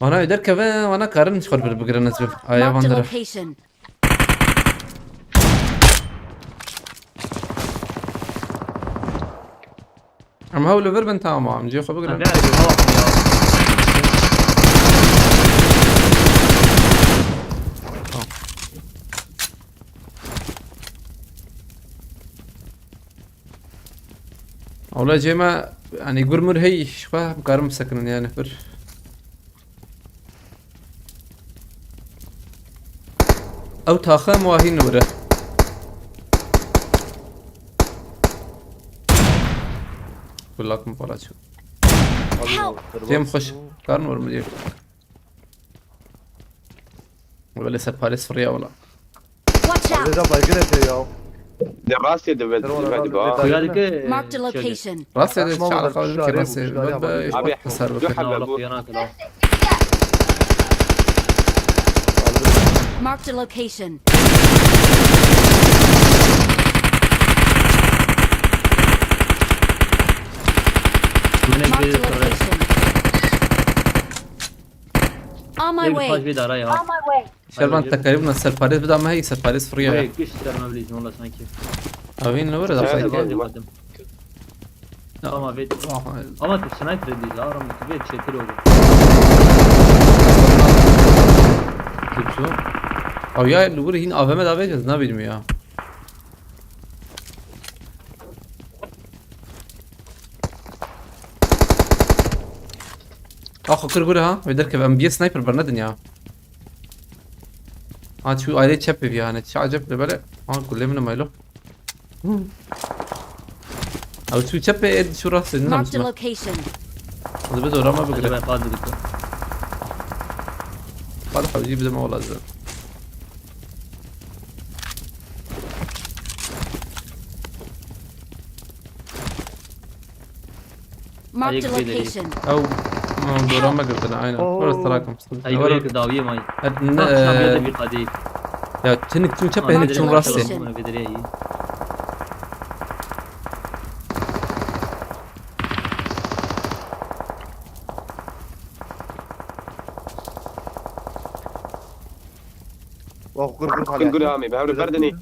وانا يدر كمان وانا كارن شخر بالبقرة نسبة ايا Marked a بندر location. ام هو ليفر بنت عم جي خو بقرة والله جيما يعني قرمر هي شواه بقارم مسكنن يعني فر او تاخا مواهي نوره كلكم بولات شو جيم خوش كارن ور مدير ولا لسه باريس فريا ولا Watch out! Reza baygın ya. دراسي دبل خلالك Marked a location. راسي ما على بدك قول شعري راسي وشعري بابا أبي صار جو حبة Marked a location. Marked a location. On my خاش way. بيد علي ها شربان تقريبا سر باريس بدا ما هي سر باريس فريا ويك اشتر ما بليز والله سانكي اوين لورا ده شايف. صحيح قدم ما فيت اما تسنايبر دي زارم تبيت شي تلو شو او يا لوري هنا افهم da vereceğiz ne bileyim ya. اخو كرغوري ها ويدرك ام بي سنايبر برندن يا ها شو عليه تشبب يعني شو عجب بلا ها كل من ما له او شو تشبب شو راس النام Marked a location. هذا بده رما اللي بقدر قادر قلت قال حبيبي زي ما والله زين Marked a عليك بدري. location. او دوران ما قلت انا عينه ولا تراكم اي بريك داويه ماي ما يا بيد بقادي تنك تشوف شبه هنك تشوف راسي انا بدري Bak kur kur كل قول هامي بحاول بردني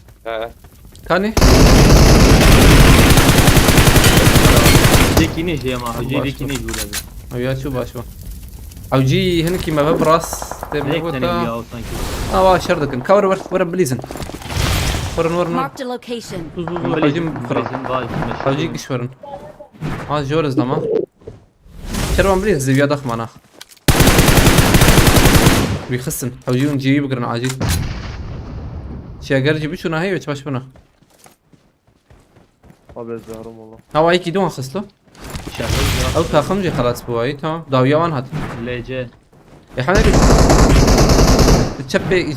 كاني ديكي نيش يا ما حجي ديكي نيش ولا او يا شو باشو او جي هنك ما براس هيك تبغى تاني وياه ثانك يو اه شردك كور ور بليزن ورن ورن Marked a location. حجم بخرا حجي كشورن اه جورز لما شروان بليز زي ضخم انا بيخسن حجي نجيب قرن عاجي شي اگر جيبي شو نهي باش بنا Abi zahrum valla. هاو اي كيدون خسلو او تاخم جي خلاص بواي تمام داويا وان هات ليجي يا حمد تشبي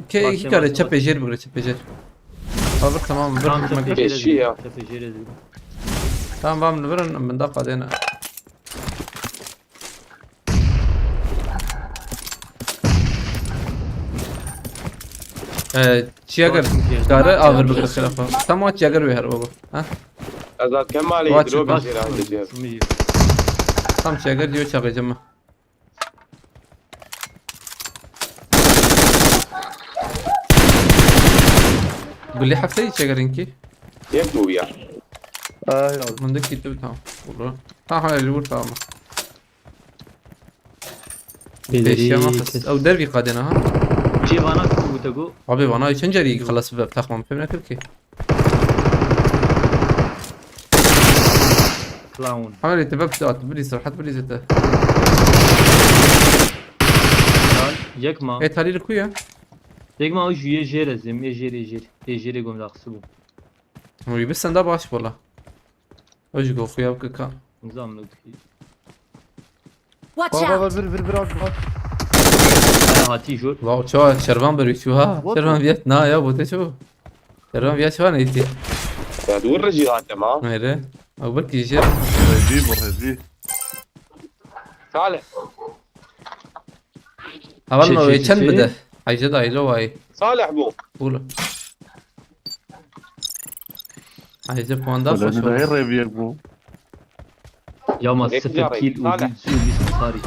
كي قال تشبي جير بقول تشبي جير خلاص تمام تمام بام نبرن من دقة دينا تشياغر داره آور بقول خلافه تمام تشياغر ويهر بابا ها هذا كمالي واجب. دروب يصير عندي جير تمام تشياغر ديو تشاغي جمع قول لي حفتي تشياغر انكي يبدو وياه Ay من دك يتبع تمام والله تمام اللي يقول تمام ليش يا ما خس او دربي قادنا ها جي وانا كوتاغو ابي وانا يشنجري خلص باب تاخم فهمنا كلكي كلاون عمل اتفاق ساعات بلي صراحة بلي زيته يك ما ايه تالي لكويا يك ما وش يجير زم يجير قوم داخسبو هو بس اندا باش والله وش جو خويا بكا نظام لك Watch bak out! bir az bak. هاتي شو واو شو شربان بري شو ها شربان فيت نا يا بوتي شو شربان فيت شو انا يتي يا دور رجيات تمام ميره او بركي جير Rezi bu rezi. صالح هبلنا شي- ويتشن شي- بده حيجد ايلو واي صالح بو قولوا عايزة بواندا ولا خوش إنه والله. غير ريبيك بو. ياما هيك 0 جاري. كيل صالح. ودي صاري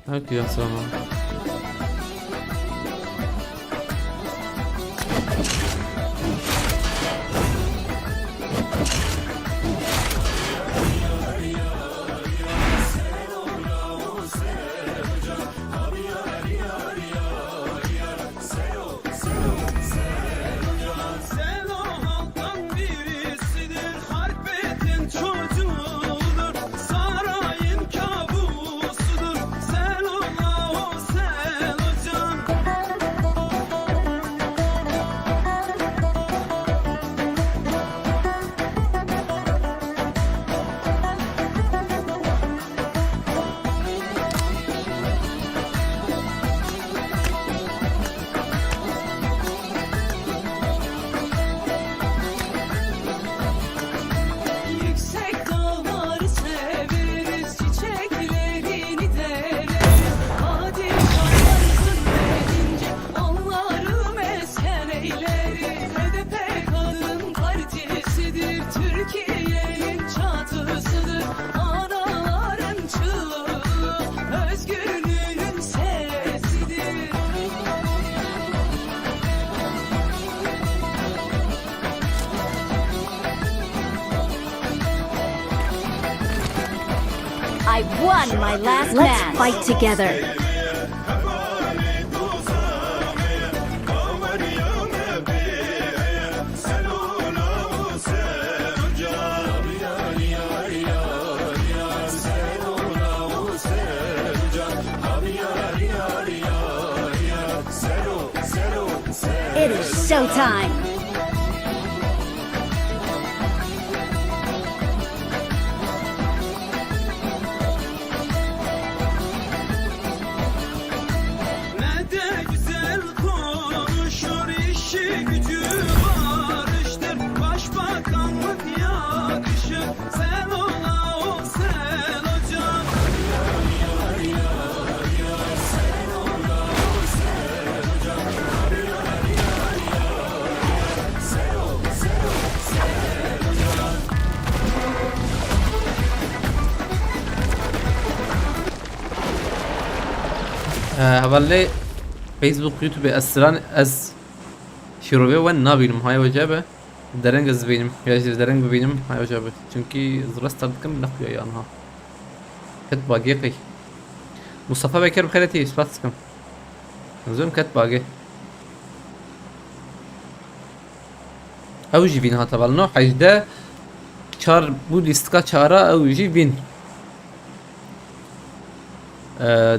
هاك يا سلام Sen o halktan birisidir, harbetin çocuğudur, sarayın kabusudur. Sen ola o sen hocam. Yüksek dağları severiz, çiçeklerini deriz. Padişahlar zulmedince onları mesken eyleriz. HDP kadın partisidir, Türkiye'nin çatısıdır. Anaların çığlığı, özgürlüğün sesidir. I won my last match. Let's fight together. It is showtime. Ne de güzel konuşur, işi gücü barıştır. Başbakanlık yakışır, sen ola o sen hocam. هبلي فيسبوك يوتيوب أسران أز شروبي وين نابينم هاي وجابه درنگ از بینم یا چیز درنگ ببینم های وجابه چونکی زرست کم نخویا یا آنها کت باقی قی مصطفى بكر بخيرتي سباتكم زون كت باقي او جي بين هاتا بالنو حجده چار بو لیستکا چارا او جي بين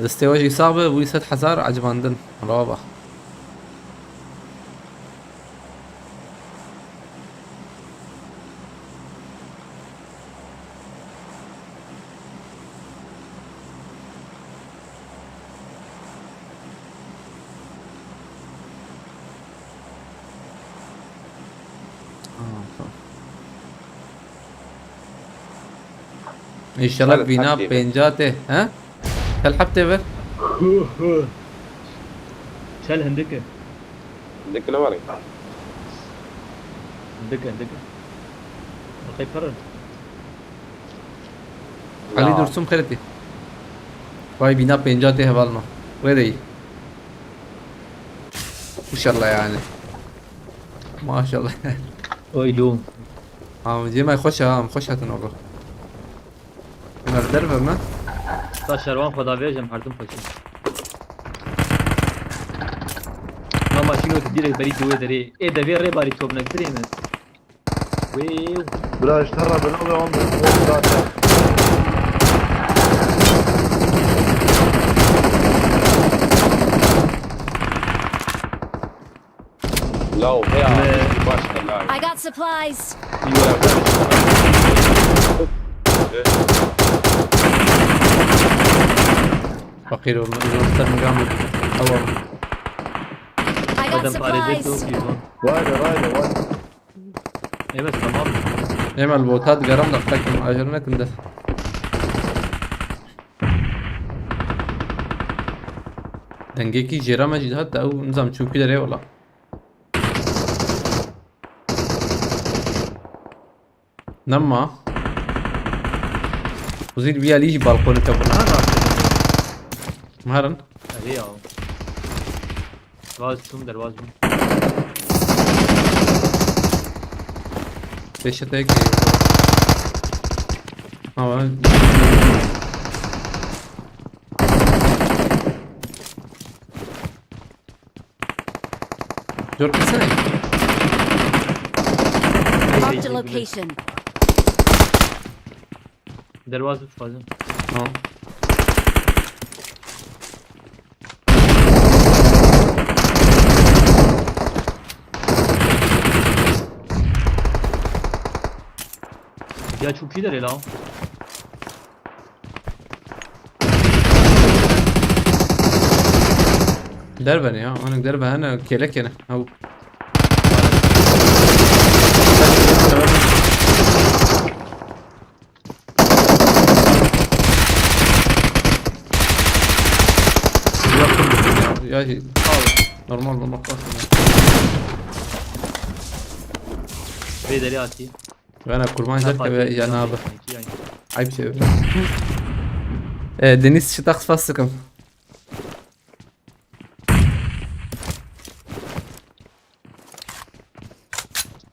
دسته واجي صعبه بو 1000 عجباندن رابع ان شاء الله بينا بينجاته ها كل حبته به شال هندكه عندك نوري هندكه الخي فرد علي درسوم خيرتي واي بينا بينجاته هبالنا ويدي ما شاء الله يعني ما شاء الله اويلوم جي ما يخشها مخشها تنوبه انا الدرب ما تا شروان خدا ویژم هردم پشیم ما ماشینو تدیره بری دوه داره ای دوی ری باری توب نکتریم ویو براش ترى بنوبة عمري لا وهي باشا لا I got supplies. يلا Fakir olma. İzlemekten mügamil. Hava. I got Adam parede supplies. çok iyi lan. Vay. Evet tamam. Emel بوتات قرم دقتكم اجرنا كنده دنگيكي جيرama جدهات او نظام تشوف كده ري والله نما وزيد بيا ليجي بالكون تبنا مهرن Hadi ya. Vaz tüm dervaz mı? دشتك اه جور كسنه Marked a location. Dervaz üç fazla. اه Ya çok iyiler ya. دربني اه انا دربه انا كيلك انا او يا نورمال Bedeli atayım. انا كرمان Ha, زرت fark ettim. يا نابه İki yani. عيب شيء دينيس شتاخ فاسكم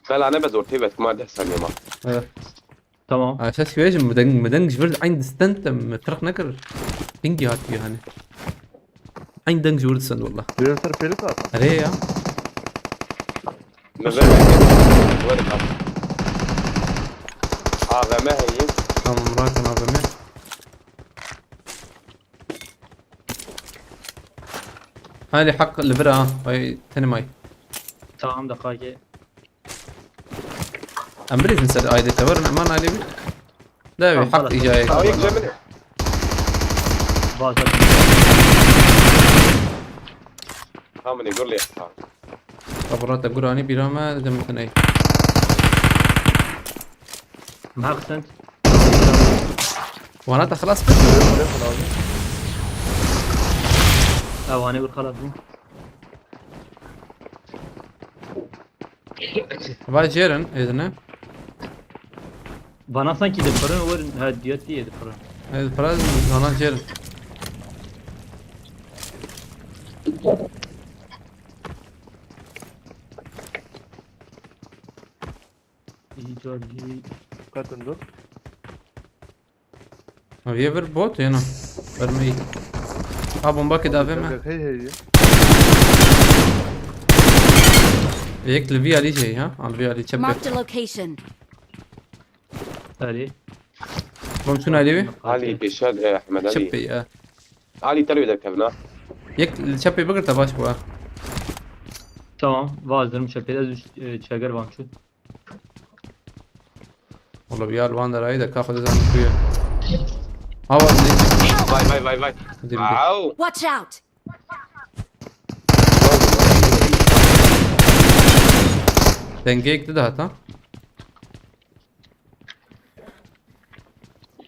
خل انا بزورتي بس ما ده ثانيه ما Tamam. على اساس كويس مدنج جبرت عند ستنت مترخ نكر انجي هات فيها هاني عند دنج جبرت سند والله Bir tane pelik at. عليه يا من غير وين كان هذا ما هي كم مرات انا بمي هاي حق البرا هاي تاني ماي Tamam da kage. امبريز نسال ايدي تورن امان علي بي لا طب حق خلاص. اجاي او يكجا منه Bazı. هم يقول لي خبرات اقول اني بيراما دمتن اي Mahak sent. وانا خلاص Avani bir kalat bu. باي جيرن اذن Bana sanki de fırın var. Ha diyet diyedi fırın. الفراز هنا جيرن İyi çok iyi. Katın dur. ما بيبر بوت هنا برمي bomba كده فاهم Hey. هيك الفي علي جاي ها على الفي علي تشبك Marked a location. Hadi. ممكن علي علي بيشاد يا احمد علي تشبي علي تلوي ذاك ابناء هيك التشبي بقدر تباش بوا Tamam. Vazlarım çepede çeger var şu. والله بيا الوان رايدا كاخذ زان كويا هوا باي دي واو Watch out. دنجيك ده هتا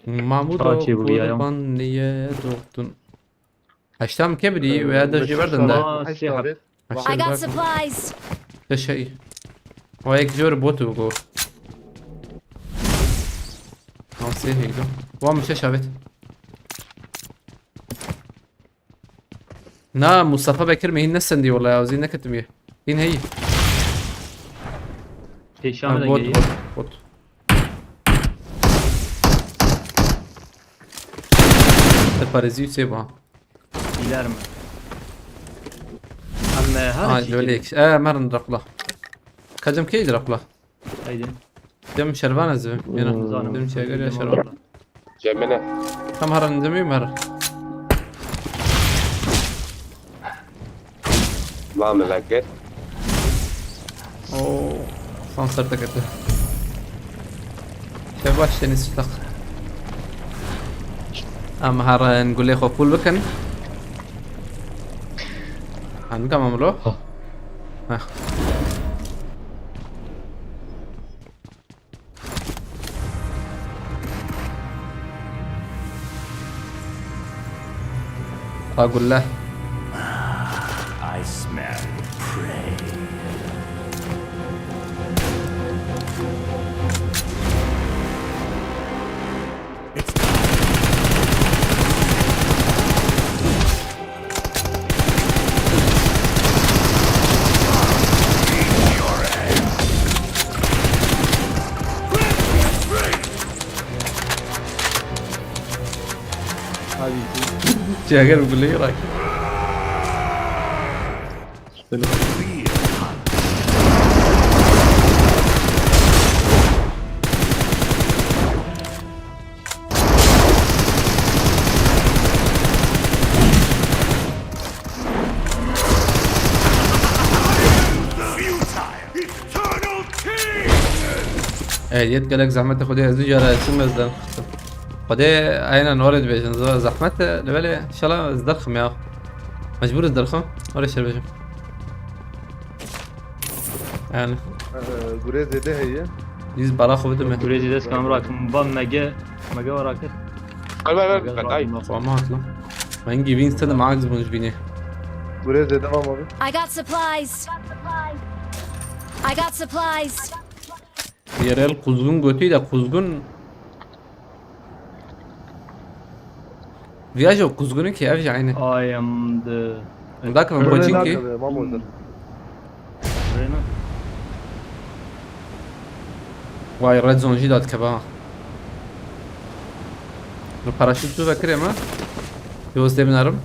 محمود Takip bu ya. قربان نية دوغتون هشتام كبري وهذا جبردن ده Aa, şey yap. I got supplies. ده شيء وهيك جور بوتو جو او سي هيك دو وام مش شابت نا مصطفى بكر مهين نسن دي والله عاوزين نكتميه هين هي Peşame de بوت geliyor. بوت الباريزيو سيبها İler mi? Ama her şey. لوليك مرن رقله كجم كيد رقله Haydi. دم شربان الزبم هنا Zanım. دم شيء يا شربان جمنا كم هرن زمي مر ما ملاقيت اوه صنصرتك انت شباش تنس تخ ام هر نقول لي خو فول بكن هنقام عملو ها اقول له I smell prey. جاكر بقول لي رايك Eternal king! ديت قالك زحمت خديها زجرة سمز ده خديها عينا نورد بيجن زحمت لبالي ان شاء الله ازدرخم يا اخو مجبور ازدرخم ولا شيء بيجن يعني گریز ده هي ديز براخو بدمه Gurezi des kamrak. Mbam mege وراك. ما هطلع ما نجيبين استنى معاك زبون جبينيه گریز ده ما abi. I got supplies. I got supplies. Yerel kuzgun götüyle kuzgun Viajo kuzgunu ki evci aynı. I am the... Dak mı Gurez bocin ki? nerede? Mam orada. Reyna. Vay red zone جداد كبا. الباراشوت تو فكر ما؟ يوز بنارم.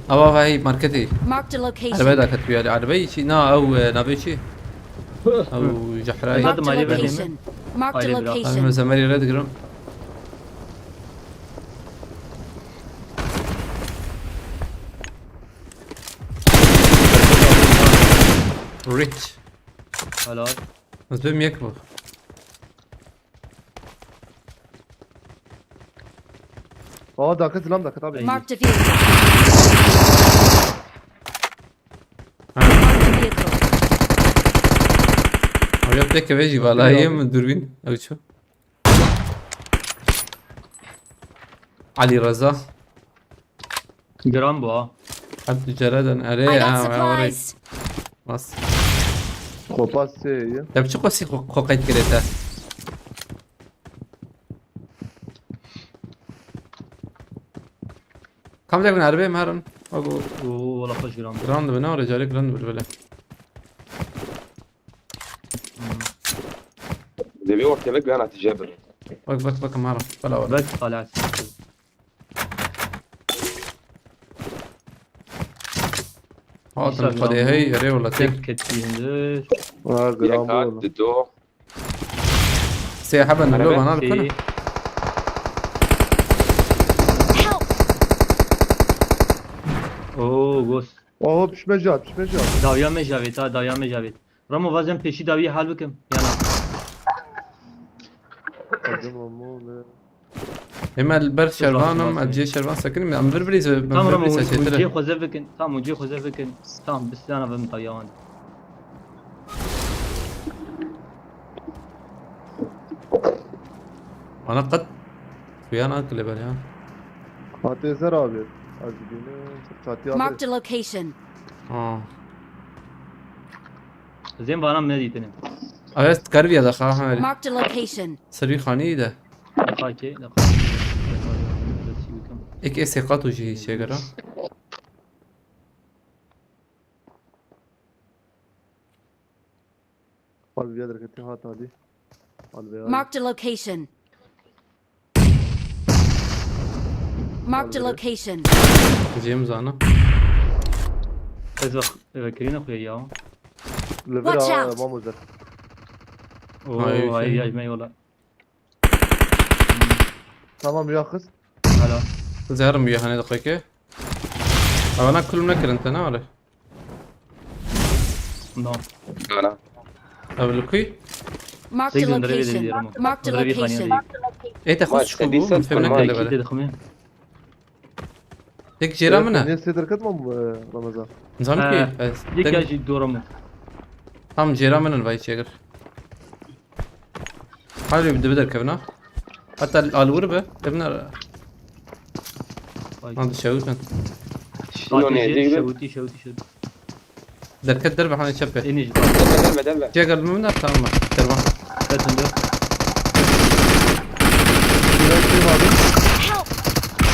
هاي ماركتي. Marked a location. عربية دا كتبي عربية شي نا أو نابي شي أو جحراي. هذا Marked a مالي location. Marked a Hadi bırak. أنا location. مزمري ريد جرام. ريتش. Helal. بس بهم يكبر. اه داكت لام داكت abi. Marked a vehicle. Marked a vehicle. أبيض تك بيجي ولا هي من الدوربين أو شو؟ علي رضا Gram bu ha. عبد الجلاد I أري got أوري supplies. بس خب بس هي. طيب شو قصي خوقيت كريتا كم لك من عربية مهرن أقول Oo valla hoş gram. جراند بنا رجالي جراند بالبلا دبي وقت لك انا تجابر بك مهرن بلا ولا Bek طلعت. هاتم خدي هي أري ولا تك Tek kettiğinde. اه جرام يكاد والله. دو سيحبا نلوم أنا Şey, بكنا Help! Oo gos. اه pişme jat pişme jat. Davya me Javed ha davya me Javed. Ramo vazem peşi davya hal bikim. Yana. Hadi mamule. إما البر شربانم راسي. الجي شربان سكني من بربريز Tamam Ramo بربريز uci شيتر خوزه bikin. Tamam uci خوزه bikin. Tamam biz sana ben tayavan. أنا قد ويانا أكل بالي Fatih Ezer abi. Az günü çatı abi. Marked a location. Zem bana ne diyetinin. أبيت كربي هذا خا Marked a location. سربي خاني ده Fakir. إك إيه سقط وجهي شجرة Al bir yere gitti hat hadi. Al be. Marked a location. Marked a location. جيمز أنا Ez bak Kirina kuya ya. Lever Watch ha out. mamuzda. Oo ay yajma yola. Tamam ya kız. Hala. زهرم ويا هني دقيقة أو أنا كل منكر أنت أنا ولا نعم انا قبلكي Marked a تقدر نضرب location. يدي Marked a نضرب location. ثانية ايه تاخذ شو تبي بو صدق فهمنا والله كده كده بلا دخمين هيك جيرا منها Niye sedr mı Ramazan? نظام آه. كيف ديك اجي دورمو هم جيرا من الباي شيغر حالي بدر كفنا حتى الوربه ابنا هذا شاوتن شنو نهديك شوتي شوتي شوتي دركت درب حالي شبه اني دلع دلع جيغر من تمام تمام كاتندو Help!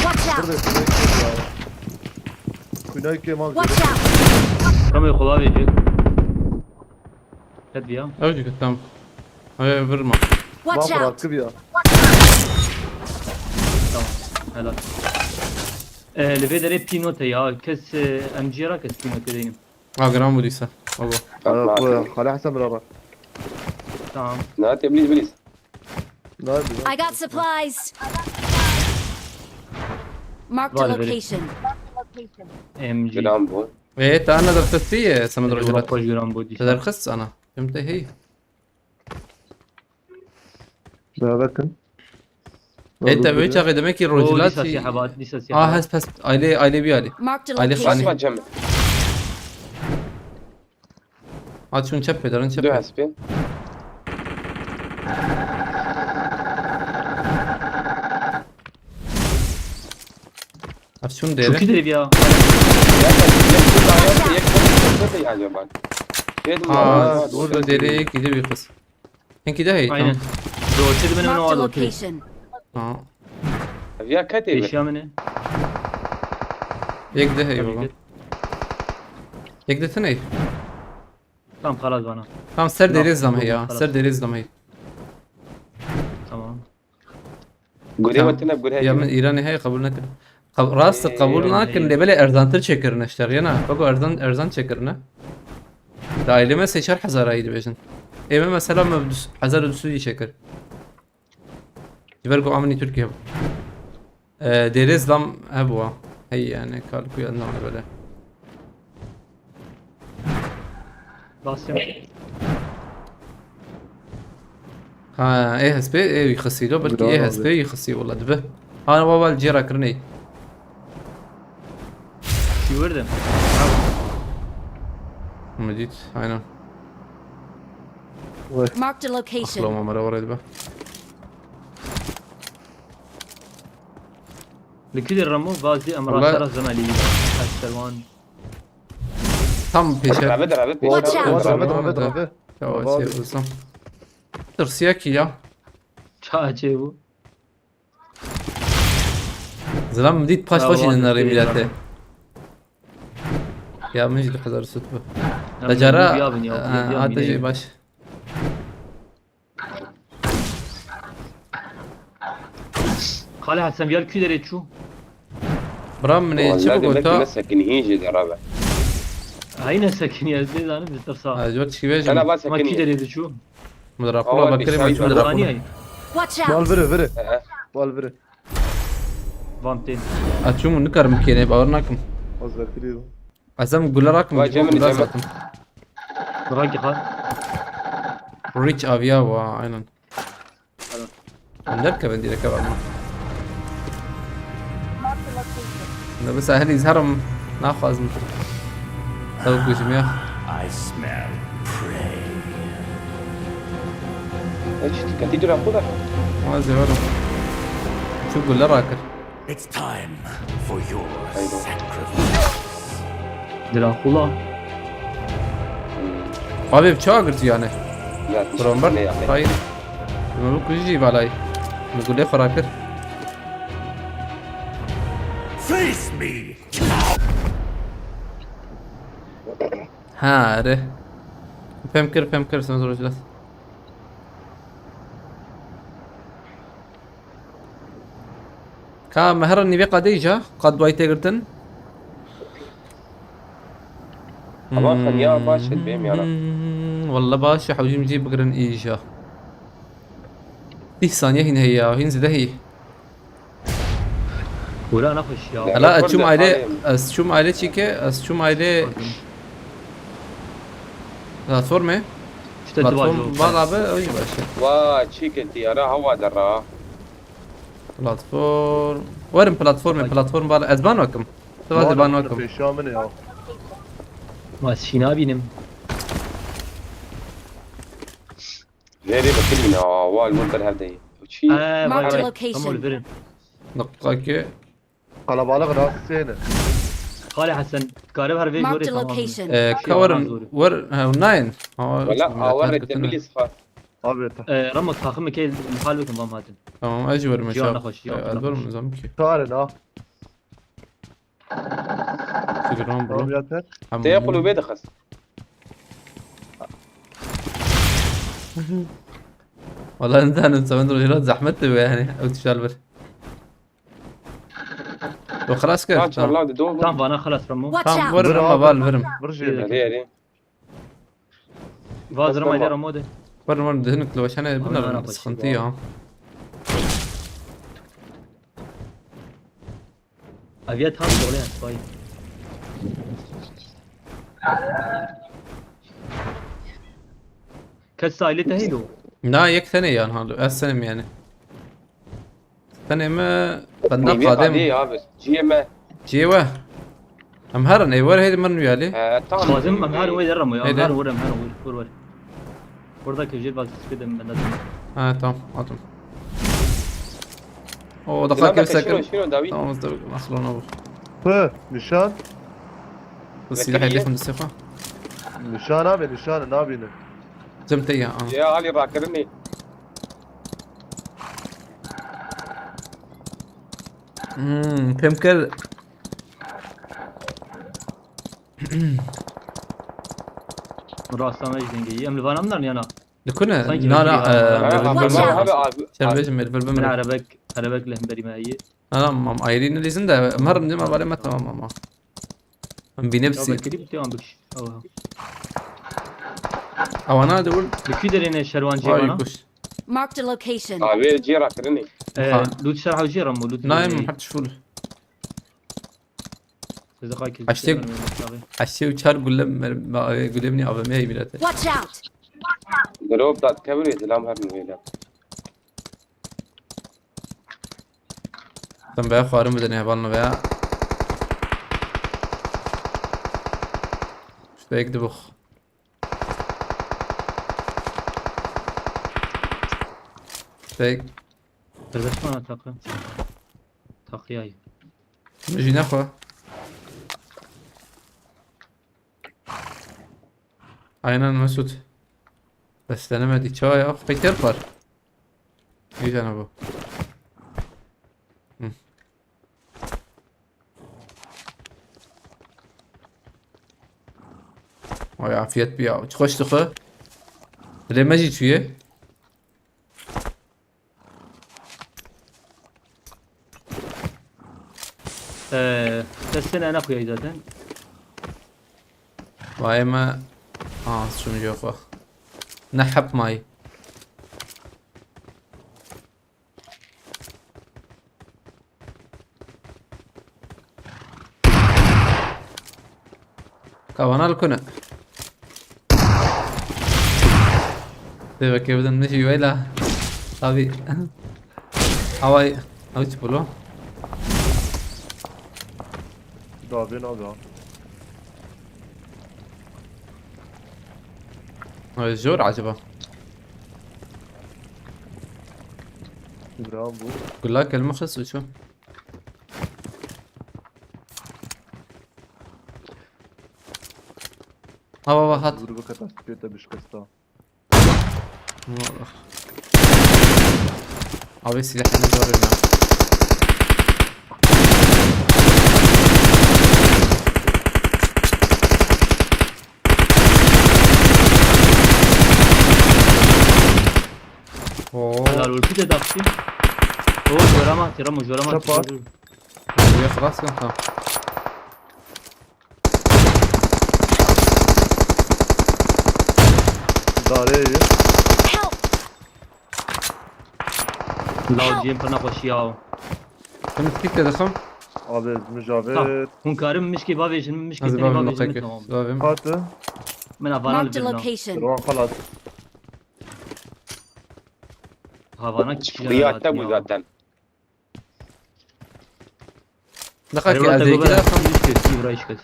Watch out! Güney Kemal Watch out! رمي خضار يجي هد بيا اوجي تمام هاي برما Watch Mahmut out! hakkı ya. تمام هلا لفي دري بينوتا يا كس ام جي را كس بينوتا دينم جرام وديسا والله Kale Hasan beraber. تمام نات ابليس بليس Ne yapıyor? I got supplies. Marked a Vale, vale. location. ام جي جرام بو ايه انا درت سمد رجلات خوش جرام بودي هذا رخص انا فهمت هي Bakın. انت بيش اقدمك الرجلات لسه سحبات لسه اه سحبات هس ايلي بيالي Marked a علي location. خاني. ما جمع هاد شو نشبه درن دو نشبه حسبين هاد شو شو ندير كده بيا اه ولا ديري كده بيقص هن كده هي aynen تمام دو كده من Marked a هنا كده location. اه يا كاتب اشياء منه يك ده هي والله يك ده ثاني tamam خلاص bana تمام سر لا، ديري زلم هي خلاص. سر ديري زلم هي tamam قولي وانتنا بقول يا من هاي ايراني هي قبولنا كده راست قبولنا كن لبلا ارزان تشكرنا اشترينا بقى ارزان تشكرنا دايلي ما سي شرح هزار هيدي بيجن ايه مثلا ما بدس هزار دسودي شكر يبرقوا عمني تركيا ديري زلم ابوا هي يعني كالكو يدنا على بلا basıyorum ها ايه هسبي ايه يخسي له بلكي برافو ايه عليك. هسبي يخسي والله دبه انا بابا الجيرا كرني gördüm مجيت هاينا Marked a اخلو location. ما مرة ورا دبه لكده الرمو بازي والله. امرا شرف زمالي السلوان tam peşe درعبه Watch out. Rahmet abi. ya şey olsam tırsıya ki ya çağçı bu زلام مديت باش والله باش النار كثير ميلاته يعني. يا مجد حذر ستبه Yani لجرا bu yabın ya, bu yabın هذا yine. شيء باش خالي حسن بيال كده شو برام من والله شبك دمك وتا مسكن هيجي درعبه هاي ساكن يا زيد انا بترسا جوت شي انا بيج ما بسكن كده شو مدرا أول كولا بكري ما بشاي شو بدرا. مدرا ثانية كولا هي Watch Bal out. vere vere. Bal vere. فامتين اتشو من نكر مكينه باورناكم Az bekliyorum. ازم قول راكم واي جمني جمني. راجي خال ريتش افيا وعينا نركب عندي ركب عنا ده بس اهلي يزهرم ناخذ من توقع جميع I smell prey. ايش كنت تجري خذها ما زهرم شو قول راكر It's time for your أيوة. sacrifice. دراكولا abi bıçağı kırdı yani لا برامبر تشتري يعني طيب ما بقول يجيب علي بقول لي خراكر Face me. ها ره فهم كر سمز رجلات كان مهر النبي قديجة قد وايتي قرتن أما خليها باشا البيم يا رب. والله باشا حوجي مجيب بقرن ايجا دي ثانية هنا هي هين زده هي ولا نخش يا لا. لا برضه اشوم عليه حاليا. اشوم عليه شيكي اشوم عليه بلاتفورمه İşte بلاتفورم tıvacı بعض به اوجه باشه وشيك الطيارة هوا درا بلاتفورم ورم بلاتفورم بالا ازبان وكم تبادي بان وكم پیشامنه یا Masişini abinin. غيري بكلنا هوا المنبر هذا وشي Marked a Vay location. Tam öyle verin. نقاكي kalabalık rast seni. Kale Hasan. Garip her ve Marked göre a tamam. location. كورن ور ناين ولا ورد دبلي صفار Abi Ramo takımı ki muhalif bakın bam hadin. تمام اجي ور جوانا مشاب خوش، جوانا ادور خوش. نظام كي tarın ha. سيجرون Tamam برو yeter. تيقولوا بيدخس والله انت انا مسوي رجلات زحمت يعني او تشالبر وخلاص كده كان شاء الله دوم Tamam bana خلاص Ramo. Watch تمام out. ورم ما بال ورم Burcu. هذه هذه Vaz Ramo ile Ramo de. ورم دهنك لو عشان أنا بنا بشي سخنتيه ها Aviyat ham dolu yani. Vay. Kaç sahili tehilo. لا يك ثانية يعني هذا السنم يعني ثانية ما بندق هذه قادم هذه بس جيمة جيوه امهرن اي ور هيدي مرن يالي Lazım amhar ve Ramo ya. Neydi? Amhar vur amhar vur. Burada kevcil bazı sıkıdım ben de. اه تمام عطم اوه دقائق كيف شنو ساكن شنو داوي تمام مصدر اصلا ابو Hı, nişan. السلاح اللي من السيفه Nişan abi nişan ne yapıyorsun? زمت اياه اه يا علي راكرني كم كل Rastlanma izlengeyi. Emri var amlar yana. لكنا صيد لا Watch out. لا تلفزيون من Ben الفيلم arabek lehim beri mayi. انا ما قايلين اللي زنده مهرن دي ما بالي ما تمام ما Ya بنفسي bekleri bitiyor an büküş. او انا اقول Bükü derine şervancı واي bana. كوش Marked a location. هذه جي راكرني Lut şerha uci Ramo. Lut. نايم ما حدش فول أشتك. عشي وشار قول ابني ابا ما هي بلاته Watch out. دروب دات كبري سلام هرن ويلا تم بقى خارم بدنا يهبلنا بقى شو هيك دبخ شو هيك Kardeş bana takı. Takıyayı. نجي ناخذ عينا مسود بس انا ما دي شوية اخ بيتر بار يجي انا بو وي عافيت بيا تخش تخو ليه ما جيت شوية Sesini ana koyayım zaten. واي ما شو نجي اخو نحب ماي كوانا الكنا دابا كيبدا نمشي ويلا صافي هواي او تقولوا Dabin abi ha. الجور عجبه İbrahim bu. قول لك المخص وشو هوا هات Grubu katastrofe de bişkasta. ابي سلاح ندور هنا Helal olsun de dakti. O jorama tiramo jorama. Çapa. ويا خلاص كان تمام İdare iyi. Help. Lao cem fena koşuyor. كنت كيف تدخم Abi mücavir. Hun karım mişki bavejin mişki هذا seni باب bavejin النقيك tamam. باب Katı. من هافانا Marked a لبنان location. روان خلاص. هافانا كişi رياض تبو zaten. دقيقة Eyvallah, أزيك Tagoba, لا tam düştü, Sivra işkes.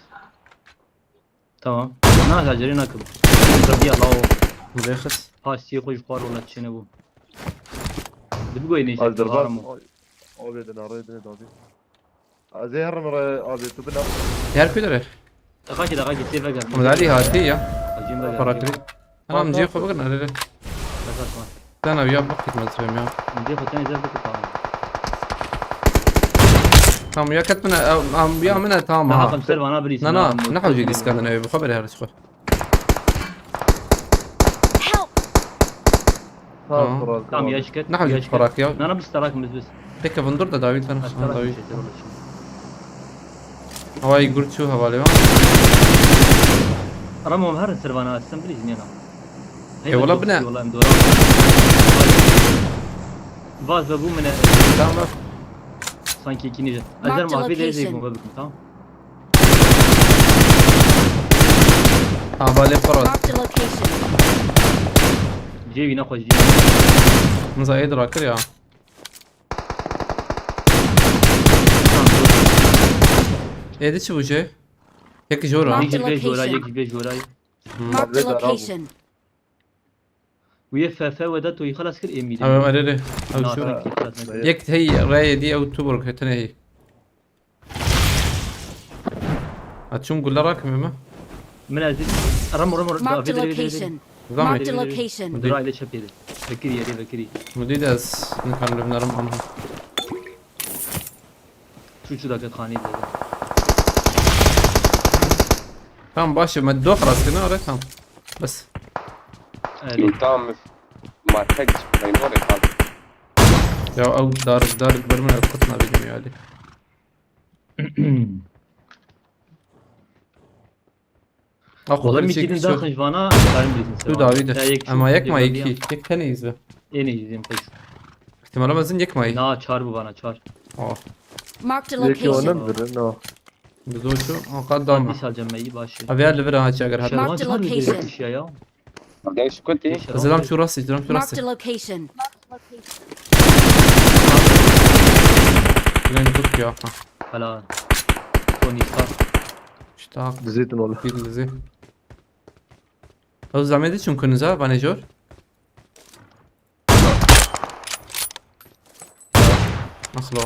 Tamam. Ne taciri nakım. Rabbi Allah o مريخس pasti koş var ola çene bu. Bir bu yine Az işte دربار. var mı? Abi de narayı de abi. Azehar mı abi tu bina. هير كده Dakika sefer gel. محمد علي هاتي يا Acım da فراكري أنا مجيء خو بقرنا ليه Bakasma. أنا وياه بقيت ما تفهم يا Önce fotoğrafı izler bu tamam. تمام يا كتبنا يا منها تمام Daha ها kamser bana birisi. لا نحو جي اسكندنافي بخبر هذا شو Help! Tamam ya şirket. نحو جي فراك يا Nana biz tarak biz. تك فندور ده داويد أنا Tarak داويد bir şey olur şimdi. هواي يقول شو هوالي ما Aramam her servana açsam bir izin yana. Ya valla bu ne? Vallahi doğru. Vaz ve bu mene تمام sanki ikinci. Mark Azer the muhabbet edecek location. bu bakın tamam. بالي فراد Marked a location. Cevi ne koş. مزايد راكر يا ايه دي شو وجه هيك جورا Marked a Yek jora location. yek jora. Marked a location. ويف ودته يخلص كل امي. او اريري او شو يك هي راي دي او توبرك هتني هي هتشوم قول راك مما من ازيد رمو Marked a location. Marked a location. دراي ده شبيده. فكري يا فكري. مديدس نكمل بنرم امها Şu dakika khani dedi. تمام باشا ما تدوخ راسك نار تمام بس انت ما تحتاج بينوري خالص. يا او دارك برمنا القطنا بجميع عليه اخو Oğlum كل ikinin شيء daha bana sayın bilsin. شو داويد اما يك ما يكي يك تاني يزبه En iyi diyeyim pek. احتمال ما زين يك ما يك Na çağır bu bana çağır. اه Marked a Yeki location. onun bir no. بدون شو قد Bir دام salacağım iyi başı. ابي هذا الفيديو هاتش اگر هذا Marked a Şervan çağır bir location. bir şey ya. بعدين شو كنت ايه؟ زلام شو راسي زلام شو Marked a راسي location. لين تركيا Hala. Tony Stark. اشتاق Zeytin oğlu. في زي او زعما شو كنزا بانيجور اخلو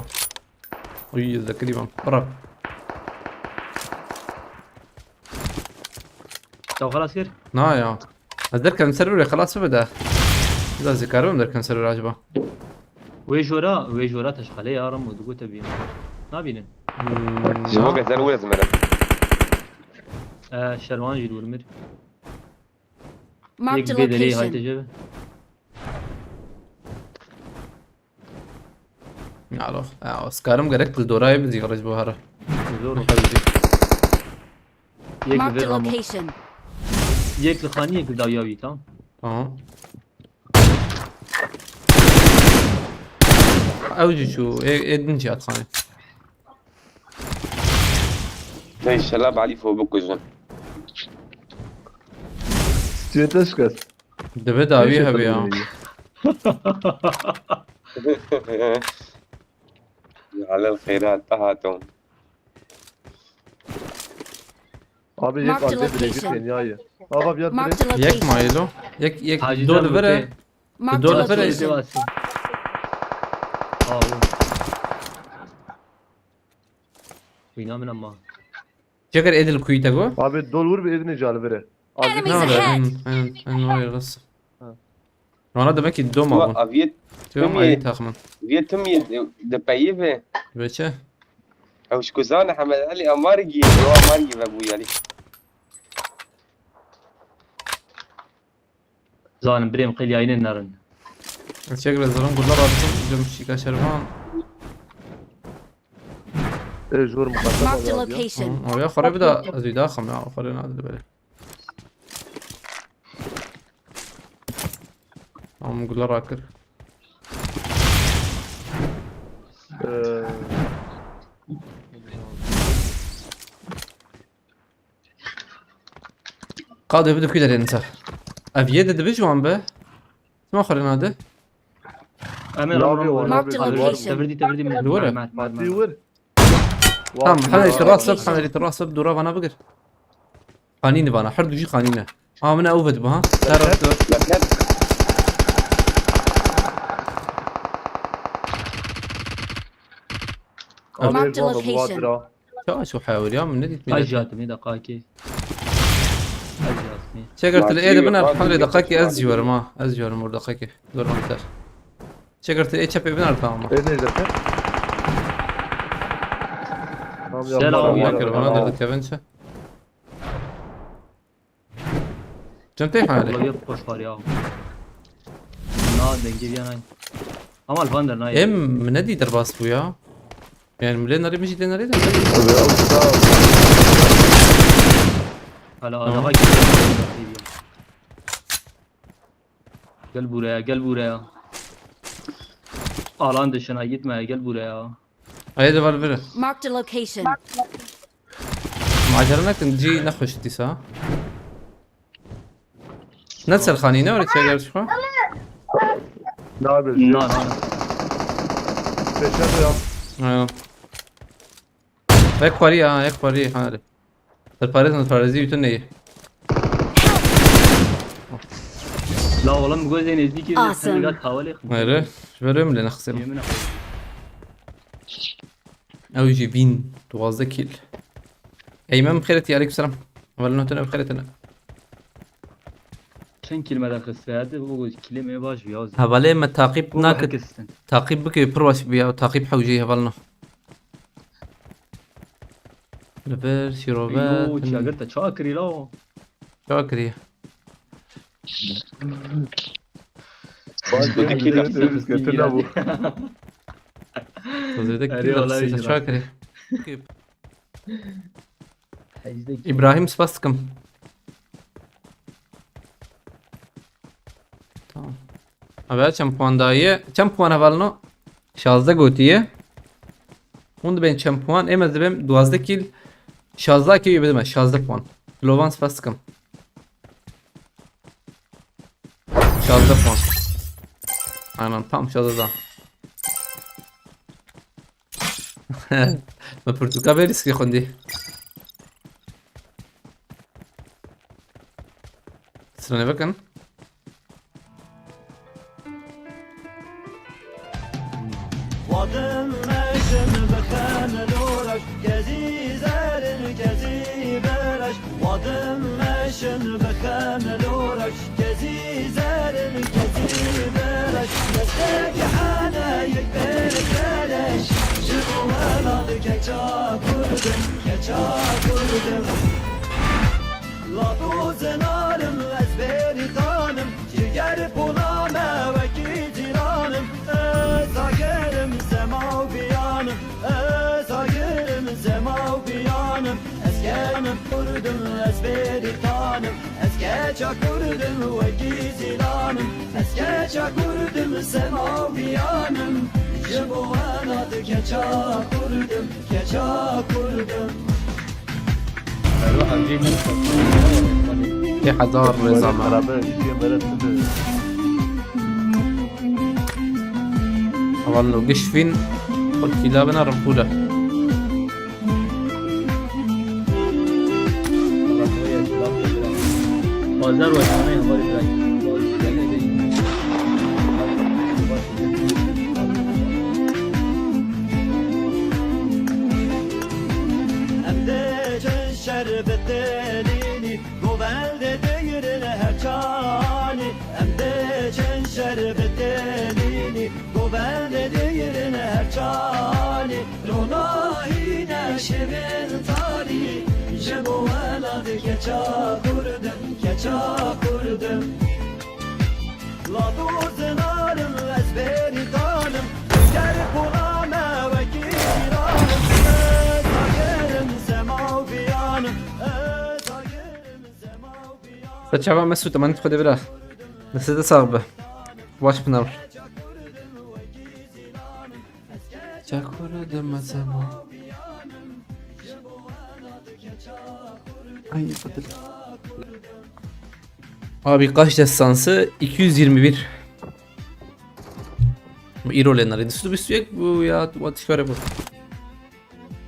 وي ذكري بام برا Tamam خلاص gir. نا يا هذا كان سرور خلاص بدا اذا ذكرهم در كان سرور عجبه Ve jora teşkale yarım o dugu tabii. Ne bileyim. هو قتل ولا زمان. Şervan jil vurmir. Marked a Yek bedeli location. hayte cebe. يعرف سكارم قريت الدوراي بدي يخرج بوهره Zor. حبيبي Yek Marked ver a ama. location. Yek khani yek dayavi tamam. اه اوجي شو ايه دنجي اتخاني زي الشلاب علي فوق بكو زون. Tüyeteş kes. دبي داويها بيا على الخيرات تهاتهم. Abi yek Marked aldı location. direkt dünyayı. Baba bir Marked a يك location. مايلو يك Hacı دول da فرا Marked Dolu a fere- location. Devası. Aa bu. Oynamın ama. شكر ايد الكويتا جو Abi dol vur bir edin icali vere. Abi Enemies نعم ahead. انا ويا غص انا دمك الدوم اظن افيت تمام اي تاخمن فيتمي دبيبه بيتشه او شكوزانا حمد علي امارجي هو امارجي ابويا علي. Zalim birem qil yayının narın. شكر الزلمه كلها رابطهم جمشي كشرفان jur mukaddem Marked a abi ya. location. ويا خري بدا ازي داخم يا خرينا هذا بالي هم كلها راكر Ee, قاعد بدو كده انت افيد ده بجوان به ما خلينا هذا Hemen Lobby oradan var, Marked lobby a var. location. Tevridi من الورق. ديور تمام حنا تراسب حنا تراسب دورا انا بقر قانيني بانا حرد وجي قانينه من اوفد بها تعرف مكان Marked a location. شو حاول يا من نديت هاي مين جاتني دقايقي هاي جاتني شكرت الايه ما بنا في- حمل دقائق ازجور ما ازجور مر دقائق دور ممتاز شكرت الايه شابي بنا الفاهم ايه ne zaten? Tamam Selam. يا yapma. كربنا درت كفنشه جمتي والله حالي يب خوش فار يا نا دنگی بیا نای اما الفاندر نای ام من ندي درباس بويا يعني ملين نري مشي نري ده hala Tamam. daha gel buraya gel buraya alan dışına gitme gel buraya هيدا بالبره Marked a location. معجرنك نجي نخش تسا ننسى الخانينة ولا تشغل شو؟ Ne yapıyorsun? na na Peşinde yap. ايوه هيك طريقة هيك طريقة هذا الباريزن الفارزي بتنية la oğlum bu gözden ezdi ki Awesome. sen gat havale غيره شو برم لنخسر yemin او يجيبين توازا كيل ايمن بخيرتي عليكم السلام ولا نهتنا بخيرتنا sen kelimeden kısaydı bu göz kelimeye baş bir yaz هبالي ما تعقيب bu ناكد herkesin تعقيب بك بروش بيا تعقيب حوجي هبالنا لبر yo شيروبات çagırta çakri la شاكري Götüne bu. تزيدك أري والله يجرى. شاكري ابراهيم سباستكم tamam اول چند puan دایه چند puan اولنو 16 گوتیه اون بین چند puan ام از بهم 12 کیل 16 کی بدم 16 puan لوان سپاستکم 16 puan aynen tam 16 ما برتقال بريسكي خوندي سلام بكن Vadım meşin bekan loraş gezi zerin gezi beraş Vadım meşin bekan loraş gezi zerin gezi beraş Destek hana yekber beraş Jibu heladı keça kurdum La dozenarım ezberi tanım Ciger puname veki ciranım Zagerim semav biyanım Zagerim semav biyanım Eskenim kurdum ezberi tanım Eskeça kurdum veki ciranım Eskeça kurdum semav biyanım Jibu heladı keça kurdum في حضار رضا معه Beraber işe meretinde. والله قش فين قلت لا بنا رفوله Azerbaycan'a yapar İbrahim. Emde şerbet delini Govelde değirin her çani Emde şerbet delini Govelde değirin her çani Ronahine şevin tali Jebo eladı keça kurdum La dozenarım ezberi tanım Gel bulame ve giranım Zagerim semav biyanım Zagerim semav biyanım فتشعبان مسو تمانية خدي بلا بس ده صعبة واش بنار شاكور دم سما اي بدل Abi kaç destansı? 221. Bu iyi rolenler. Dustu bir süyek bu ya. What şöyle bu.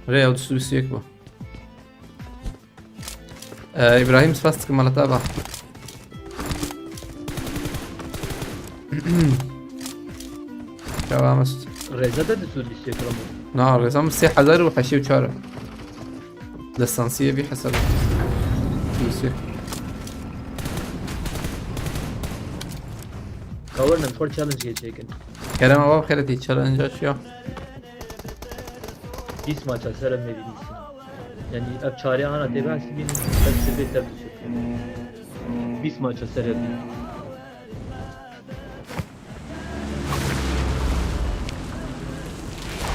Real dustu bir süyek bu. İbrahim spastik malata bak. Devam et. Reza da düzgün bir şey kıramıyor. نعم نظام السياحة حذر وحشي وشارع للسانسية بحسب فلوسي Kavarın for challenge geçecekin. كلام أبغى خيرتي تشالنج أشياء 20 maça serem ne bilirsin. Yani ab çare ana tebe hasi bin tepsi tep düşük. 20 maça serem.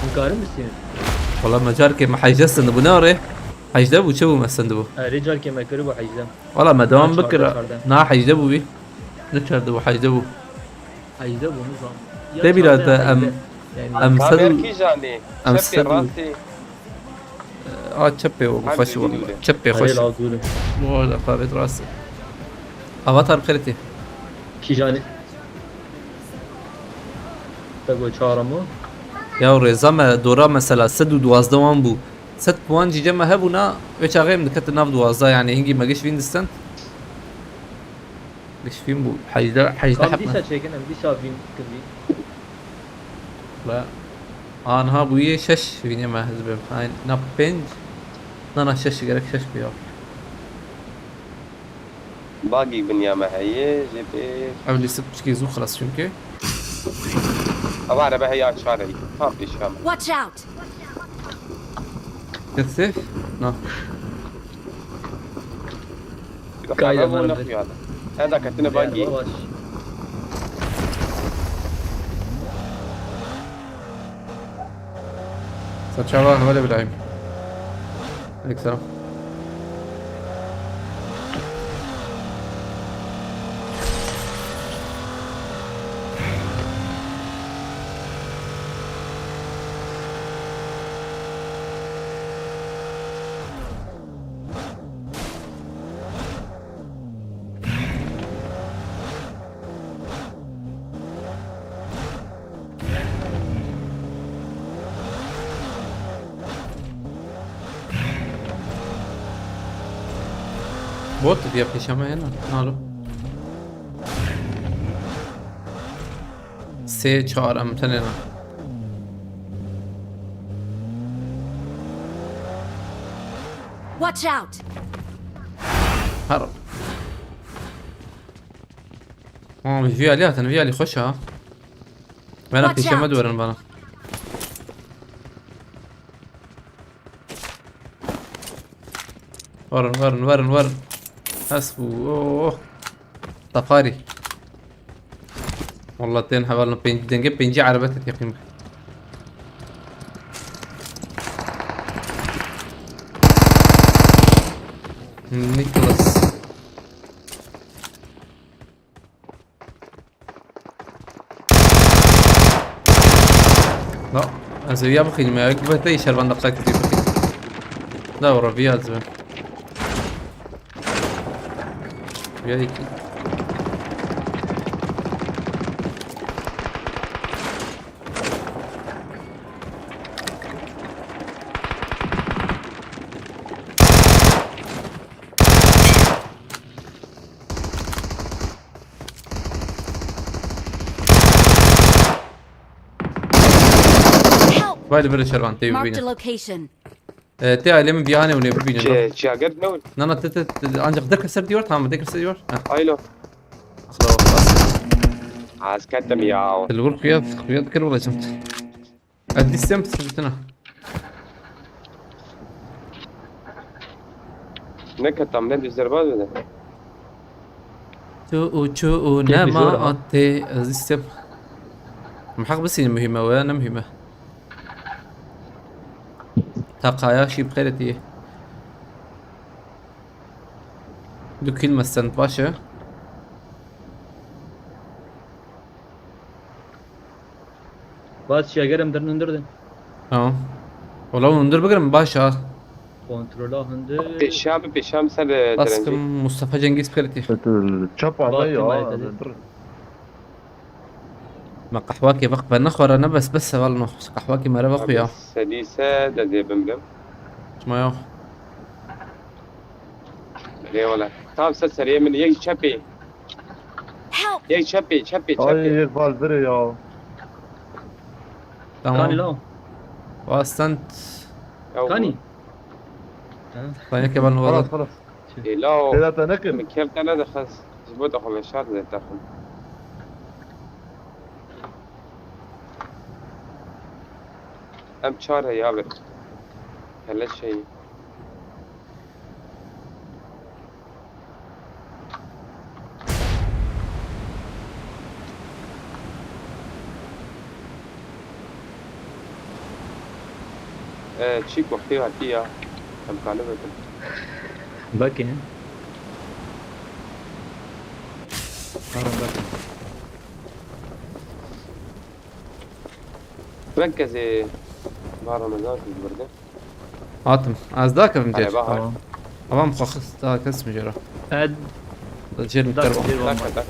Mukar mısın? والله ما جارك ما حيجسن أبو ناري حيجدبو شو ما سندبو Rical kemekleri bu hajzam. والله ما دوام ناچار بكرة دچاردن. نا حيجدبو بي نشردبو حيجدبو Hajda bunu zam. تبي لا أم Yani أمثل كامير كيجاني أمثل شبي راسي تشبي وخش والله تشبي hayır خش lazım. والله فابت راسي أفاتار بخيرتي Kijani. Tago çağıramı. يا رزامة دورا مثلا سد ودوازده وان بو ست بوان جي جمع هبونا ويش اغيم دكت ناف دوازده يعني هنجي ما جيش فين دستن جيش فين بو حيجدا Kam حبنا disa çekin hem disa bin kıvi. لا انا ها بويه شش فيني ما هزبم هاي ناب بنج انا شش قالك شش بيا باقي بنيا معي جيبي قبل ست كيزو خلاص شنكي أبغى أنا بهي شارعي ما في شام Watch out! كثف نا Kayda هذا var. نخي هذا كتنا باقي Yavaş. ستشاوا ولا بالعين عليك سلام بوت دي ابني شمع هنا نالو سه چهار امتنه نه Watch out! هرب في اليات انا في الي خشها انا في Watch شمد out. ورن بنا ورن حسبو اوه طفاري والله تين حوالنا دنجي بينجي عربتك يا قيمة نيكولاس لا أنا يا بخي ما يكبر ليش هالبند دقائق كتير بخي لا ورا فيها زين فيها هيك Help! بايد بري شربان تي Marked a بينا location. تي علم بياني وني بينا شي قد نول نانا تت انجق ذكر سر ديور تمام ذكر سر ديور أيلو خلاص عاز كتم ياو الغرق قياد كل والله جمت ادي استمت سبتنا نكتم ندي الزربال ولا تو نما أتي استم محق بس هي مهمة وأنا مهمة تقايا شي بخيرتي دو كلمة استنت باشا Bazı şeylerim dırın indirdin. اه ولو ندير بقرا من باشا Kontrola hındı. پیشام سر باسكم درنجي مصطفى cengiz كرتي الشاب علي باقي ما اه يتدري. ما قحواكي بق بنخور انا بس والله قحواكي ما ربخ يا سديسة دادي بمبم ما يا ليه ولا تمام سريع من يجي شابي Help! يجي شابي هاي شابي يقبل بري يا كاني تمام لا واستنت كاني طيب كيف الوضع خلاص خلاص لا كده تنكر من كيف انا دخلت زبوط اخو مشار زي تاخذ ام شهر يا بر هلا شيء تشيك وحدي هاتيا ام كلمه باكي ها باكي ركز مع رمضان في البردة هاتم از ذاك على مجير بحر تمام خخص ذاك اسمه جرا اد تجير داك متربح دير داك والله. داك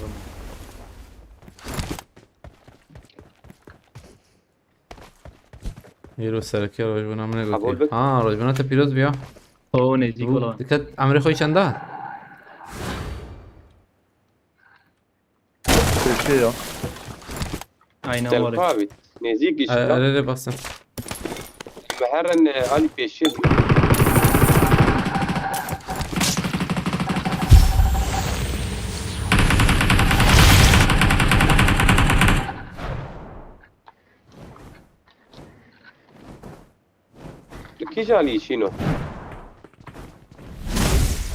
يرو سركي روجبنا من قبول قلت بك؟ روجبنا تبيروز بيا هو نزيك والله. دكت عمري خوي چنده شيء يا عينا وارد. تلقابي نزيك يشتغل اري بس بحرن علي بيشيل كي جالي شنو؟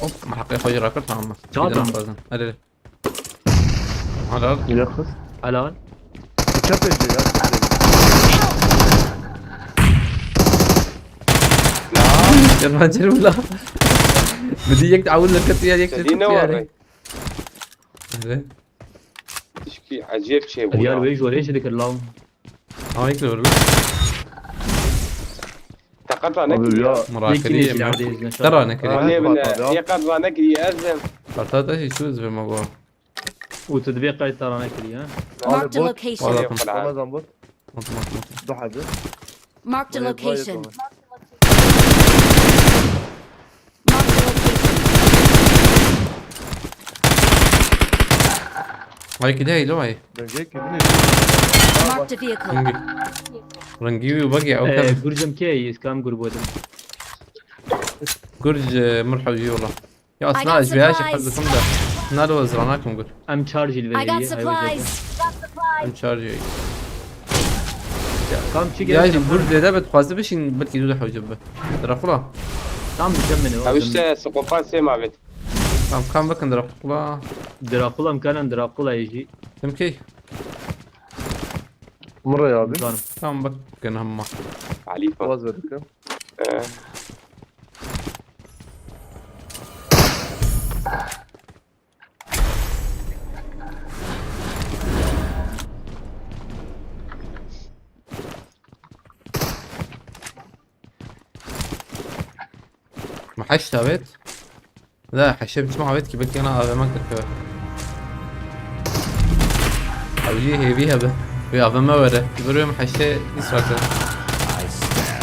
اوب ما حقي خوي راكر تمام تمام. اري على الارض يرخص حلال الشاب يجي يا يا راجل ولا بدي اياك تعاون لك يا ديك تدينا وري زين تشكي عجيب شيء ريال بولا ويج وليش ذيك اللون هايك لو تقطع أبو نكري يا مراكلية ترى نكري هي قطع نكري أزم قرطات ايش يشوز بالموضوع وتطبيق ترى نكري ها Marked a بوت. location. والله. والله زنبط مط. ده حبيبي Marked a طيب، location. طيب. Marked a location. هاي كده هي لو هاي دنجيك ابني Marked a vehicle. رنجي رنجيوي وبقي او كم جورجم كي اسكام قربودم قرج مرحبا والله يا I اصلا got جبياش supplies. حقكم ده نالو زراناكم قول ام تشارج I got الفيديو supplies. ام شارجي كم شي يا قاعد قرج ده بتخوازه بشين بلكي دو حوجه به درخلا كم بكمل هاوش سقوفات سيما بيت كم بكن درخلا دراكولا مكان دراكولا يجي تمكي مرة يا ابي مكان كم بكن هم عليفة فواز بدك ما حشتها بيت لا حشمت مع بيتك بلكي انا ما اقدر او جي هي بيها به ويا ما ورا يقولوا يوم حشي يسرق I smell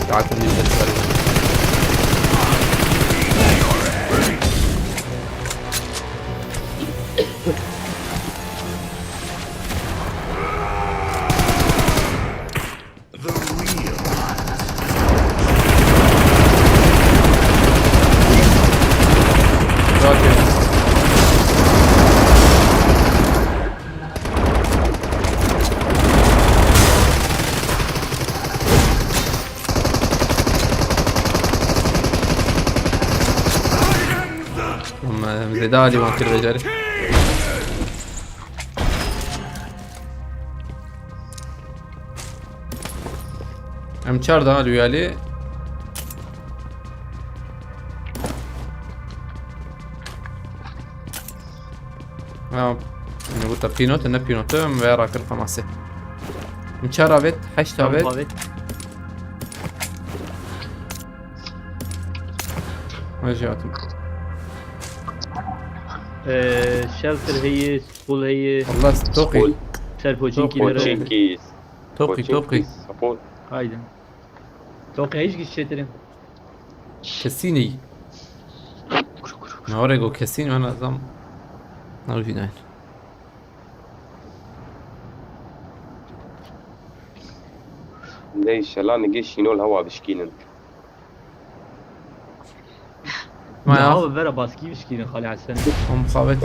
تعال كل يوم تسرق the real زيدالي وان كل رجالي ام چار دال ویالی نقول بينوت إنه بينوت مبارا كل خماسة مشارة بيت حشتها بيت Muhabbet. وجهاتهم شلتر هي سبول هي والله توقي شال بوجينكي بوتشينكيز توقي سبول هايدا توقي ايش قشترين كسيني ما ورقوا كسيني وأنا زم نعرف هنا ليش لا نجي شنو الهوا بشكيلن ما يا يا هو برا باسكي بشكيلين خالي حسن هم خابت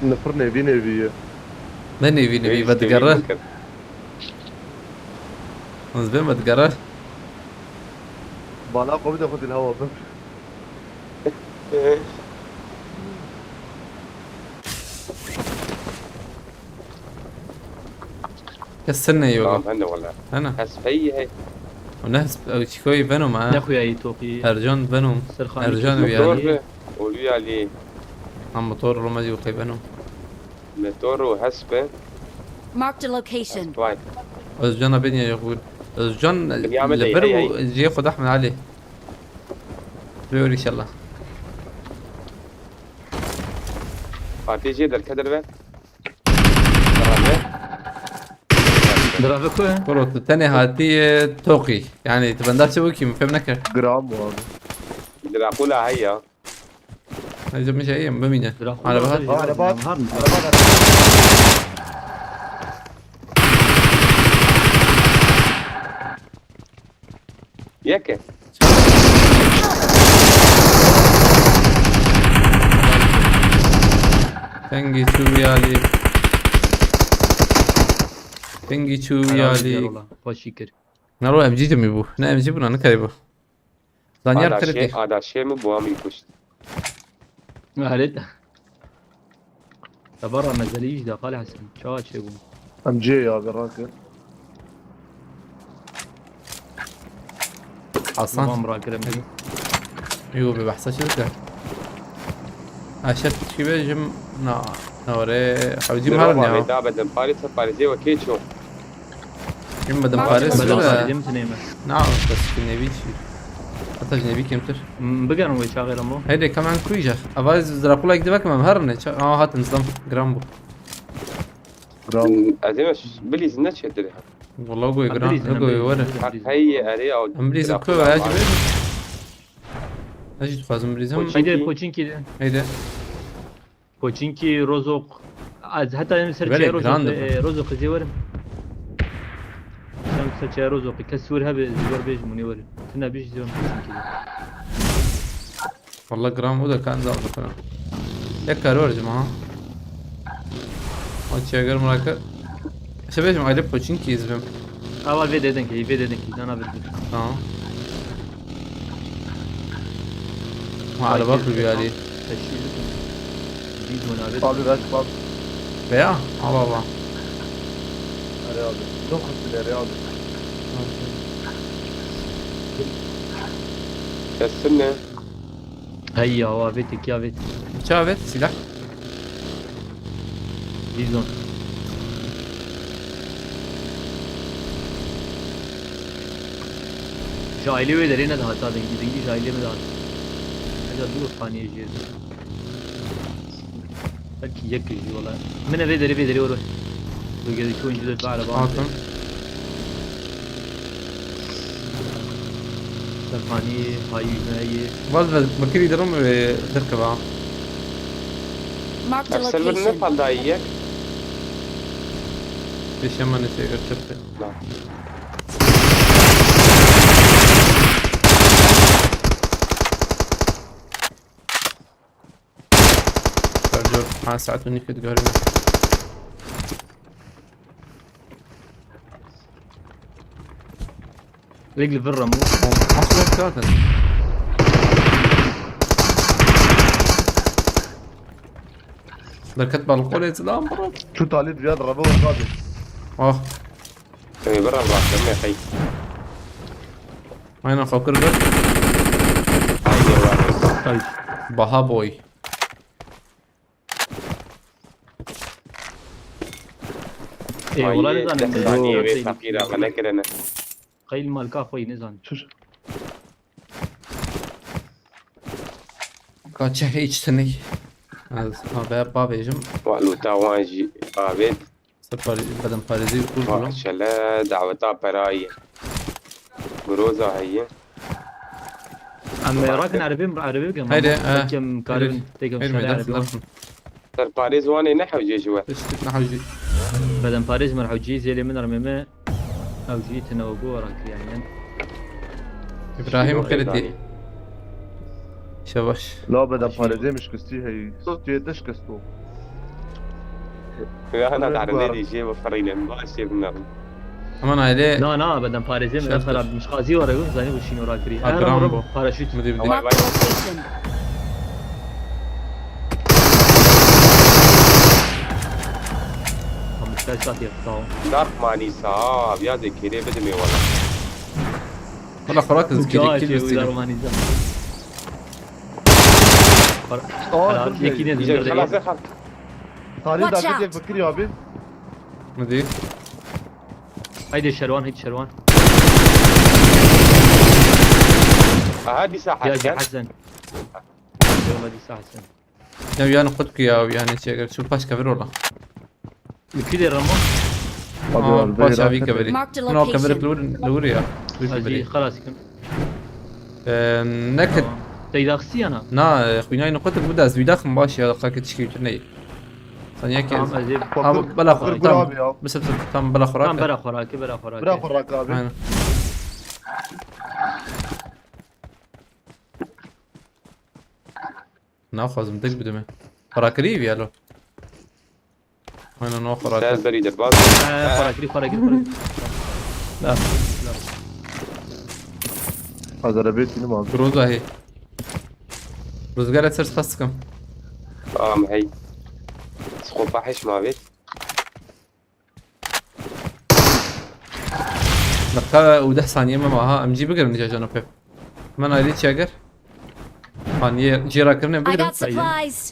نفر نبي مني بيني بتقرر مزبين بتقرر بالا قبل اخذ الهواء بس كسرنا يوغا نعم هنا ولا أنا هس هي وناس شوي بنو يا معاه اخويا اي توقي أرجون بنو سرخان أرجون ويالي موتور ولوي عليه عم موتور رومادي وقي بنو موتور وهسبه Marked a location. وايد أرجون بني يقول أرجون بيعمل إيه؟ لبرو هي. جي ياخد أحمد علي بيقول إن شاء الله فاتي جي الكدر به درافكو كرة الثانية هاتي توقي يعني تبندر تسوي كيف فهم نكر جرام وهذا دراكولا هي هذا مش أيام بمينة درافكو على بهات على بعض ياك تنجي شو يالي تنجي شو يالي باشيكر نروح ام جي جمي بو نا ام جي بنا نكايبو دانيال هذا كريتي شيء هذا شيء مو بوامي كشت هلت تبرع مزاليش ده خالي حسن شو شيء ام جي يا براكر حصان مامرا كلام يو ببحثة شركة عشت شي بيجم نا نوري حوجي مهارني دراما اهو بدا بدن باريس باريزي وكيتشو يم بدن فارس بدل ولا جيم سنيمه نعم بس كنا بيجي حتى جنبي كمتر بقرن وي شاغل مو هيدي كمان كويجة افاز دراكولا يكدبك ما مهرني هات نظام جرامبو جرام ازيمش بليز نتش ادري والله قوي جرام قوي ورا هي اري او امبريزم كو اجي اجي تخاز امبريزم هيدا بوتشينكي هيدا بوتشينكي روزوق حتى نسرچ بله، روزوق جراند. روزوق زيور نسرچ روزوق كسور هب زيور بيج مني ور كنا بيج زيور بوتشينكي والله جرام وده كان زاد مثلا يكرر يا جماعة وش اگر مراكب شبيه جماعة لب بوچينكي يزبم اول في ديدن كي انا بدي اه ما على باكل بيالي تشيل جديد منابت طالب راش باب بيا الله الله رياضي دخل في الرياضي السنه هيا هو بيتك يا بيت شافت سلاح ديزون شايلي ويدرينا ده هتا دنگی شايلي مدار اجا دور ثانيه جير بلكي يك يجي والله من فيدري وروح بقى يكون جدد على بعض عاطم ثانيه هاي هي والله بكري درم تركب Marked a اكسل location. بالنفع دايك ليش ما نسي شفت لا رجل ساعتوني كنت قاري رجل فرة مو اصلا كاتن ده كتب على القول يا سلام برد شو طالب رياض غبوه قادم اه كان برا الواحد ما يخي وين افكر بك هاي واحد طيب بها بوي ايه والله نزان ثانية بيت فقيرة غلا كرنا قيل مالك اخوي نزان Kaçak içtini. Az haber babacım. وقالوا تاوانجي قابت Sıfır بدن Paris'i kurdular. شلا دعوتها براية بروزة هي عم راكن عربي كم هيدي كم كاربن تيكم الميدان شارع في عربي الأرض. صار باريس واني نحو جيشوة تشتت نحوجي. بدن باريس مرحو جيزي اللي من رميمه او جيتنا وقورك يعني إبراهيم خلتي. شباش. لا بدل فارزي مش كستي هي ستي دش كستو انا تعرفني لي شيء بفرينا ماشي بنغم Aman aile. لا بدن باريس من شرطش. اخر مش قاضي ورا يقول زاني وشين ورا كري أجرام بو. انا باراشوت مدي بدي. Marked a location. مشكلة شاطئ يقطعوا دارك ماني صعب يا ذي كده بدمي والله والله خلاص زكيري كل ويدار بستيل. ما نزام اه يكيد يجي خلاص نزل خلاص ثاني Watch داك out. يك فكر يا عبيد مدي. هيدي الشروان هيدي الشروان هذه ساحة يا جي كان حسن والله دي ساعة حسن Ya yani قدك ya yani şey şu başka bir ola. كده الرمى باش أبي كبري. Marked a نو كبري location. لوري يا. هذه خلاص كم نكد. تيداخسي انا نا خويناي نقطك بدا از بيداخم باش يا دقيقة تشكي تني. ثانية تمام كذا. ازيب بلا فكر تام قرابي يا بس تام بلا تمام خوراك. برا خوراكي برا خوراكي برا فراك عبيد Aynen. ناخذ مدق بدمه. خوراكري يالو. Aynen o خوراك. استاذ بريد الباص خوراكي خوراكي لا هذا ربيت ما روزا هي. روزقارة سرس خاصكم. معي سخو فاحش ما بيت دقيقة وده ثانية ما معها أمجي بقر نجا جانا بيب. ما نايلي تشاقر. ثانية جيرا كرنا I بقر. got supplies.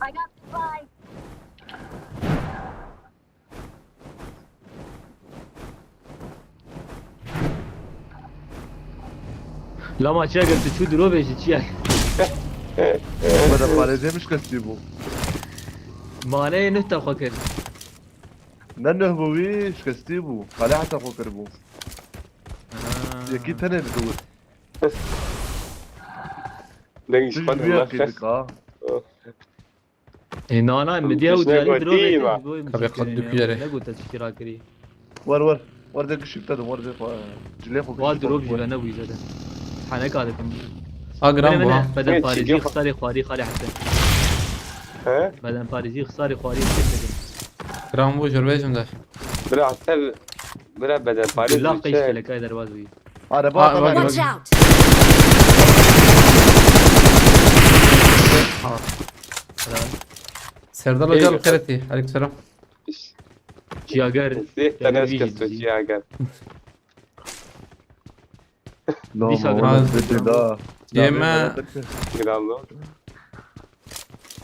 لا ما شاقر تشو دروبي شي بدل فارزي مش كستي بو ما انا نهتا خوكر ننه بويش كستي بو خلي حتى فكر بو يكيد تاني بتقول نجيش تجي فن بيها الله كيدك اه هنا انا مديها مش وداري نيجاتيفة. دروبي كبي قد كيري. لا قلت تشترا كري ور دك شفتهم ور دك جليخو واد دروب جبنا نبوي زاد حنك هذا كم أجرام بها. بدل ماشي، باريزي جيخ. خساري خواري خالي حتى ها بدل باريزي خساري خواري كيف جرام بو جربيجم ده. بلا حتى بلا بدل باريس لا قيش بالشارع. لك هاي دروازي انا بقى باقي. طبعا Watch out. سردال وجال خيرتي. عليك السلام. شياغر نسيت انا ايش كسبت يا قال لا دي شغلة. ما بدي ده يما قال له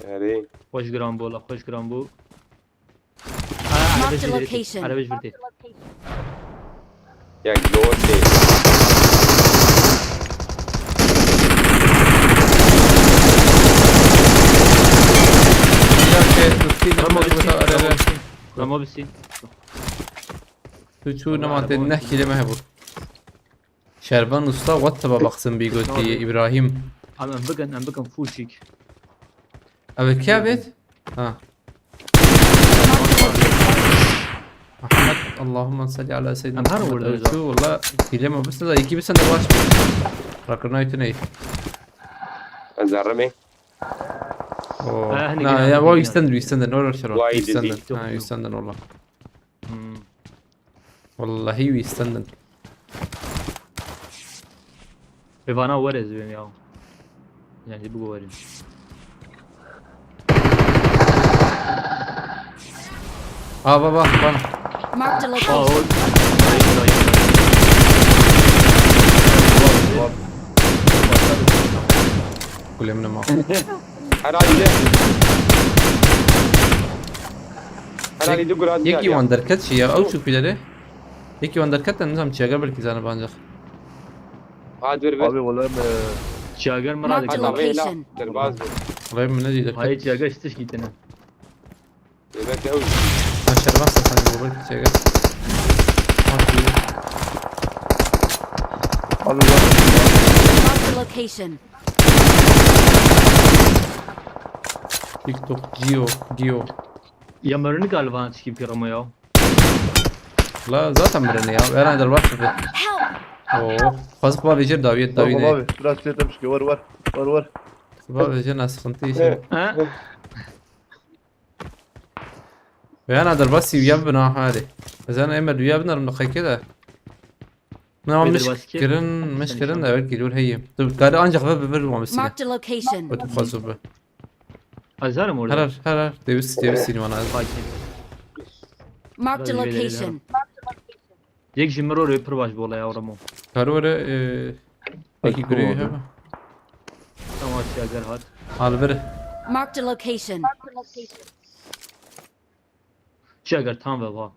يعني خوش جرام بولا خوش جرام بو Marked a location. على وجه برتي يا جلوتي رمو بالسين شو نمط نحكي لما هبو. شربان usta واتبا بقسم بيقولتي إبراهيم. ام بكن فوشيك أبي كابت. ها. محمد اللهم صل على سيدنا أم هرب محمد. ولا إيش؟ شو والله كلمة بس لا يجي بس أنا باش. راكنا يتني. الزرمي هني لا قلنا- يا هو هني يستند ولا شرط. وايد يستند. يزيد. يستند والله. والله يستند. بيفانا ورز بيم ياو يعني بقوا ورز بابا بابا. Marked a هو location. كل يوم معه. حراجة انا اللي دقر هذا یکی وان درکت چیه او چوبی داره یکی وان درکت نظام چیه اگر بلکی زنه بانجا هذا Abi بس والله ما Çiğagar mı Marked a radı? location. درباز غير من نجي دركت Hayır çiğagar işte gittin. يبقى هو ما شربان سخن بلکی چیه abi bak. Marked a location. تيك توك جيو Ya marını galiba çıkıp yarama ya. لا ذات مرني يا انا در الوقت Help! اوه خلاص بابا يجر داويت Tamam داويت abi. Biraz şey temşki var. بابا يجر ناس خنتي Ha? انا در بس يبنا هذه اذا انا امر يبنا من خي كده ما بيدر بس كده. مشكلن ده بلكي دول هي طيب قال انجح ببر ومسكين Marked a location. وتخزوا به Azarım orada. هلا ديوس وانا Marked a Biraz ileri location. Yek jimmer oraya pır baş bola ya orama. كارورة هيك أكبر قريب والله. هبا Tamam çiğagar hat. على بره Marked a location. Çiğagar tam ve va.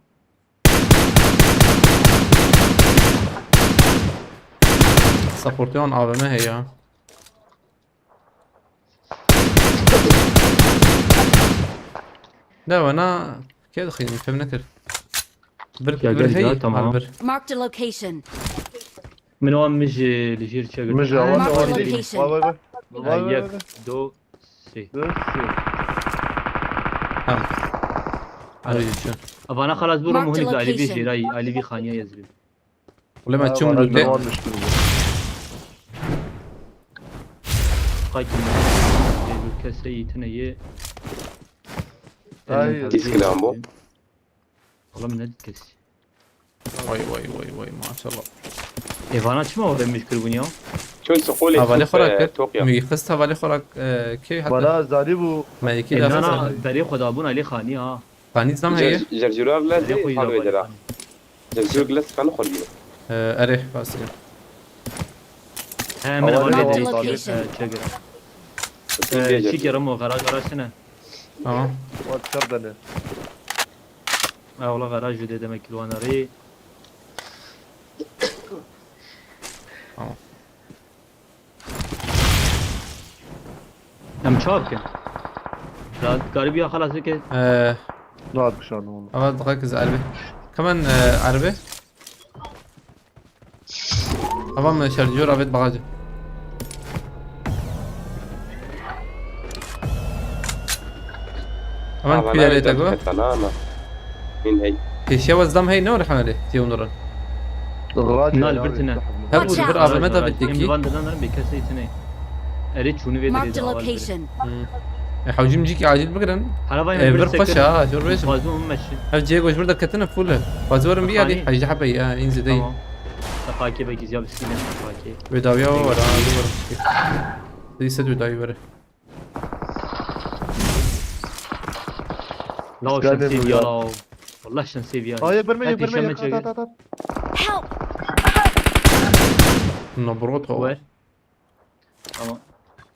سبورتيون AVM هي لا وانا كده خير فهم نكر يا بر هي قلبي، تمام. على بر Marked a location. من وان مجي لجير çiğagar. Mıcı Marked var. a Var. location. Var. Yek, do, si. تمام على شو Avana خلاص برو Marked مهني location. قالي بيجي راي علي بي خانية يزبي. ولما تشوم لوتي قايتم. كسي تنيه. Ay. Disk Lambo. والله من هاد كسي. واي ما شاء الله ايفانا چما ولا مشكل بنيا؟ شو سقولي حوالي خوراك توقيا مي خست حوالي خوراك كي حتى Bana zalibu. ما يكي لا انا خست بري خدا بون علي خاني ها. ثاني نظام هي جرجرار لا بري خو حلو يدا. يدرا جرجور جلس كان خليه اريح بس ها من اول Marked a دي. location. شجر. شي كرمو غراج سنه. تمام Var dışarıda ne? والله غراج جديد demek ki وانا ري. هم شابك. لا قريب خلاص كده. Ne yaptık şu anda onu? أبغى ركز عربي كمان عربي أبغى شرجور أبيت بغاجة أمان في اللي تقول تماما مين هي في شيء وزدم هي نور حمله تيون نورن Iğraç Nal ya, Birtine. abi. هبو البر أبى متى بدك Hem bandadan bir kese itine. Eri şunu Marked verdi. a location. حوجي مجيك عاجل بقرن Hala بر قشة شو ريش Fazla mı meşin? هف جيك وش بردك كتنا فوله فازورن بيا دي حاجة حبة يا إنزل دي Tamam. Safaki bekiz ya biskine safaki. بداوية ورا دور دي سد بداوي ورا La o Geldim şan seviye ya. la. Vallahi şan seviye. Hayır vermeyin Hadi vermeyin. işeme çekin. At. Help! نبروت هو Ver. Tamam.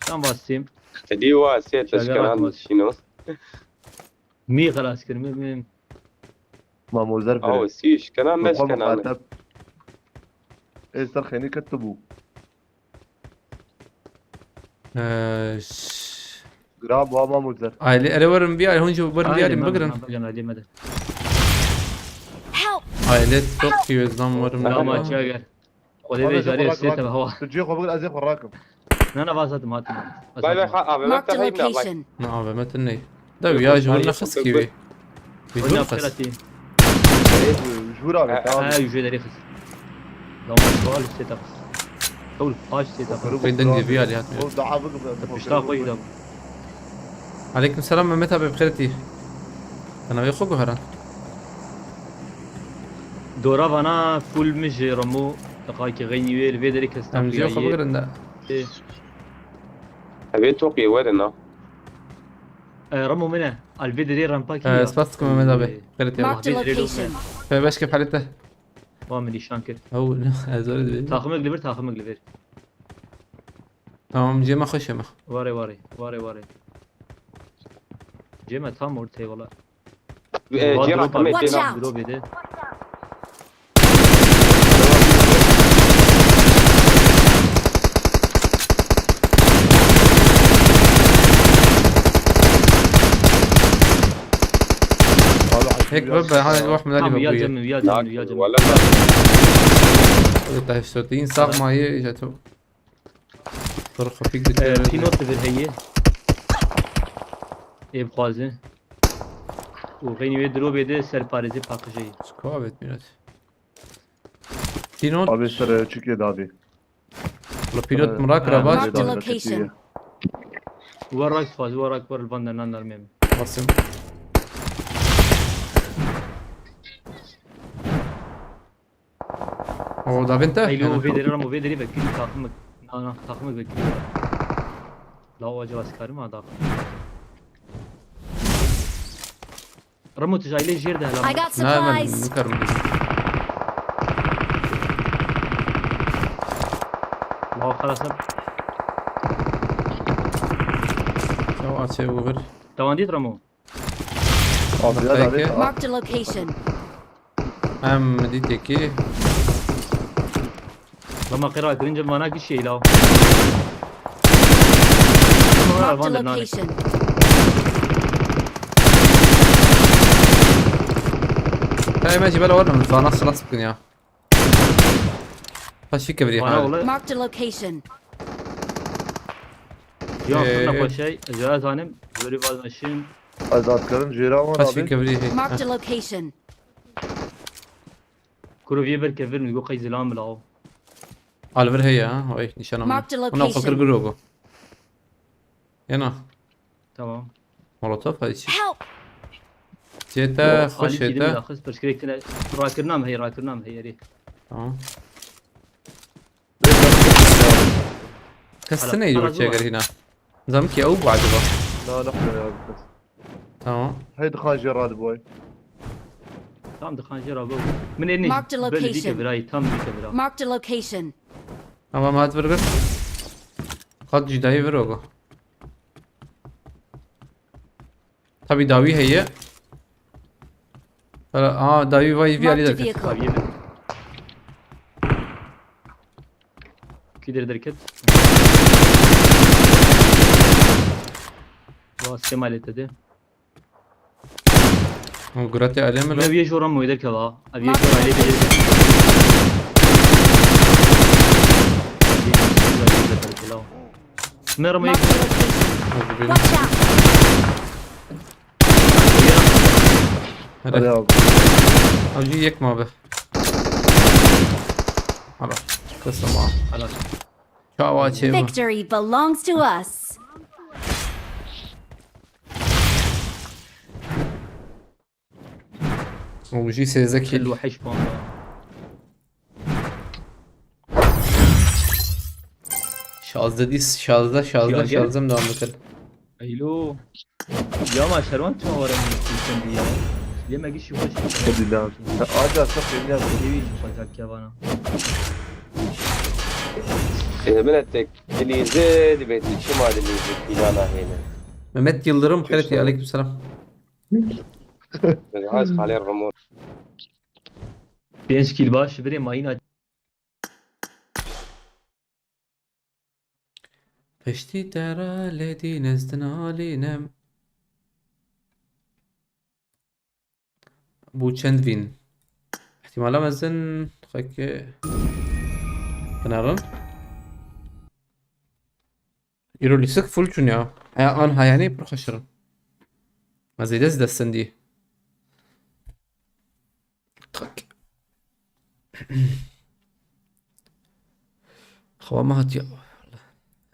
Tam basayım. دي واسيت شغال اشكال أوتوماتيك. شنو Mi خلاص كده mi. Mamuzlar او verin. سيش كلام مش Muqam كلام muqatab. Estar khani katabu. Grab wa mamuzlar. عائلة أنا ورم بيا هون جو ورم بيا بقرن Bakın hadi hadi. Help! عائلة طوكيو زام ورم Tamam بيا açığa gel. O da bir jari sete hava. تجي خو بقول ازيق الراكب. Nana basatım hatım. باي باي ابي ما Marked a تغيب باي location. نعم متني ده ويا جورنا خس كيوي Oyna بيجور خس fırlatayım. جور abi. Tamam. Ha yüceleri kız. Tamam doğal sete. Kavul aç sete. وين دنجي فيا اللي هات O daha bıgı. Pişta koy da. عليكم السلام متى بخيرتي انا بيخوجو هران Dora bana full mi jeramu. Takaki gayni ve vederi kestem. ام جيو خبر ان ابي توقي وين رمو منه الفيدري رامباكي. سباستكم متى بخيرتي Marked a location. فباش كيف حالته Muameli şankır. هو هذول Takımı gülür takımı gülür. تمام جيما خوش يما Vare. Ceme tam ortaya valla. جيران كمان Watch جيران out. درو بده هيك ببقى هذا الواحد من tamam اللي ويا بابويا جنب ويا جنب ويا جنب ولا قلت صوتين صاغ معي اجته طرق فيك بتقول في نوت في هي ايه بخوازه وغيني درو بده سر باريزي باقجي سكوابت ميلاد تينون Abi sır çıkıyor da abi. ولا بيلوت مراك رابات Marked a location. وراك فاز وراك ور الفاندر ناندر ميم قسم هو ده بنت ايلو في دري رمو في دري بكري takımı takımı bekliyor. La o acaba sıkarım ha da. رمو تجايلي جير ده I لا got نعم supplies. نكرم لا خلاص سواء شيء وغير توانديت رمو Abi ya abi. Marked a location. ام ديتيكي لما قراءة رينجر ما ناقش شيء لا Marked a location. لا ما جبال ولا من فاناس خلاص بكن يا فاش في كبري انا حالي والله Marked a location. يوم إيه. كنا شيء جواز هانم زوري باز ماشين Azatkar'ın ceyran var فاش في abi. كبري هي Marked a location. كرو فيبر كفر نيجو قي زلام لاو على بر هي ها وي نشانه Marked a انا location. فكر جروجو هنا تمام مولوتوف هاي شيء Help. جيتا خوش جيتا خش بس كريكتنا راكرنام هي ري تمام كالسنة يجوا شيء غير هنا زمكي او بعد بقى La la ya abi. تمام Haydi kan ceyran boy. تام دخان جرا جو من اني Marked a location. براي تام ديك برا Marked a location. تمام هات برجر خد جداي بروجو تبي داوي هي داوي واي في علي Marked a ذاك vehicle. Abi yemin. كيدر دركت واسكي مالته ده وقراتي عليه ملو ابي شو رمو يدك لا ابي شو عليه بيدك مرمي Marked a location. Watch out. Hadi هلا abi. اوجي يك ما به خلاص قصة معه خلاص شاواتي Victory belongs to us. وجي سيزكي الوحش بوندا شازده مدام بكل ايلو يا ما شروان تو ورا من دي ليه ما جيش يخش Hadi lan. Ağaca sakın ya. يجي يخش كيفانا بنتك اللي زاد بيت الشمال اللي زاد كيلانا هنا Mehmet Yıldırım خيرتي عليكم السلام عايز عليه الرمور 5 kill baş biri mayın پشتی درا لدی نزدنالینم بو چند وین احتمالا مزن خاك بنارن يرو لي سك فول جونيا انها يعني بروخشرن ما زي دز دستندي خاك خوا ما هاتيا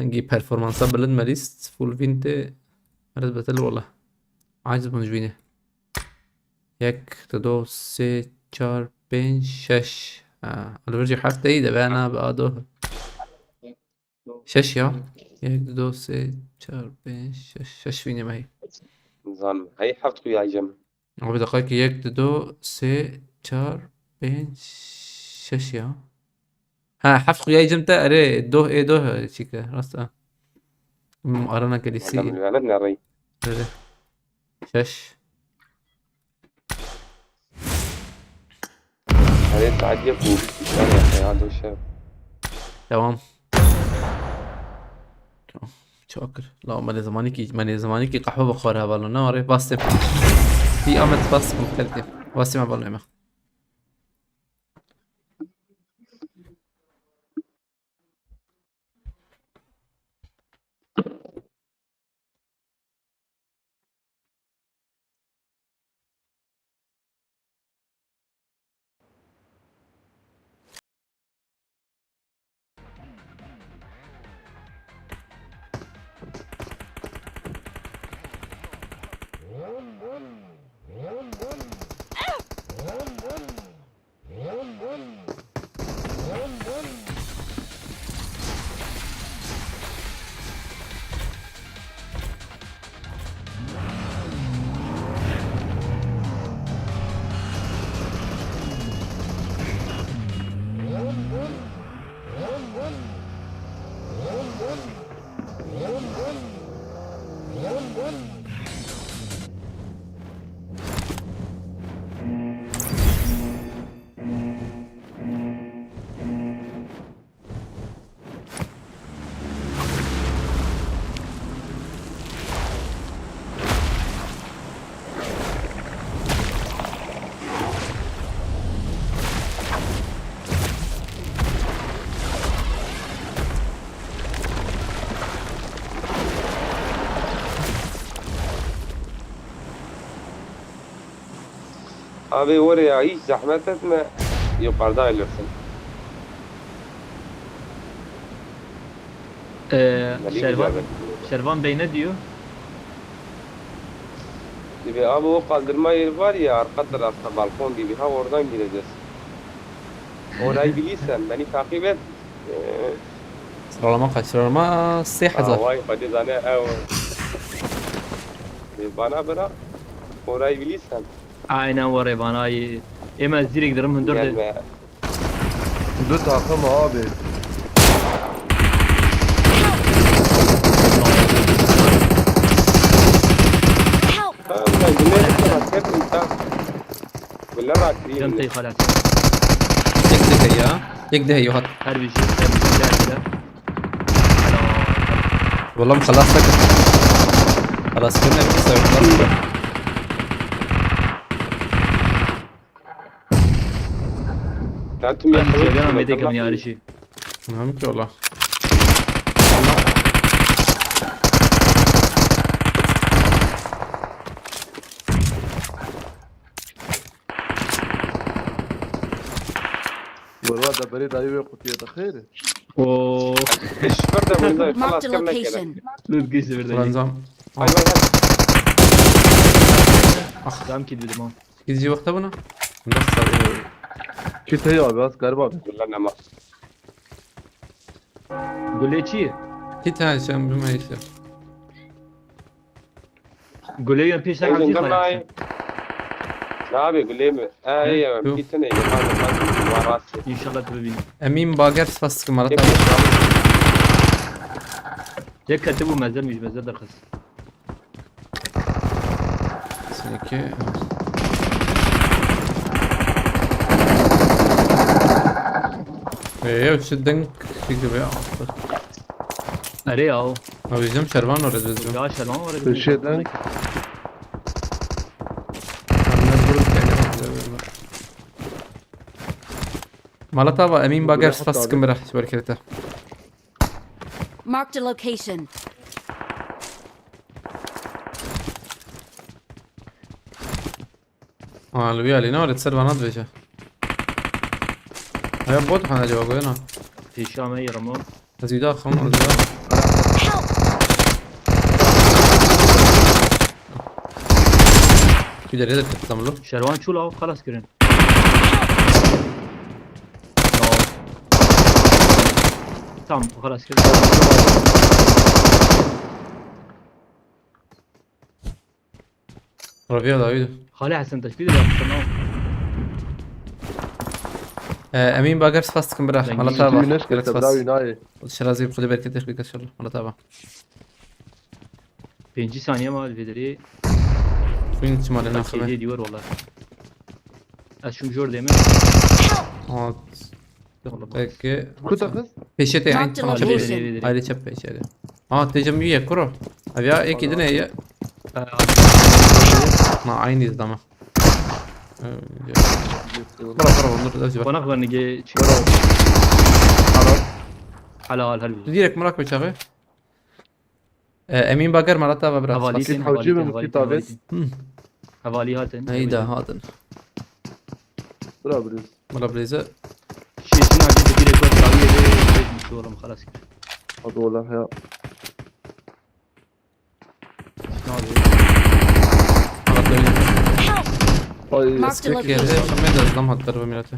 نجيب performansa بلند ماليست فول فينت مرز بتل والله عايز بنجوينه يك تدو سه چار پنج شش الورجي حتى ايه ده بقى انا بقى دو شش يا يك دو سه چار پنج شش فيني ما هي نظام هي حفظ يا جماعه هو بدقائق يك دو سه چار پنج شش يا ها حفظ قياي جمتا اري دو ايه دو چيكا راستا مقارنة كاليسي انا ري شش هذه ساعات يبقوا بالشارع يا دوشة. تمام. شاكر. لا من زمانی کی قهوه بخوره بالا نه آره باستم. في آمد باست مختلفه. باستم بالا ما. Abi oraya hiç zahmet etme. Yukarıda ayrılırsın. Şervan Bey ne diyor? Gibi abi o kaldırma yeri var ya arka tarafta balkon gibi ha oradan gireceğiz. Orayı bilirsen beni takip et. Sıralama 6000. Vay hadi zane ev. Bana bırak. Orayı bilirsen. Aynen var ya bana iyi. Hemen direkt giderim hündür de. Gelme. دو takım abi. Help! Ben günleri sana hep insan. Bunlar Canım akriye. tayı halat. يك دهي هات. Her bir şey. Her bir şey derdiler. والله خلاص سكت. خلاص كنا بنسوي. Sen tüm Ben yaşamı Şervan Bey'de kamın yarışı. تمام كي والله. والواد بريد ايوه قلت يا خير. Ooo. Şoför de burada Marked خلاص a كمل كده. location. Lüt gizli bir de. نظام. Hay hay hay. Tam ki dedim ha. يجي وقت ابونا. نخسر. كنت هي abi az galiba abi. Bunlar ne mas? Guleçi. كي تاني شام بما يصير. Gule'yi peşten Sen hazır gönder halat. lan. Ne abi güleyim mi? İyi ya Yok. gitsene yapan varası. İnşallah tabi bin. امين باقر فاستك مرات. Ya katı bu mezar mıyız mezar da kız. سنكي. ايه وش الدنك فيك بيع. Are ya o. ما بيجم شربان ولا بيجم. Ya şervan var. Bir şeyden مالطا امين باقر فاستك امبارح شبركته. Marked a location. الويا لي نور تصير بنات بيجا. هيا بوت حنا جوا قوينا. Teşame yarama. زيدا خمر زيدا. Help! في جريدة تتملو. Şervan çul av kalas girin. Tamam kalas girin. رفيع داويد. Hale Hasan teşbih yaptın o. امين باقر فاستك امبارح Zengin. مالطا güneş قالت kete فاست. davi nayi. الشرازي بخلي بركتك بك ان شاء الله مالطا. 5 saniye mal vederi. وين تمال هنا خمه. Kedi diyor valla. از شو جور دیمه Hat. Peki. Kuta kız. Peşete aynı Marked tamam location. çöpe. Ayrı çöp peşete. Ha tecem üye kuro. Abi ya iki dine ya. Ma aynıyız ama. Bırak onları da وانا اخبر نجي حلال هل direkt merak bıçağı. Emin Bakar Malatya ve bırak. حواليتين حوجي من حواليتين كتابات. حواليهاتن Neydi hadın. Bura burası. Mala breze. شيء شنو عجيب كثير يكون طاوية ليه مش والله خلاص كده Hadi ola ya. شنو هذا Malatya öyle. Ay Marked a Tek yerde location. yaşamaya da hızlam hatları ve milletü.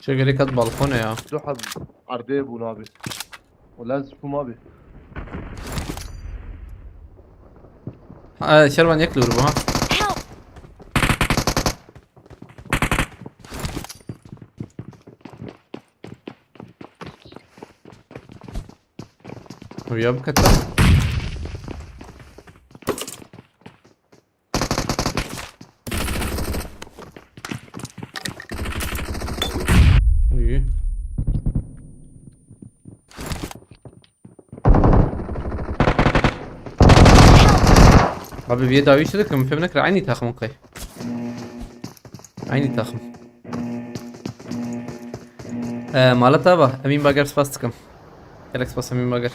Şöyle kat balkona ya. شو حد عرضيه ابو نابي ولازم تكون مابي. Şervan yakılıyor bu ha. Help! Uyuyor bu katta. Uyuyor. Abi bir daha işledik ama فهمنا عيني تاخم قي عيني تاخم مالتا با امين باجر سباستكم الكس باس امين باجر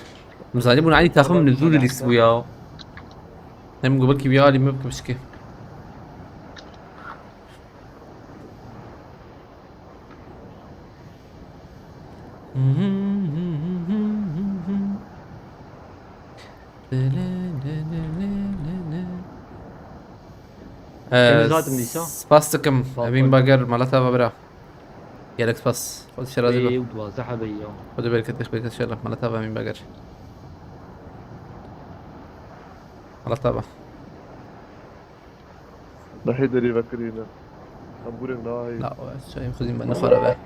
مزالبون عيني تاخم من الزول اللي يسويها هم قبل كي بيالي ما بكبشكي zaten Nisa. سباستكم امين باجر مالتا با برا جالكس باس خذ شرازي ايه وتوزعها بيا خذ بالك تخبيك الشرف مالتا با امين باجر مالتا با الوحيد اللي يفكرينا أبوري ناهي. لا شايف خذين بنخرة بقى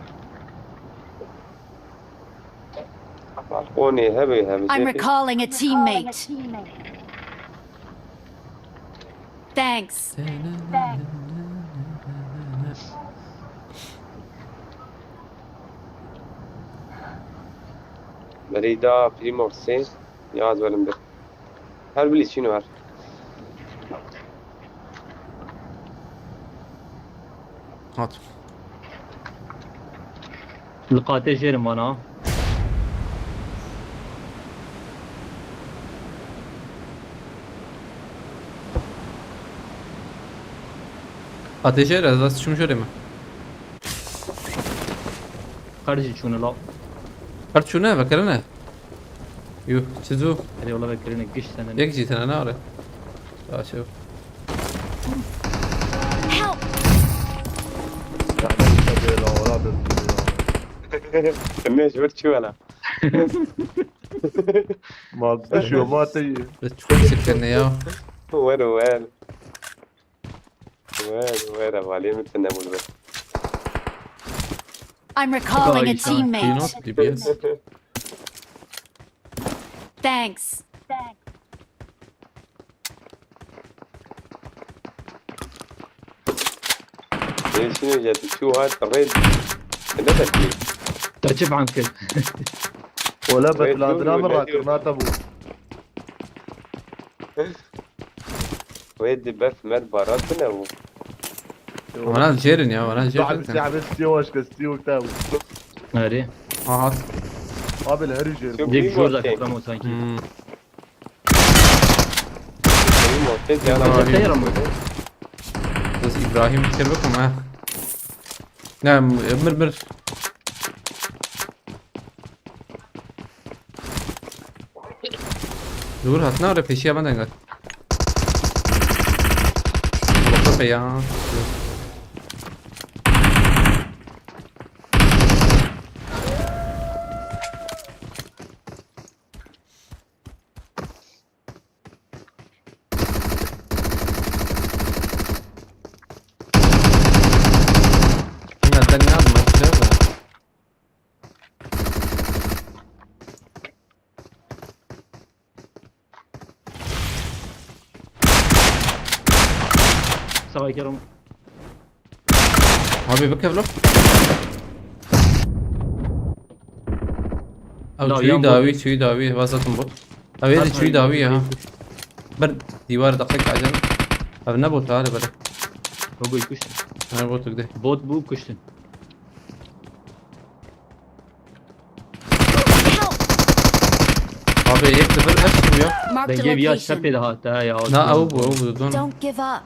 بالكوني هبي هبي I'm recalling a teammate. Thanks. بريدة بريمورسي ياز ولم بك هل بليز شنو هر هات القاتل جيرم انا ateş eder az düşmüş öyle mi? خرجي شنو لا Kart şuna bakalım. Yuh çizu. هذه والله فكرنا قش سنه Yak جيت انا ناري. لا شوف. Help! لا ولا بالدنيا. ليش برشو انا ما بدشوا ما تي. بس çok sıkıntı ya. وين وين بالي مثل نقول بس I'm recalling a Do you teammate. know DBS? Thanks. شنو جات شو هاد الريد نفت لي تعجب عن كل ولا بتلادنا مرة كنا تبو. ويدي بف مال باراتنا و وانا جيرن يا وانا صاحب جيرن. الساعة بس تيوش كستيو كتابو. هذه اه هات. قابل هرجر. ديك جور ذاك رقم سانكي Hmm. بس ابراهيم كتير بكم ها. نعم مر دور هاتنا ولا peşiye ben dengar. Bakın be ya. Nereden yazma? Söyle. سوا كرم Abi بكيف لو او لا، شوي يام داوي شوي داوي واسطن بوت او يدي شوي داوي ها برد ديوار دقيق عجل او نبوت هذا برد هو يكشتن انا بوت كده بوت بو كشتن abi يكتب اف ويا Marked a دنجي بيا location. شبي ده تا يا لا او دون Don't give up.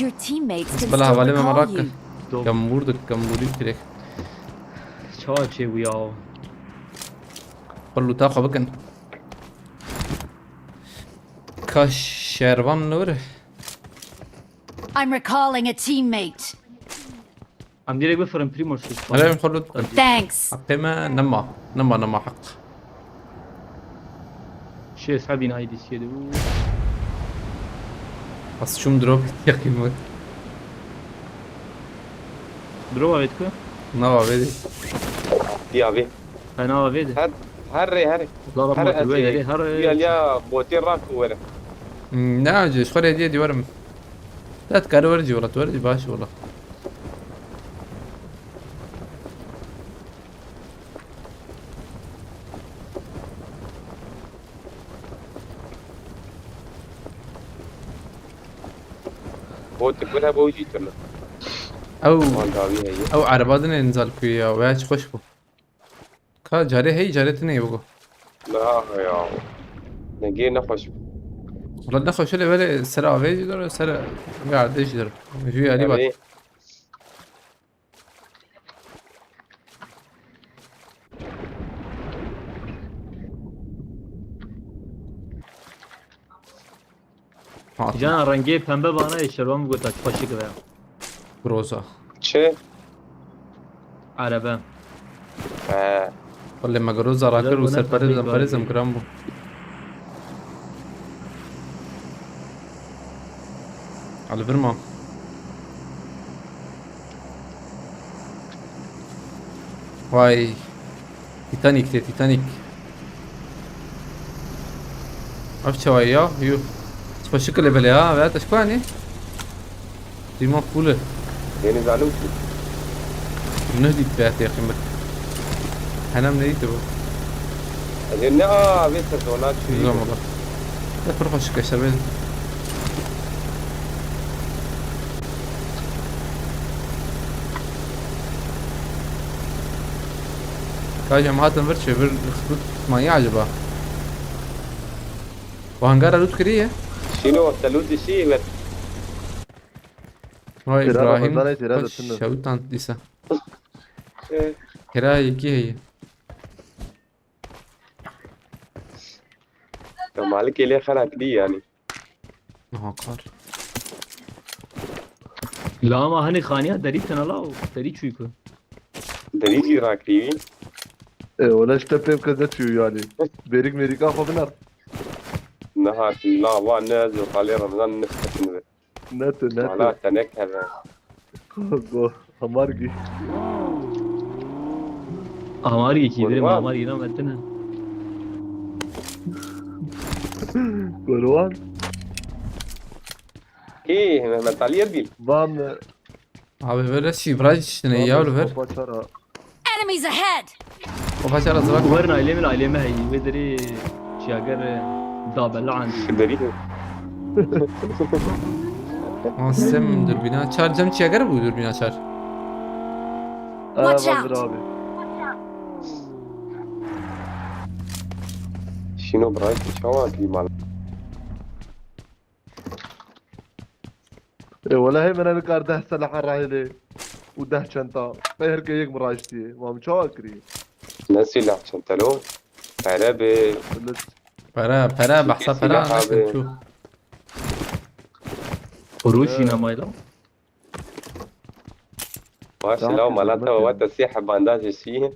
Your teammates can بلا still حوالي ما recall مراكز you. كمبوري كده شو شي ويا قل له تاخذ بكن كاش شيروان نور I'm recalling a teammate. عم ديرك بفرم بريمور سيس انا نقول له Thanks. حقيمة نما حق شي صعبي نايدي سيدو بس شو مدروب يا اخي موت دروا بيتكو نوا بدي يا بي انا بيد هري ضرب هر ما الويل يا هر يا بوتين راك ولا ناجي شخوري دي ورم لا تكار ورجي ولا تورجي باش ولا بوت كلها بوجي تنا او وان داوي هي او عربادن انزل كويا وياش خوشبو كا جاري هي جارتني بقو لا يا نجينا خوش والله نخش اللي بالي سرعة فيجي دور سرعة قاعد ايش دور في علي بعد جانا رنگی پنبه بانه شلوام گوت اچ خوشی که بروزا چه عربه ولا ما جروزا راكر وسر باريزم كرامبو على برما واي تيتانيك عرفت شوية يو شكل اللي بليها بقى تشكواني دي ما فولة يعني زعلوك نهدي بتاعتي يا اخي انا من ايده اجينا بيت الدولار شوي نظام والله لا تروح اشكي شباب كاجا ما هذا مرشي بالخطوط ما يعجبه وهنقرا لوت كريه شنو تلوت شيء هاي ترى ابراهيم رمضان ترى سنة. شوت عن ديسا كراي كي هي مالك ليه خلق دي يعني اه قار لا ما هني خانية داري تنالاو داري شو يكون دريجي راكريين إيه ولا اشتبه بكذا شو يعني بيريك ميريكا خو بنار نهار لا با نازل قال رمضان نفتح نت ولا تنك هذا همارجي हमारी की मेरे गुरुवार। हमारी ना मत ना كروان ايه ما تعليق دي بام abi böyle şey bırak ne ya oğlum ver بشرة Enemies ahead! o kaçar azrak ورنا عليه من عليه ما هي بدري شي اگر دابل عندي دريجي Asem dürbünü açar cam çiğer bu dürbünü açar Watch آه out. رابي شنو برايك شو في مال إيه ولا هي من أنا كار ده سلاح الراهلة وده شنطة غير كي يك مراجتي ما مشاكري ناسي لا شنتلون عربي para bahsa para Silah abi. şu خروجي نا مايلا ماشي لو مالتها وقت السياحة بانداج الشيء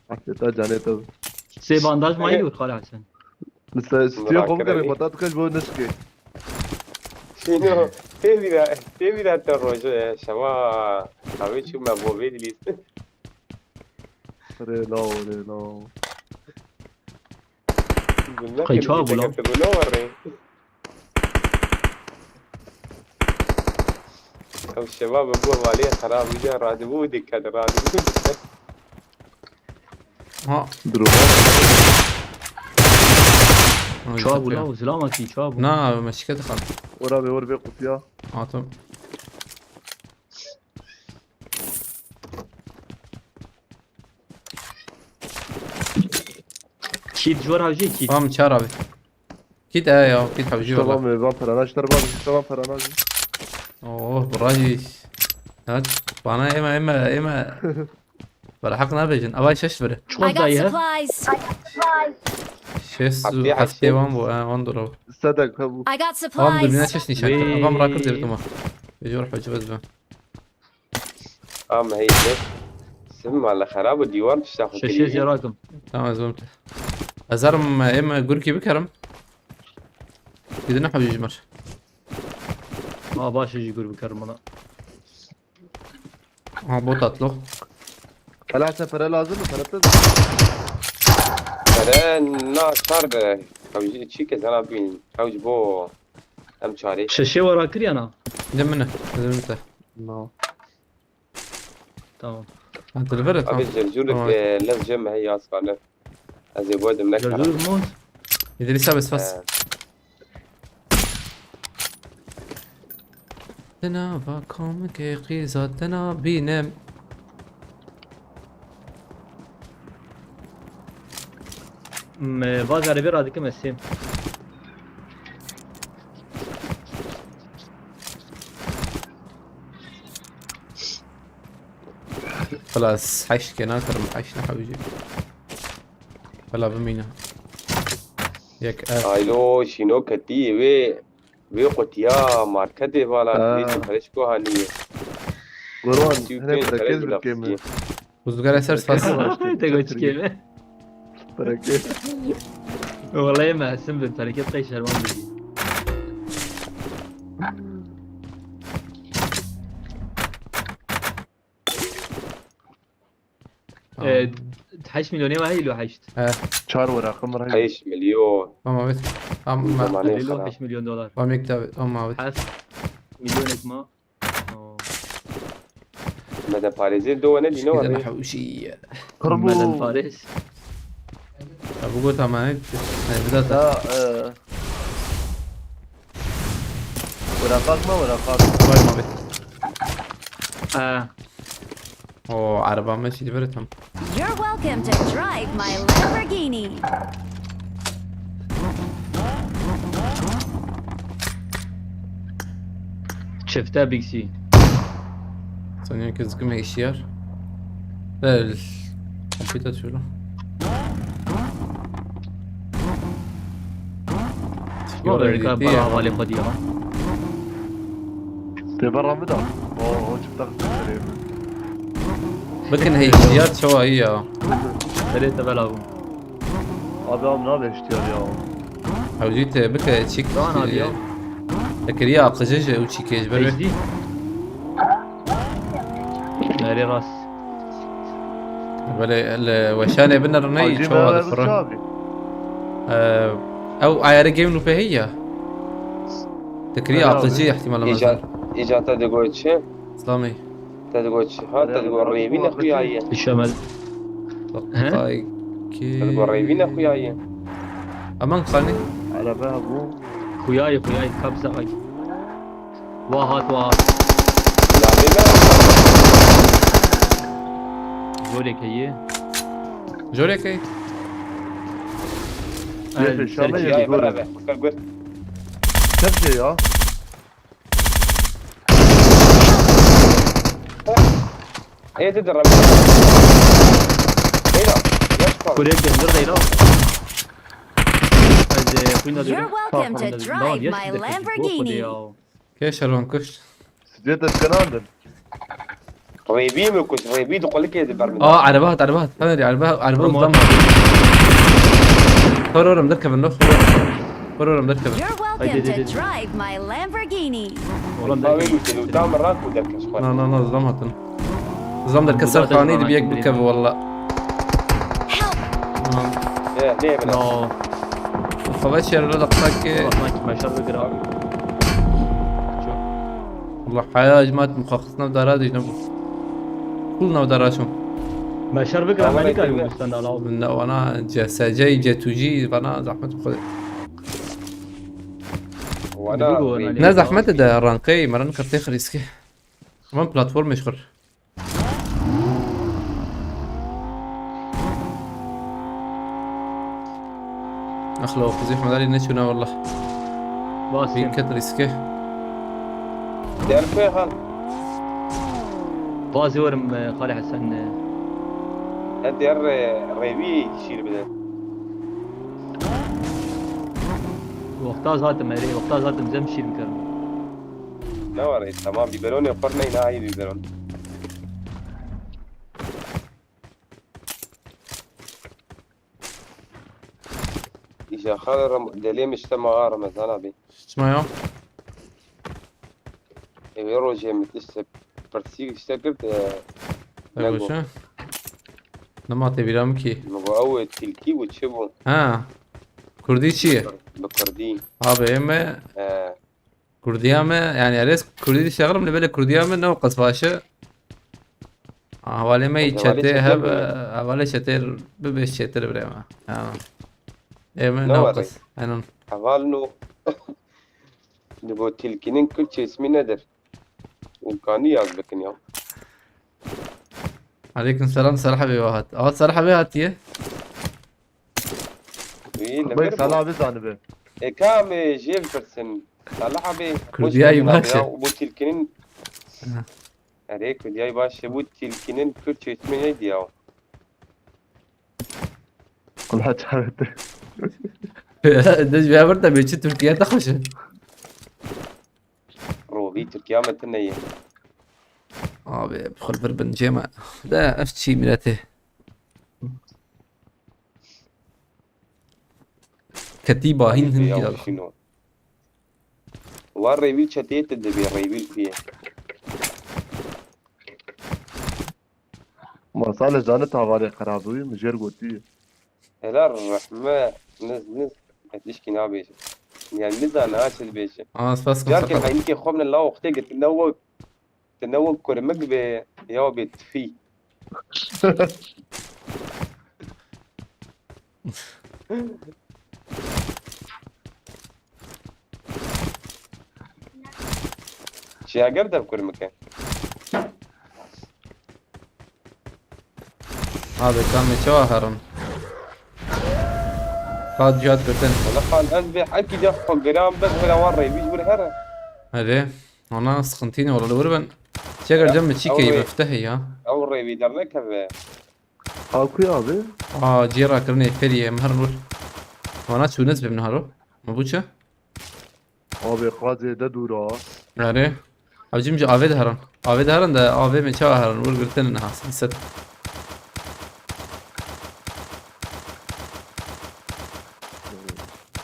حسيتها جانيتا سي بانداج ما يدور خالي حسن لسه ستيو قوم مراكبة. كان بطاط كاش بو نسكي شنو كيف إذا تروج شباب حبيت شو ما بوبي ليس ريلو خي شاب ولا؟ تقولوا وري الشباب يقولوا عليه خراب وجه راتبوه دكة راتبوه دكة. ها شو ابو لا سلامك شو ابو نا مش كده خالص. ورا بيور بيقف يا عاطم كيد جوار هاوجي كيد هم شرابي كده يا كده حبيبي والله. tamam vampirana اشترى vampirana اوه براجي هات وانا اما بلحقنا بيجن اباي ششبره I شو got دايها supplies. شيس حبي حفتي حشي. وانظروا صدق ابو I got وانظر بنا supplies. ششني شكل ابام راكر ديرتما يجي روح وجبت بها ما هي ليش سم على خراب الديوان تشتاخذ شاشة زيراكم تمام زمت ازرم اما جوركي بكرم كده حبيبي جمر باش يجي يقول بكرم انا ها بوطات له هلا سفر لازم فرت فران صار حوجي شي كذا بين حوج بو ام شاري شاشة ورا كري انا دمنا زمت نو تمام انت الفرت ابي جرجولك لاز جمع هي اصلا ازي بود منك جرجول موت اذا لسه بس فس تنا باكم كي قيزة تنا بينام باز عربي رادي كم السيم خلاص حش كنا كرم حشنا حبيبي ولا بمينا ياك هايلو شنو كتي وي قطيا ماركتي بالا آه. ليش فريشكو هاني قرون هنا بركز بالكلمة وزقال سرس فاس تقول كيف بركز والله ما اسم بالتركيب قيش هرمان بيجي تحش مليونية ما هي لو حشت شهر ورا خمر هاي عيش مليون ماما بيت ما ثمانية لو خراب. حش مليون دولار ما مكتب ما بيت حس مليونك ما مدى باريزي دو انا دينو انا ولا حوشي مدن قربو فارس ابو قلت ما بدات لا وراقات ما وراقات ما بيت اه او عربة ماشي دبرتهم You're welcome to drive my Lamborghini. شفتها بيك سي ثانية كز كم اشيار لا الكمبيوتر شو له ما بعرف برا حوالي قضية تبرا مدى اوه شفتك تقريبا لكن هي اشيار شو هي ثلاثة بلاهم ابي ام نابي اشتيار يا او جيت بك تشيك طبعا اليوم لكن يا قجاجة او تشيكيج ايش بري دي؟ ناري راس بلا وشانة بنا رني شو هذا الفرن او عيار جيم لو هي تكريا قجاجة احتمال ما اجا تدقوت شي اسلامي تدقوت شي ها تدقوا ريبين اخويا الشمال تدقوا ريبين اخويا امان خاني على بابو خوياي كبسة هاي واهات لا بلا جولك هي جوريك اي كيف ان شاء الله جاي برا يقول بقول تبجي يا ايه تدرب ايه لا يشكر كوريك جنجر دايلا You're welcome to drive my Lamborghini. كيش هلون كش سجيت الكنادل ريبين وكنت ريبين تقول لك ايه دبر عربات انا عربات ضمها قرر مركب النخ قرر مركب You're welcome to drive my Lamborghini. والله دام مرات ودركش لا ضمها ضم الكسر خاني دي بيك بكب والله ليه بلا نو فبشر لدقتك ما شاء الله قرا والله حياة جماعة مخصصنا ودارات ينبو كلنا وداراتهم بشر بكره والله ملكه يتبع. يستنى على من وانا جاي جيت وجي فانا زحمة خذ وانا بيقولوا أنا ريبي. ليه؟ نا زحمة ده رانقي مرن كرتي خريسكي كمان بلاتفورم يشخر اخلو فزيح مداري نشونا والله بين باسم كت ريسكي تعرف ايه خال بازي ورم خالي حسن انت ريبي يشيل بدل وقتها ذات مري وقتها ذات مزمشي مكرم لا وري تمام بيبرون يقرنا هنا هاي بيبرون إذا خال دليل مش تما رمضان أبي اسمعوا يورو جيم تسب برتسيك اشتكرت طيب وشو لما تبي رامكي مقاوة تلكي وتشبه كردي چیه؟ بكردين اما كرديامه يعني عريس كردي شغله من بالك كرديامه نو قصباشه حوالی ما چته هب حوالی چته ببیش چته بریم اما نو قص انا حوالنو نبو تلكينين كل شيء اسمي ندر وكاني يعجبكني يوم عليكم السلام صراحة بيوهات صراحة بيوهات يه بيك سلام بزاني به كام جيب برسن صلاح بي كردياي باشا. بو تلكينين اري كردياي باشا بو تلكينين كل شيء اسمي يدياو والله تعبت دش بيها برتا بيجي تركيا تخش روبي تركيا متنية بخل بربن جيما ده افتشي ملاته كتيبة هين كده شنو والريبيل شتيت الدبي الريبيل فيه ما صالح جانت حوالي خرابوي مجير قوتي لا الرحمة نز هتشكي نابيش يعني نزا ناس البيش سباسكم جارك سقط هينكي خومنا الله وقتك تنوب كرمك يا بتفي شي قردة بكرمك هذا كان متشاهرا قاد جات بتن ولا قال انبح اكيد يخفق قرام بس ولا ورا يبيش بالهرة هذي انا سخنتيني والله الوربن شجر جنب تشيكي أوي. مفتهي ها او الريبي درنك هذا هاكو يا ابي جيرا كرني فيري مهر نور وانا شو نسبة من هارو مبوشة ابي قاضي ده دورا يعني أبجيم جو آوید هرن ده آوید من چه هرن ور گرتن نه ست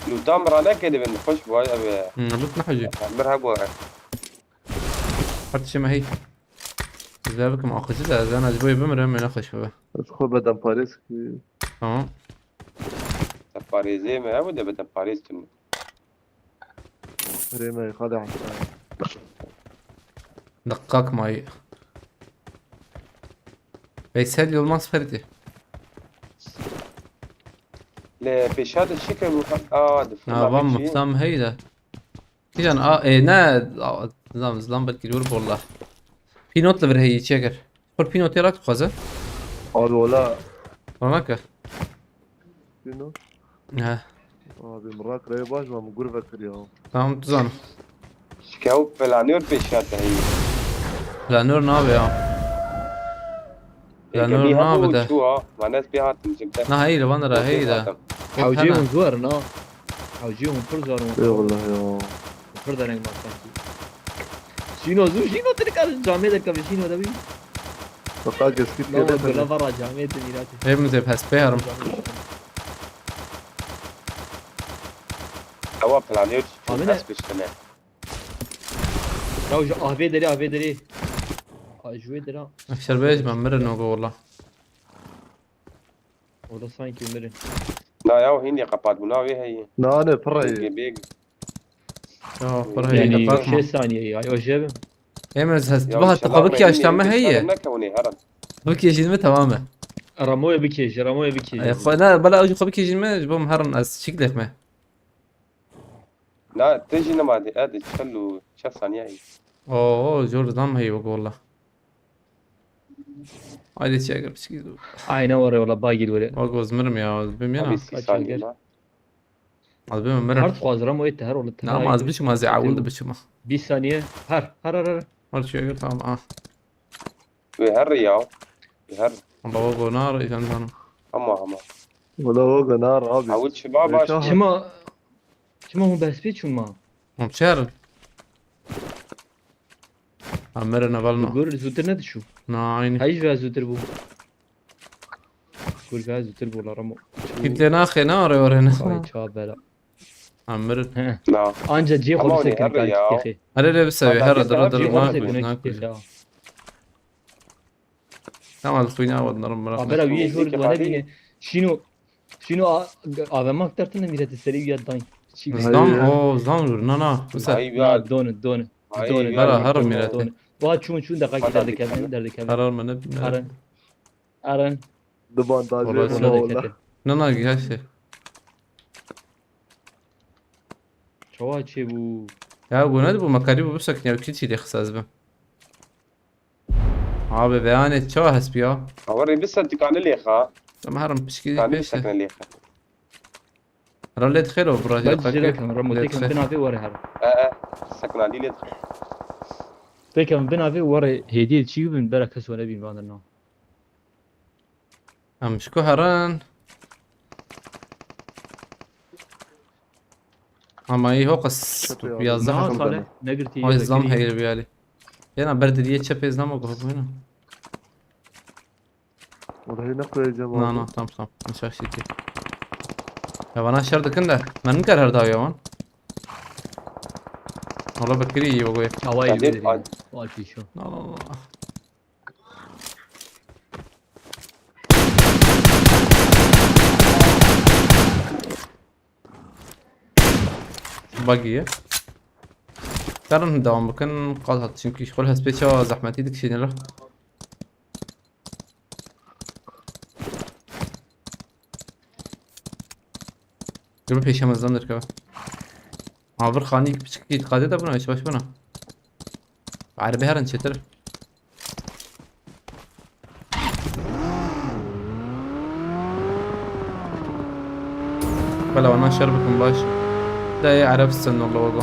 لو دامر عليك كده بنخش بواي ابي لوت نحجي عمرها بوا حتى شي ما هي إذا بك مع أخشتها إذا أنا جبوي بمر من أخش بقى ادخل بدن باريس كي تمام باريزي ما ابدا بدل باريس تنو ريما يخلع دقاق معي Veysel Yılmaz Ferdi. لا بيش هذا الشكل Van muhtam heyda. Kijan ne zlam belki dur والله. Pinot lever هي çeker. Kor pinot yarak tukaza. ابي ولا Ronaka. شنو Ha. ابي مراك ريباج ما مقول فكر يا Tamam tuzan. شكاو فلانيور بيش هذا هي La nur ne abi ya? La nur ne abi de? شو مع ناس بيها تمسك Na hayır bana da heyda. حوجيهم زورنا حوجيهم فر زورنا اي والله يا فر دارنگ ما شنو شنو تركال جامعه دركب شنو ده بي فقط اسكت لا كده والله برا جامعه ميراتي Hepimiz hep hasbeyarım. هو فلانيور شو عاملها. ناس بيش كمان راو اهبي دري اجوي درا Şerbej ben meren ogu والله. والله سانكي مرن لا يا هيني قباد مناوي هي لا انا فرعي بيج Ya para يعني kapatma. 6 ثانيه ايوه جاب امروز هست Ya بها inşallah تقابك يا oraya اشتام inmeyelim, هي biz ne heran. بك يجي متى تمامه Ramoya bir kez, Ramoya bir kez. لا بلا اجي قبك يجي ما جبهم هرن از شكلك ما Na tejin ma de hadi çallu çal saniye. اوه جور دام هي والله هاي تشي بس كيدو Aynen var ya valla bagil var ya. واقوز مرم يا بمينا Abi 6 saniye la. از بم مرم Hard faz Ramoya tehar ola tehar. لا ما از بيش ما زي عولد بيش ما 1 saniye. Har. هر شي قلت اه Ve her ya. Her والله واقو نار ايش عندنا ama. ولا وقع نار ابي Havul şiba baş. Şah- Çima mu bespi çuma. هم شهر عمرنا بالنا Gör zutir ne düşü? ناين Hayır ve zutir bu. Gör ve zutir bu la Ramo. قلت لنا اخي نار ورينا Ay çağ bela. عمرنا Na. Anca C Ama kodu o ne sekin harbi ya? kanki. انا اللي بسوي والله هرد جزاء رد في C ما kodu ناكل sekin ناكل ya. تمام خوينا ودنا رمنا Abera üye Müzik jor yapar duvane bine. Şino AVM aktartın mirati seri yaddan. زدام اوه زدام نانا بس Ay Ya ya. donu. Ay, هرا هرا ميراتي Vah çun dakika derdi kevin. قرار ما نبني Aran. دبان والله تاجر سلام. والله نانا قاشي Çava çe bu. يا ابو ندبو مكاريبو بسك يا كيتشي دي خساز بم abi beyanet شو هسبيا Avarı bir saat tane leha. ما هرم بشكي Tane بيش sakın leha. رليت خير وبراجع Ben zirvekam Ramotekam bin abi var her. Sakın ali le. Tekam bin abi var hediye çiğ bin berakas ona bin bandırna. ام شكو هران اما اي هو قص يا Ne زحف sale? Ne girti? هاي الزام هي اللي بيالي هنا برد دي تشبي زلام وقف هنا والله نقل يا جماعه لا تمام مش شيء يا وانا شرط كنده ما ننكر هردا يا وان والله بكري يبغى Havayı Hadi, verir. hadi. Alpi şu. لا لا لا باقية كارن دوام بكن قاطعت çünkü işgol سبيشا زحمتي ديك شيء له قبل پیش هم ازدم درکبه عبر خانی بچکی قاده دا بنا ایش باش بنا عربی هرن چطور بلا وانا شربكم باش دا يا عرب السن والله وقو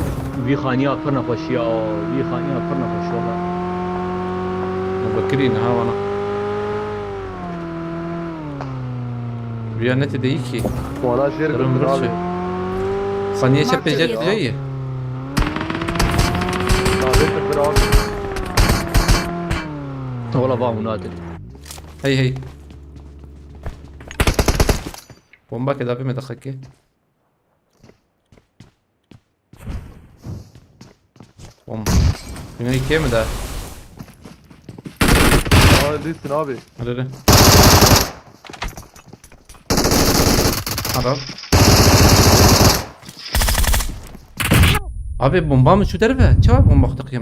Bir khaniye akırna başı ya. Bir khaniye akırna başı valla. مبكرين ها وانا بيانتي ديكي ولا شيء درم برشة خانية شبه جد جاية Valla bak munadir. هي بومبا كده في مدخكي بومبا هنا كيم ده ليسن ابي هذا عرف Abi bomba mı şu tarafa? Çabuk bomba attık ya.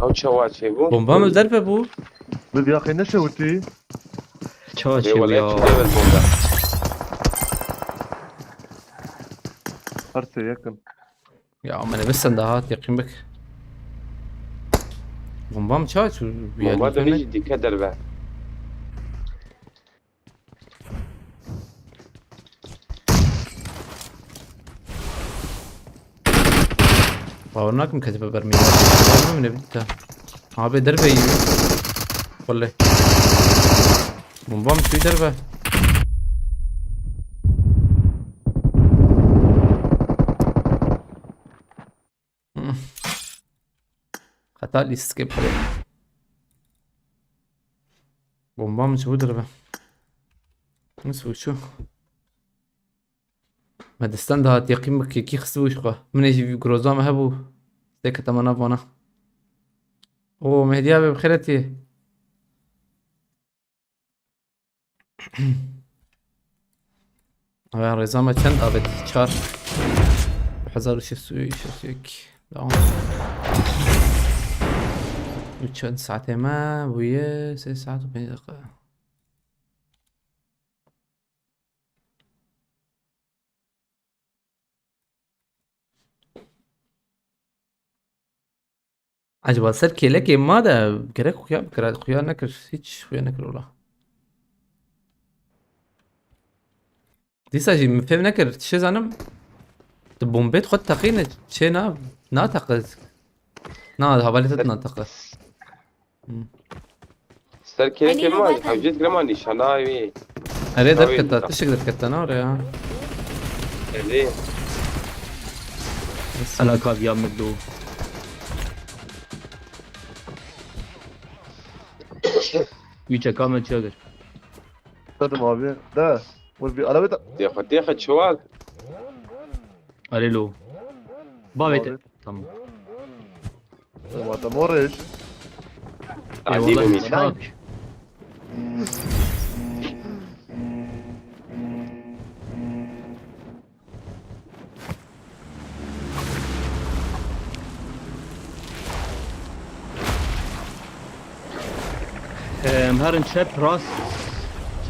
Av çava çe bu. Bomba mı tarafa bu? بدي يا اخي نشوتي Çava Ve çe bu valla ya. hepsi level bomba. ارسل يكن Ya ama ne bilsen daha yakın bak. Bomba mı çağır şu bir yer Bomba da mi? hiç dikkat eder be. باورناك مكتبه برميل والله من بنتها abi دربه yiyor والله bomba mı şu دربه خطأ لي سكيب bomba mı şu دربه نسوي شو مدستان ده يقيم بك كي خسوش خو من يجي في جروزا ما هبو ديك تمانا فانا او مهدي ابي بخيرتي ابي رزامة كان ابي تشار حزار شو سوي شو سويك devam. 3 ساعة ما ويا 6 ساعات و 5 دقائق. عجبا سر كيلك ما ده كرك خويا نكر هيك خويا نكر ولا ديسا جي مفهم نكر تشي زانم بومبيت خد تقينا تشي ناتق نا هبالي تناتق سر I need كيف a ما weapon. حوجيت كمان نشاناوي اري دركتا تشك دركتا نار يا ليه انا كاب يا مدو ويتشا كامل شاغر استخدم abi. ده والبي arabada تاخد شوال الو بابيت تمام ما تمرش اي عديله والله مش مسحاك مهرن şap راس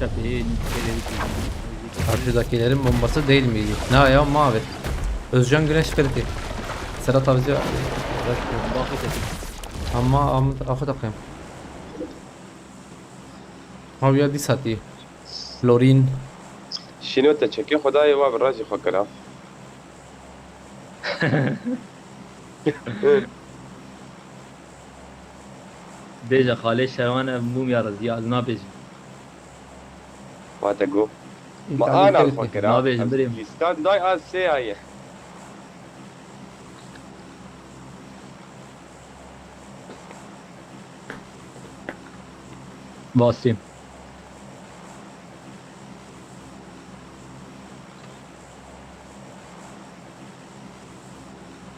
şap هي Karşıdakilerin bombası değil miydi? Ne ya mavi. Özcan Güneş kalite. Serhat Avcı. Ama akı takayım. Abi ya disati. Florin. شنو تشكي خداي باب الراجل فكره بيجا خالي شروانه موم يا رزيال نابج ما تقول ما انا الفكره ما بيجي مريم. استاد داي از سي هي باسم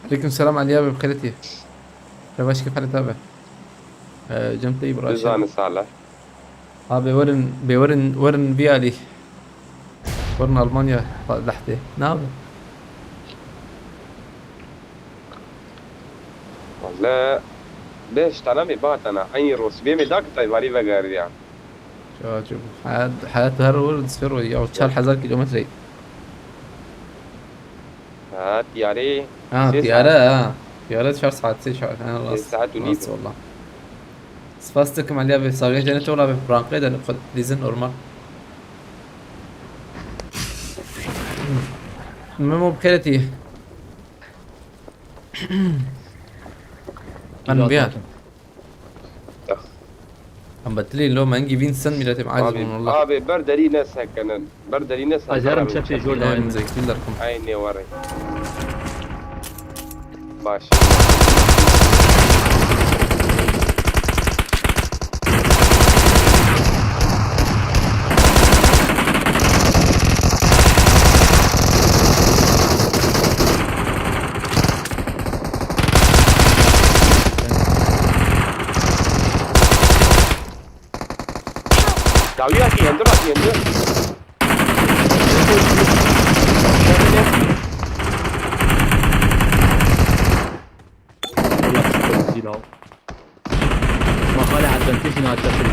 عليكم السلام عليا بخيرتي. شباش كيف حالك تابع؟ جمتي براشا. جزان صالح ها ورن بيالي. ورن ألمانيا تحتي. نعم. والله ليش تنامي بات انا عين روس بيمي داك طيب علي بقاري يعني شوف حياته هر ورد سفر يا 4000 كيلومتر. هات يعني طيارة 4 ساعات 6 ساعات أنا ست راس ساعات ونيف. راس والله. سفاستكم عليها بساوية جنة ولا ببرانقية ده نأخذ ديزن نورمال. المهم بخيرتي. أنا بيان. عم بتلي لو ما نجي فينسن ميلاتي معاجبون والله. ابي بردلي ناس هكذا بردلي ناس ازهرم شاب جوردان زي كل لكم. عيني وري باش دعوياتي يندرك والله شكرا جزيلا ما خالي حتى انتشن على التفل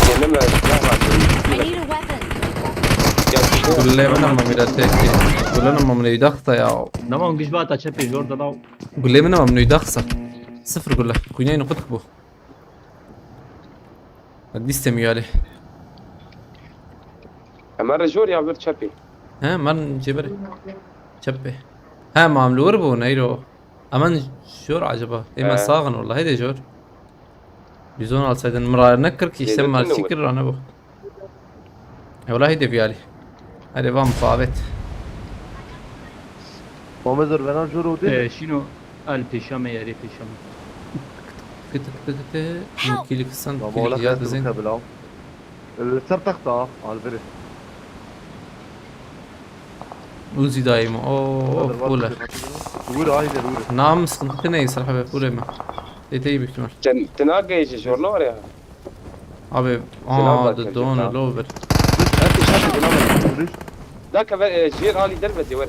I need a weapon. كل من ميلاتي كلنا ممنوع يدخصة يا نما نجيش بقى تشابي جوردا لاو قول لي منها ممنوع يدخصة صفر قول له كوينين نقطك بو قد يستمي عليه مرة جوري عبر تشابي ها من جبري شبه ها ما عملوا وربو نايرو امان جور عجبه اما صاغن والله هيدا جور بيزون على سيدن مرا نكر كي يسمى الشكر انا بو والله هيدا بيالي هيدا فام فابت مامزر بنا جورو دي شنو البيشامه يا ري بيشامه كت كيلك السن ما بقول كيلك ياد لك زين بلاو السر تخطا على الفري وزي دايما اوه فولا قول هاي ضروري نعم سنتنا يصراحة فولا ما تيجي بكتمر تناقى يجي جورنال يا ابي دون لوبر ذاك جير علي دربتي وري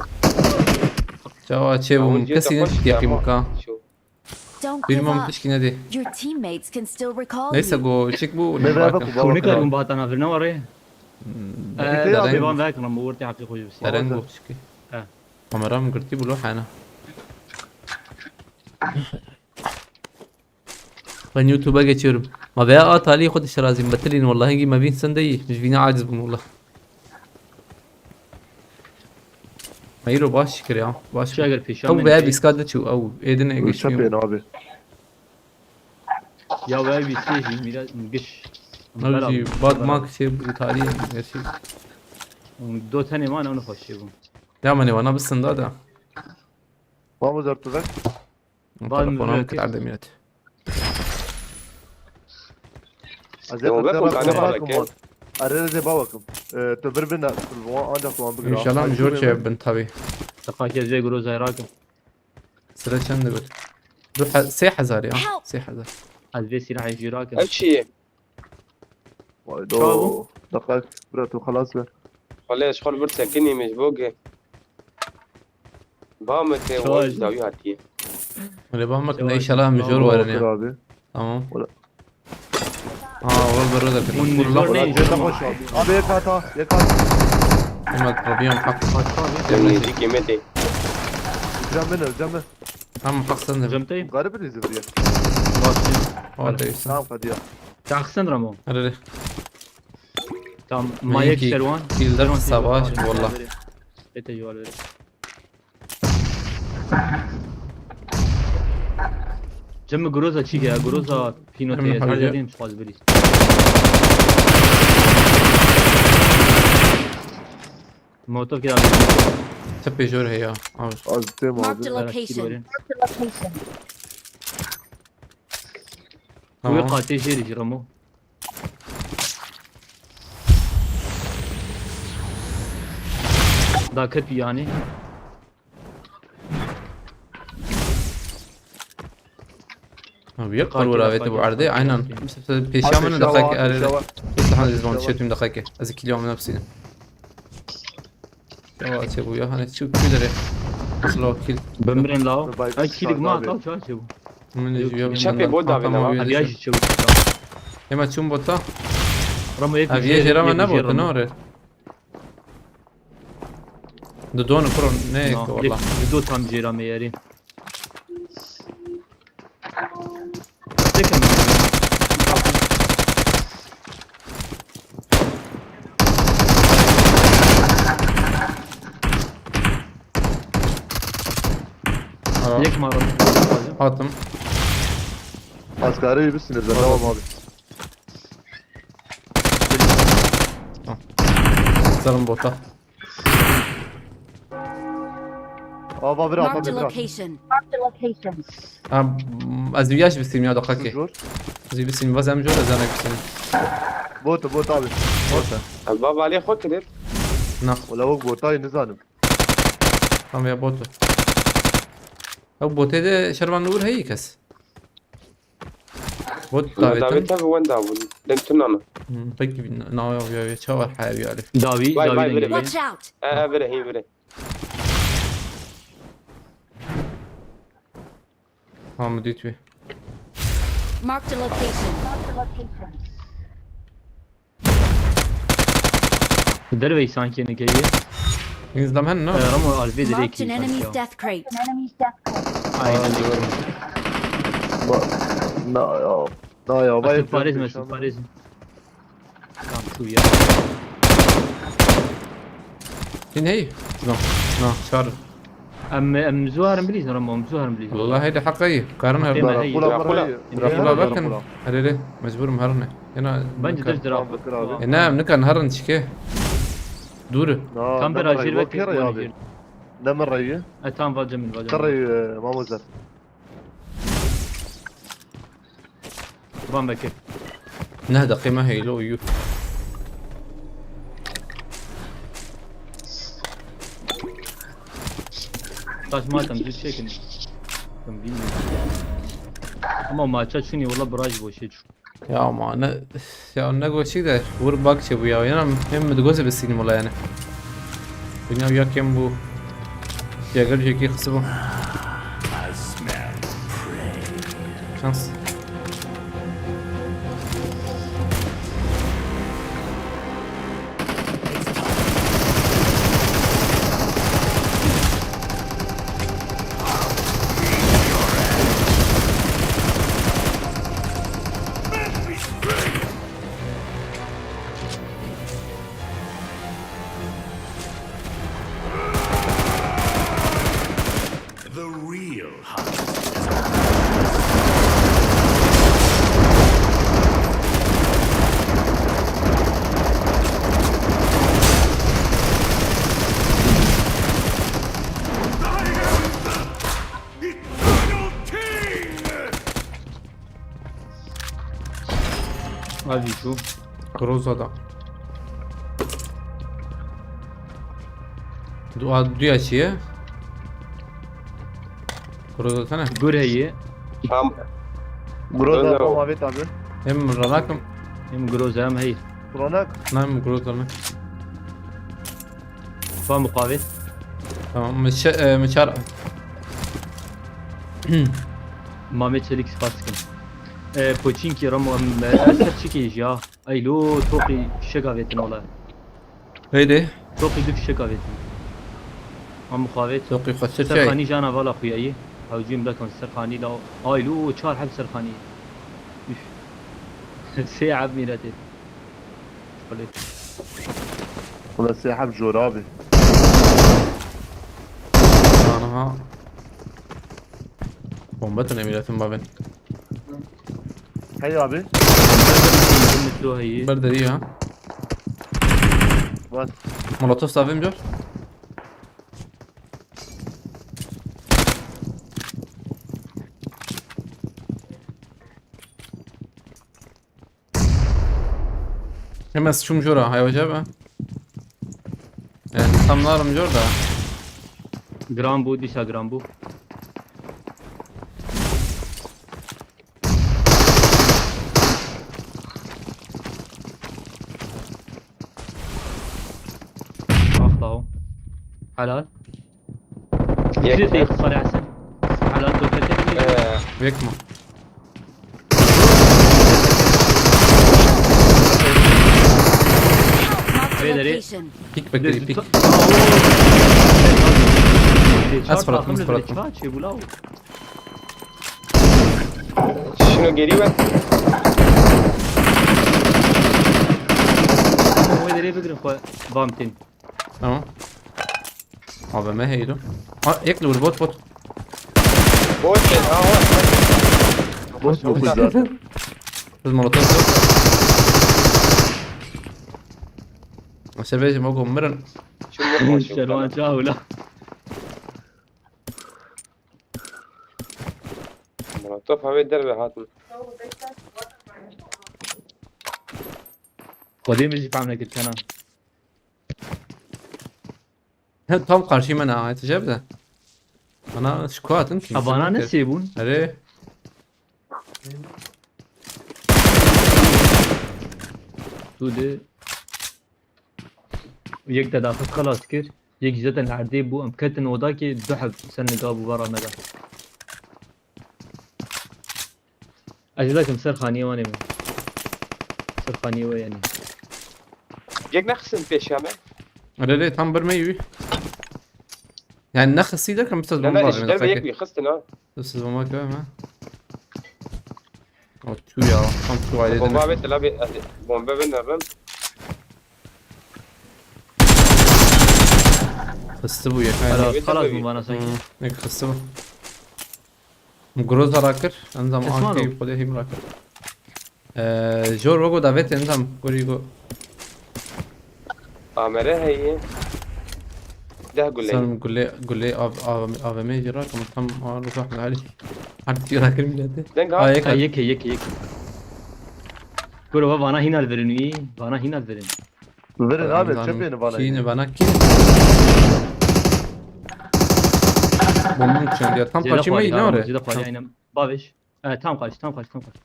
شو تشيبو كسين ياكي مكا شو Don't give بيرمم up. تشكي ندي Your teammates can still recall ليس you. جو تشيكبو Ne be bak شو نكر baba. بعد أنا في النور بيبان ذاك لما ورتي حقي خوي بس ترنجو تشكي آه. مرام قلتي بلوح انا من يوتيوب اجي تشرب ما بقى تالي خد الشرازي مبتلين والله هيجي ما بين سندي مش فينا عاجز بهم والله ما يرو باش كريا باش شاغل في او شام بقى بيسكاد شو او ايدن ايش Çapayın abi. يا واي بي سي ميرا نقش نجي بعد ما كتب ايطالي ماشي دو ثاني ما انا نخش يبون يا ماني وانا بالسندادة Mahmut Ertuğrul. بعد من تلفونهم ذاك. كنت على دميات Azet Tamam, Ertuğrul. bakın, tane var ki. Arada de babakım. Tebir bina. Ancak kulağım bir ان شاء الله مجور شيء بنت هبي دقائق زي جروز راكم سنة كم دقول روح سي حزار يا سي حزار الفيسي راح يجي راكم اي شيء Vay دقائق براتو خلاص be. خليش خل برسكني مش بوجي بامت واجد داوي هاتيه اللي بهمك ان ان شاء الله مجور ورني Abi. تمام ولا. والله برودة كده والمجور والله نيجي. Ceza koş abi. Abi yakata. Yakata. ما تربيهم حق يعني دي كيمتي Özlem beni özlem ben. هم حق سند جمتي Garip bir izin ya. هذا يسا Tamam hadi ya. تاخسن رمو هذا تام مايك ميكي. شروان كيل درس الصباح والله ايتا جوال جم جروزا تشيكي جروزا فينو من تي حاجة. هذا دين فاز بريس موتو كده تبي جور هي عاوز Azıcık Marked abi. a location. وي تمام قاتي جيري رمو دا كتبي يعني بيقبل ولا بيتبو عرضي عينا بيشام من دقائق يفتح هذا الزمان شيت من دقائق ازك اليوم نفسي يا تبو يا هاني شو كده سلو كيل بمرن لاو بايك اي كيلك ما صعب قاو شو شو من يجي شابي بودا بينا. ابياج شو يما تشوم بوتا رمو يك ابي جرام نبوت نور دون كرون نيك والله دو تام جيرا ميارين ليك مرة حاتم Asgari bir sinirden. Tamam abi. سلام بوتا Abi bir Marked a abi bir abi. location. از ویاش بسیم یا دقیقه Jor. از بسیم وزم جور از انا بسیم Bot abi. بوتا الباب عليه خد كده نه Valla bak botayı ne zanım. هم يا بوتو او بوتي ده شربان نقول هي كس بوت داوي داويتن تابي وين داوي دنتنا طيب ناوي يا شاور حابي عليه داوي باي باي داوي Watch out. بره هي بره ها مديت بيه Marked a location. دروي sanki ne geliyor ينزل هن نو رمو الفي Marked دريكي an enemy's death crate. aynen Na ya. Na ya. Asıl Vay. Paris mi? Paris mi? Tamam şu ya. فين هي؟ نو نو شار ام زوار انجليزي رمو ام زوار انجليزي والله هيدا حقيقي قارنها قيمة. برا هي. برا بركن هريري مجبور مهرنه هنا bence de Tamam direkt. Bakır abi. هنا نكن نهرن شكيه دوري Na. Tam bir ajir ve Bakır ya abi. Ne merayı? Tam var Cemil var. Tarayı Mahmut Zer. Van Bekir. نهدى قيمة هي لو يو Saçma düz çekin. Ben bilmiyorum. Ama maça çünkü valla baraj boş hiç. يا ما انا يا نقول شي ده ور باك شبو يا انا هم متجوز بالسينما والله يعني بينا وياك يم بو Jäger Jackie kısı bu. I smell prey. Şans. The real hunt. Eternal King! Abi şu. Groza'da. Duya çiye. Groza sana. Burayı Tam Burada Öyle o. Muhammed abi. Hem ranakım. hem groza hem hayır. Ranak. Nam Groza mı? Fa mukavet. Tamam. Mıçar. Mehmet Çelik Spaskın. Poçinki Ramo eser çekiş ya. Aylo toki şegavetin ola. Haydi. Toki dük şegavetin. Am mukavet. Toqi خسر شيء. سرخاني جانا فالا خوياي هاوجيم لكم سرخاني لا ايلو چهار حب سرخاني ساعة بميراتي قلت ولا ساحب جورابي. Anaha. Bombatın emiratın babın. Hey abi. مثلو هي Berderi ha. Bas. Molotov savim diyor. Hemen şum jora hayvaca be. Yani tamlarım diyor da. جرامبو ديشا جرامبو اخطاو حلال زيد yek. يخسر يا حسن حلال دوكتك Vekma. Marked a Beyleri. location. Pik bekleri pik. اسفرت اسفرت. Şunu geri ver. هو يدري بقرا خو بامتين Tamam. Abi me heydo. Ha ekle vur bot bot. Boş ver. Boş bu zaten. Biz molotov diyor. Cerveja mogo miran. Şunu شلون جاوله Molotov hava der ve hatun. قديم يجي فهمنا قلت انا Tam karşıyım ben ha yeteceğim de. Bana şu kuatın ki. ابانا نسيبون Hadi. سودي يك تدافع خلاص كير يك زاد العردي بو امكتن وداكي دحب سنة قابو برا مدى اجلكم سرخانية واني من سرخانية ويعني Yek ne kısım peşame? Hadi tam bırmayı. Yani ne kısıydı ki mesela Lan bomba işler ve yek var. bir kıstın ha. Siz bomba koyma. O tüy ya. Tam tüy aile Bomba demek. bet la bir bomba ben nereden? Kıstı bu yakın. خلاص بيدل خلاص بي. مو انا ساكت Ne kıstı bu. Groza rakır. Enzam اسمع anki له. kode him rakır. Jor rogo davet enzam gorigo. Amere heyi. ده قول لي Sen gulle AVM jira ama tam ağır uzak hali. Hadi rakır millete. دنگ Ay ha. yakın. يك يك يك كورو وانا هنا الفرنوي وانا هنا الفرن Verin abi çöp beni bana. Kini bana ki. Bunun için diyor. Tam kaçayım mı ne oraya? زيدا قالي انا بابش تام قاش تام قاش تام قاش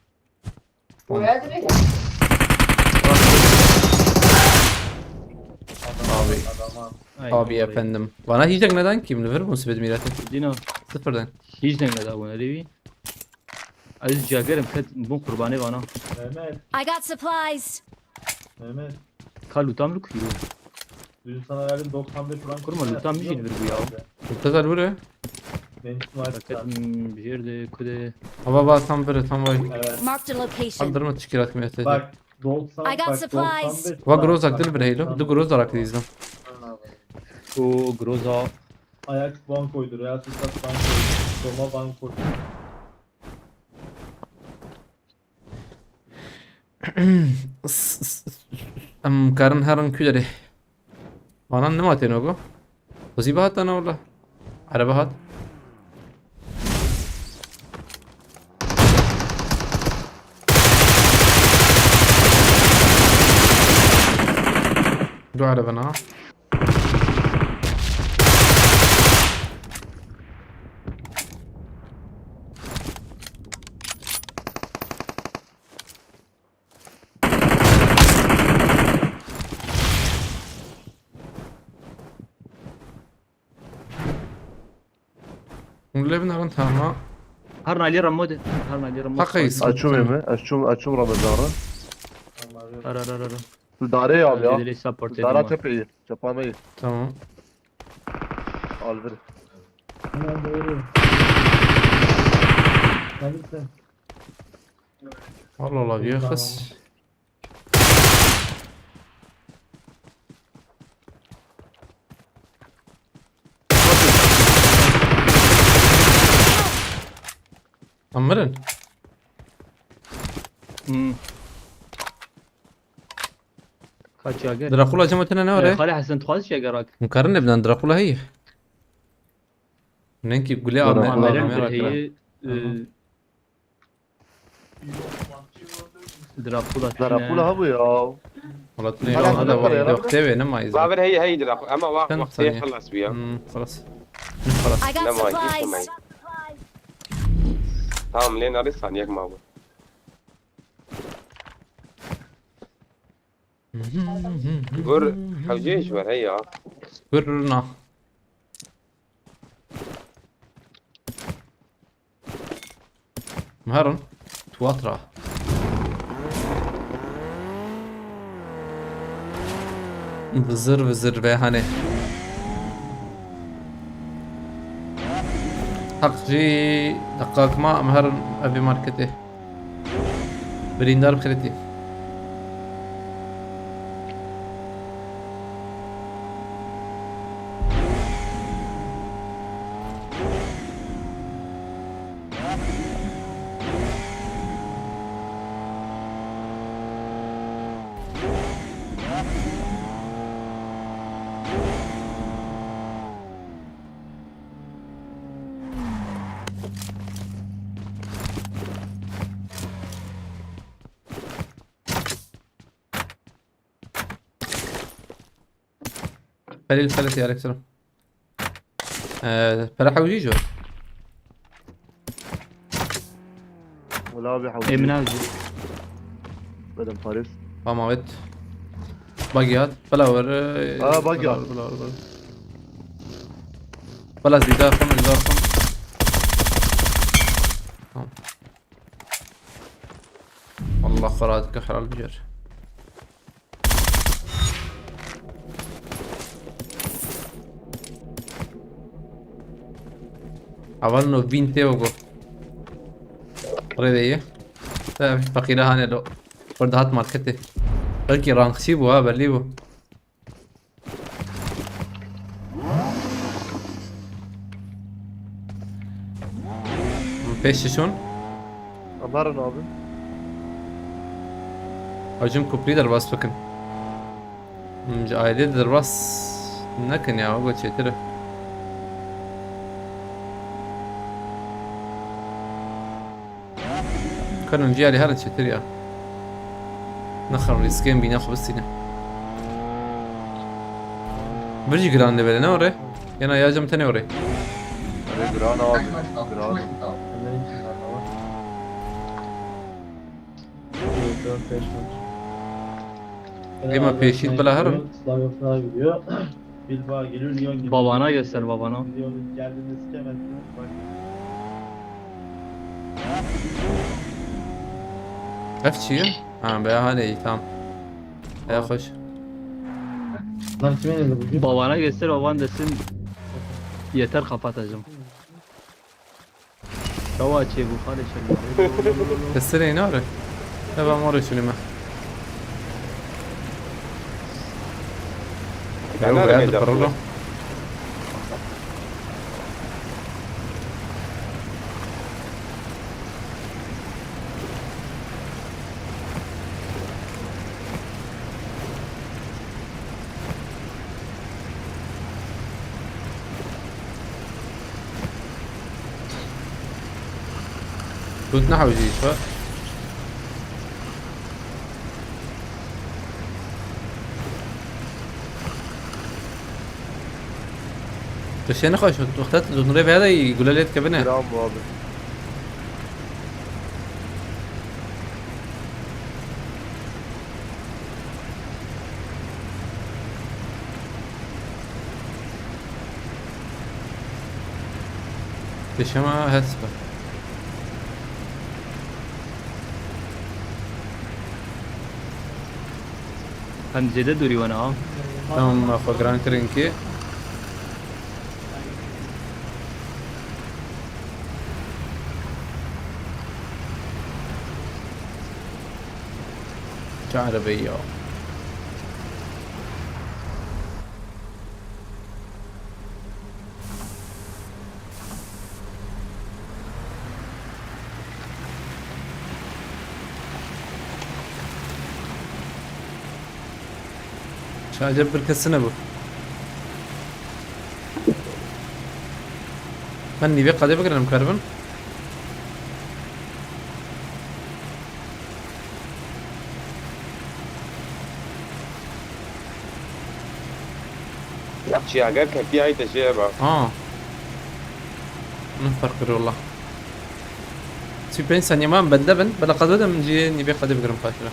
Abi Ay, Abi vallahi. efendim. Bana hiç neden kim? Liverpool musibet mirati. Dino. Sıfırdan. Hiç denge da buna revi. Aziz cagerim kat bu kurbanı bana. Mehmet, I got supplies. Mehmet. Kalu tam lu kiro. Dün sana verdim 95 frank. Kurma, lütfen bir şey ver bu ya. Mutlaka buraya. Benim Fakat İsmail. bir yerde kude. Hava tam böyle tam vay. Evet. Marked a location. Kaldırma çıkırat mı yatacak? Bak 90 I got bak, supplies. 95 Va frank, grozak bak, dil bireylo. Du groz darak dizdim. O groza. Ajax puan koydu, Real Sociedad puan koydu, Roma puan koydu. Karan heran küleri. Bana ne matın o? Kuzi bahat ana valla. Araba hat. Du arabana. Lebin aran tamam. Har nali ramod. Har nali ramod. Hakkıyız. Açım yemi. Açım Ramazan'ı. Ara. Tu dare ya abi ya. Deli support Tu dara edin. tepeyi. Çapamayı. Tamam. Aldır. Hemen doğru. Hangisi? Allah Allah bir kız. Amarın. Kaç cager. Drakula cemaatine ne var ya? Khali Hasan tuğaz cagerak. مقارنة بدنا دراكولا هي ننكي قولي Drakula. عم Amer'in merak etme. beyi Dracula. Dracula ha bu ya. والله تني خلاص، هذا نقرأ يا وقت وقتي نما يزال بابر هي دراكو اما كم وقت ثانية؟ يخلص بيها خلاص خلاص I got لا ما يجيش supplies. معي تمام لين اريد ثانية ما هو قر حوجيش بر هي قرنا مهرن تواترا vızır ve hani حقجي دقاق ما مهرن أبي ماركتي بريندار بخيرتي خليل خلتي عليك سلام فلاحة وجيجو Valla abi havlu. Emin avcı. Benim Paris. ماما ود باقيات بلا ور باقيات. بلا زيداكم زيداكم والله خراتك حلال بجر عملنا 20 وقو ريدي فقيرة هاني لو وردهات ماركتي بلكي رانخسيبو ها بليبو بيششون Amarın abi. هجوم كوبري درباس بكن مش عائلة درباس نكن يا وقت شي ترى كانوا نجي على هذا شي ترى نخر ريسكين بيناخذ بالسنة برجي جراند بله ne oraya? Yana yağacağım tane oraya. Hadi Gran abi. Gran. Hemen için var. 4 5 maç. Lima peşin bela harun. Slavia Prag'a gidiyor. Bilbao geliyor Lyon gibi. Babana göster babana. Lyon'un geldiğinde sikemezsin. Bak. F çiğ? Ha be hala iyi tamam. Hoş. Lan kime dedi bugün? Babana göster baban desin. Yeter kapatacağım. Şava açıyor bu kardeşim. Testere ne var? Tamam oraya şunu. Ben Yo, nereye voy a gideceğim? pararlo. كنت نحو جيش ف بس انا خوش وقتات الجنريب هذا يقول لي كبنه Selam abi. بشما هسبة Hem zede duruyor ha. تمام اخو جران كرينكي عربية شاجب بالكسنة بو مني بقى دي بقرا مكربن شي حاجات كان فيها اي تجربة. نفرق والله Si pensa andiamo بدلبن بلا قدودا من جي نبي قد بقرا مقاتلة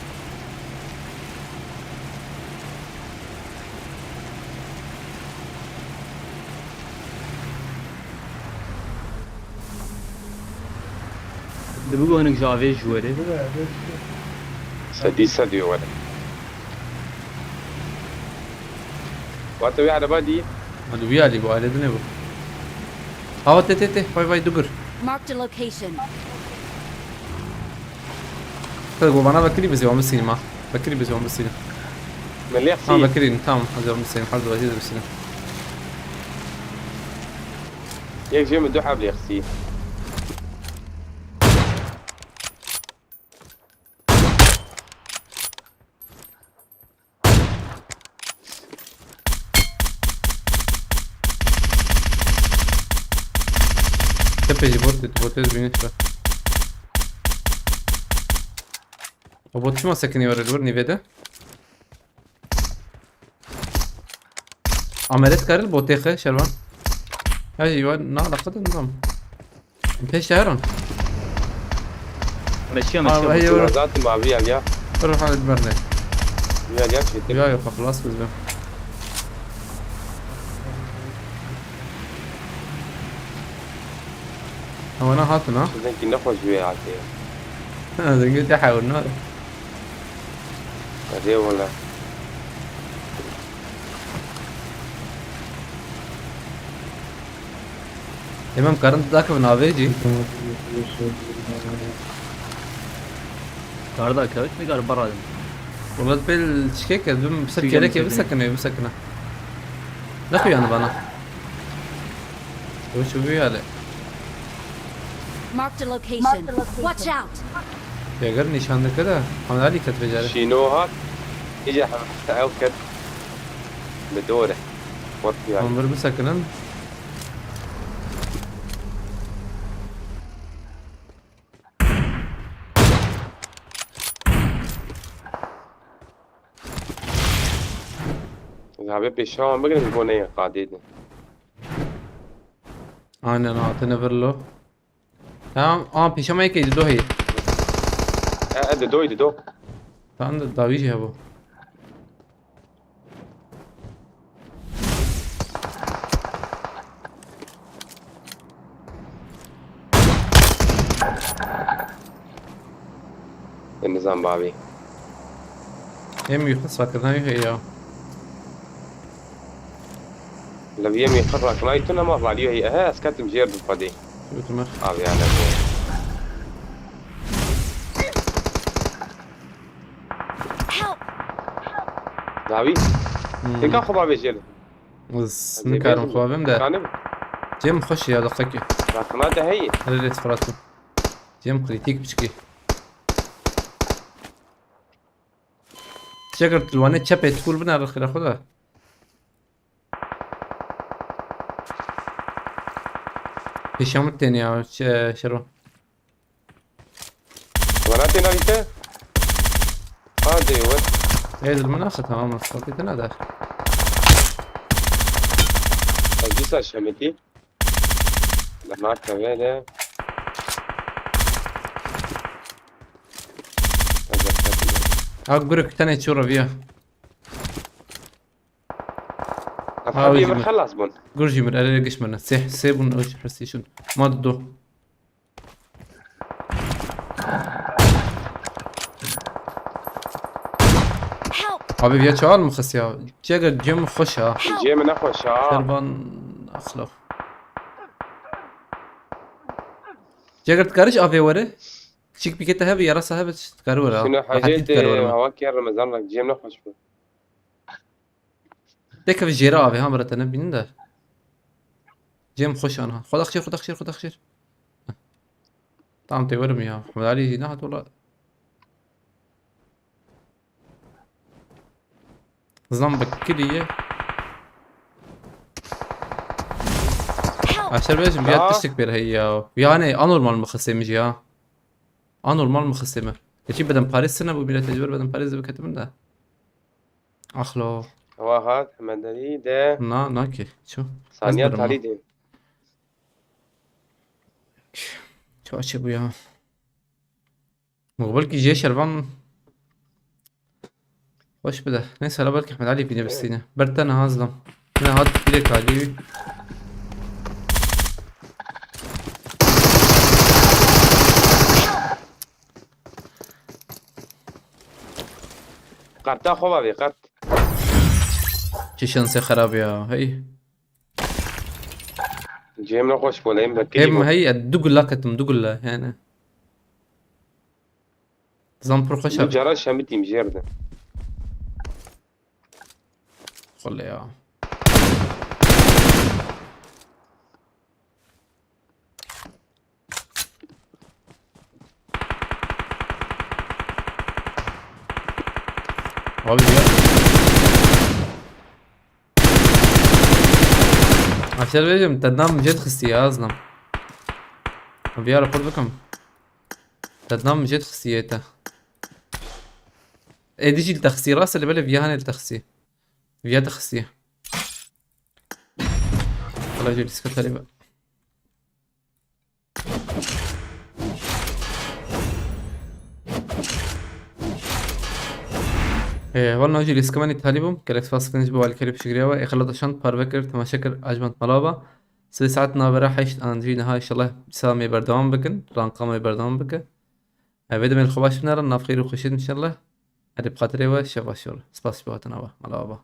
De bu gönük Javi joueur. سديسة دي ولا واتوي على بادي. هذا ويالي بو على دنيا بو هاو تي باي باي دقر Marked a location. طيب انا بكري بس يوم السينما بكري بس يوم السينما من اللي يحسي بكري تمام هذا يوم السينما حد وجيز بالسينما ياك جيم دو حبل يخسي. تبي بوت بالنسبة وبوت شو ما سكني ورا الورني بيدا عملت كارل بوتيخه شلون ايوه نعم قد نظام انت شهرا Meşiyor آه، meşiyor. هي ذات ما بيها يا روح على البرنامج يا شيء يا خلاص بس هو انا هاتنا يمكن نخرج بيها عادي. هذا قلت احاول نار هذه ولا امام كارنت ذاك بنافيجي Karda kağıt mı gar baradım. والله تبي الشكيكة بدون بسكة لك بسكنة لا اخوي انا بنا وشو في هذا Marked a location. Watch out. يا قرني شان كذا حمد علي كتب جاري شينوها يجي حتى بدوره وطي يعني. عمر بسكنن حبيبي شلون بقدر يكون هي قاعدين. انا اعطينا برلو تمام بيشما هيك يدو هي دو عند الداويجي هبو النظام بابي ام يخلص فكرنا هي يا لو يمي قرر كنايتنا ما طلع ليه هي ها اسكت مجير بالفدي شو تمر ابي انا Help! داوي تلقى خبا بيجيل بس نكارم خوابم ده كان جيم خش يا دقيقة راكنا هي ريت فراتو جيم كريتيك بشكي شكرت الوانيت شابي تقول بنا الخير خذها هشام التاني يا شرو وراتي ناريته هذا هو ايه المناخ تماما صوتي انا داخل الجيسة شمتي لما كمان اقولك تاني تشورة فيها أفهم من خلاص بون قرجي من قلقش منه سيح سيبون اوج برستيشن ما ضده Help! حبيبي يا شوال مخسيا جاقر جيم خشها جاي من أخو شعار شربان اخلف جاقر تكارش افي ورا شيك بيكتا هبي يا راسها هبي تكارو شنو ولا حاجات هواك يا رمضان لك جاي من أخو شو ديك في الجيرة افي ها مرة تنبي ننده جيم خش انا خد اخشير خد اخشير خد اخشير طعم تورمي يا محمد علي نهت والله زنبك كلية Help! عشان بيش بيات تشتكبر هي يعني انورمال مخسمة جيها انورمال مخسمة يجي بدن باريس سنة بو بلا تجبر بدن باريس بكتب من ده اخلو هو هاد محمد علي ده ناكي شو ثانيات أصبر علي ما. ده شو اشي ابويا مقبلك جي شربان وش بده نسى لا بالك احمد علي بيني بسينا برد انا هظلم انا هاد كيلك علي قرطة أخو بابي قرط چه شانسي خراب يا هي جاي من أخو شو ولا يمكن هم هي الدقلة كتم دقلة يعني زنبر خشب جرى شمتي مجير ده خلي يا وابي عشان بيجي تنام جد خستي يا ازلم ابي اعرف بكم تنام جد خستيته ايه ديجي التخسي راس اللي بالي فيها التخسي فيها تخسي والله يجي سكت لي بقى والله نجي لسكماني تهاليبهم كالكس فاس كنج بوالي كريب شجريوا يخلط عشان باربكر تماشكر عجبت ملابا سوي ساعتنا براحش انجي نهاي ان شاء الله سامي بردوام بكن رانقامي بردوام بكن بدي من الخباش بنار نافخير وخشيد ان شاء الله هذه بخاطري وشفا شغل سباس بواتنا ملابا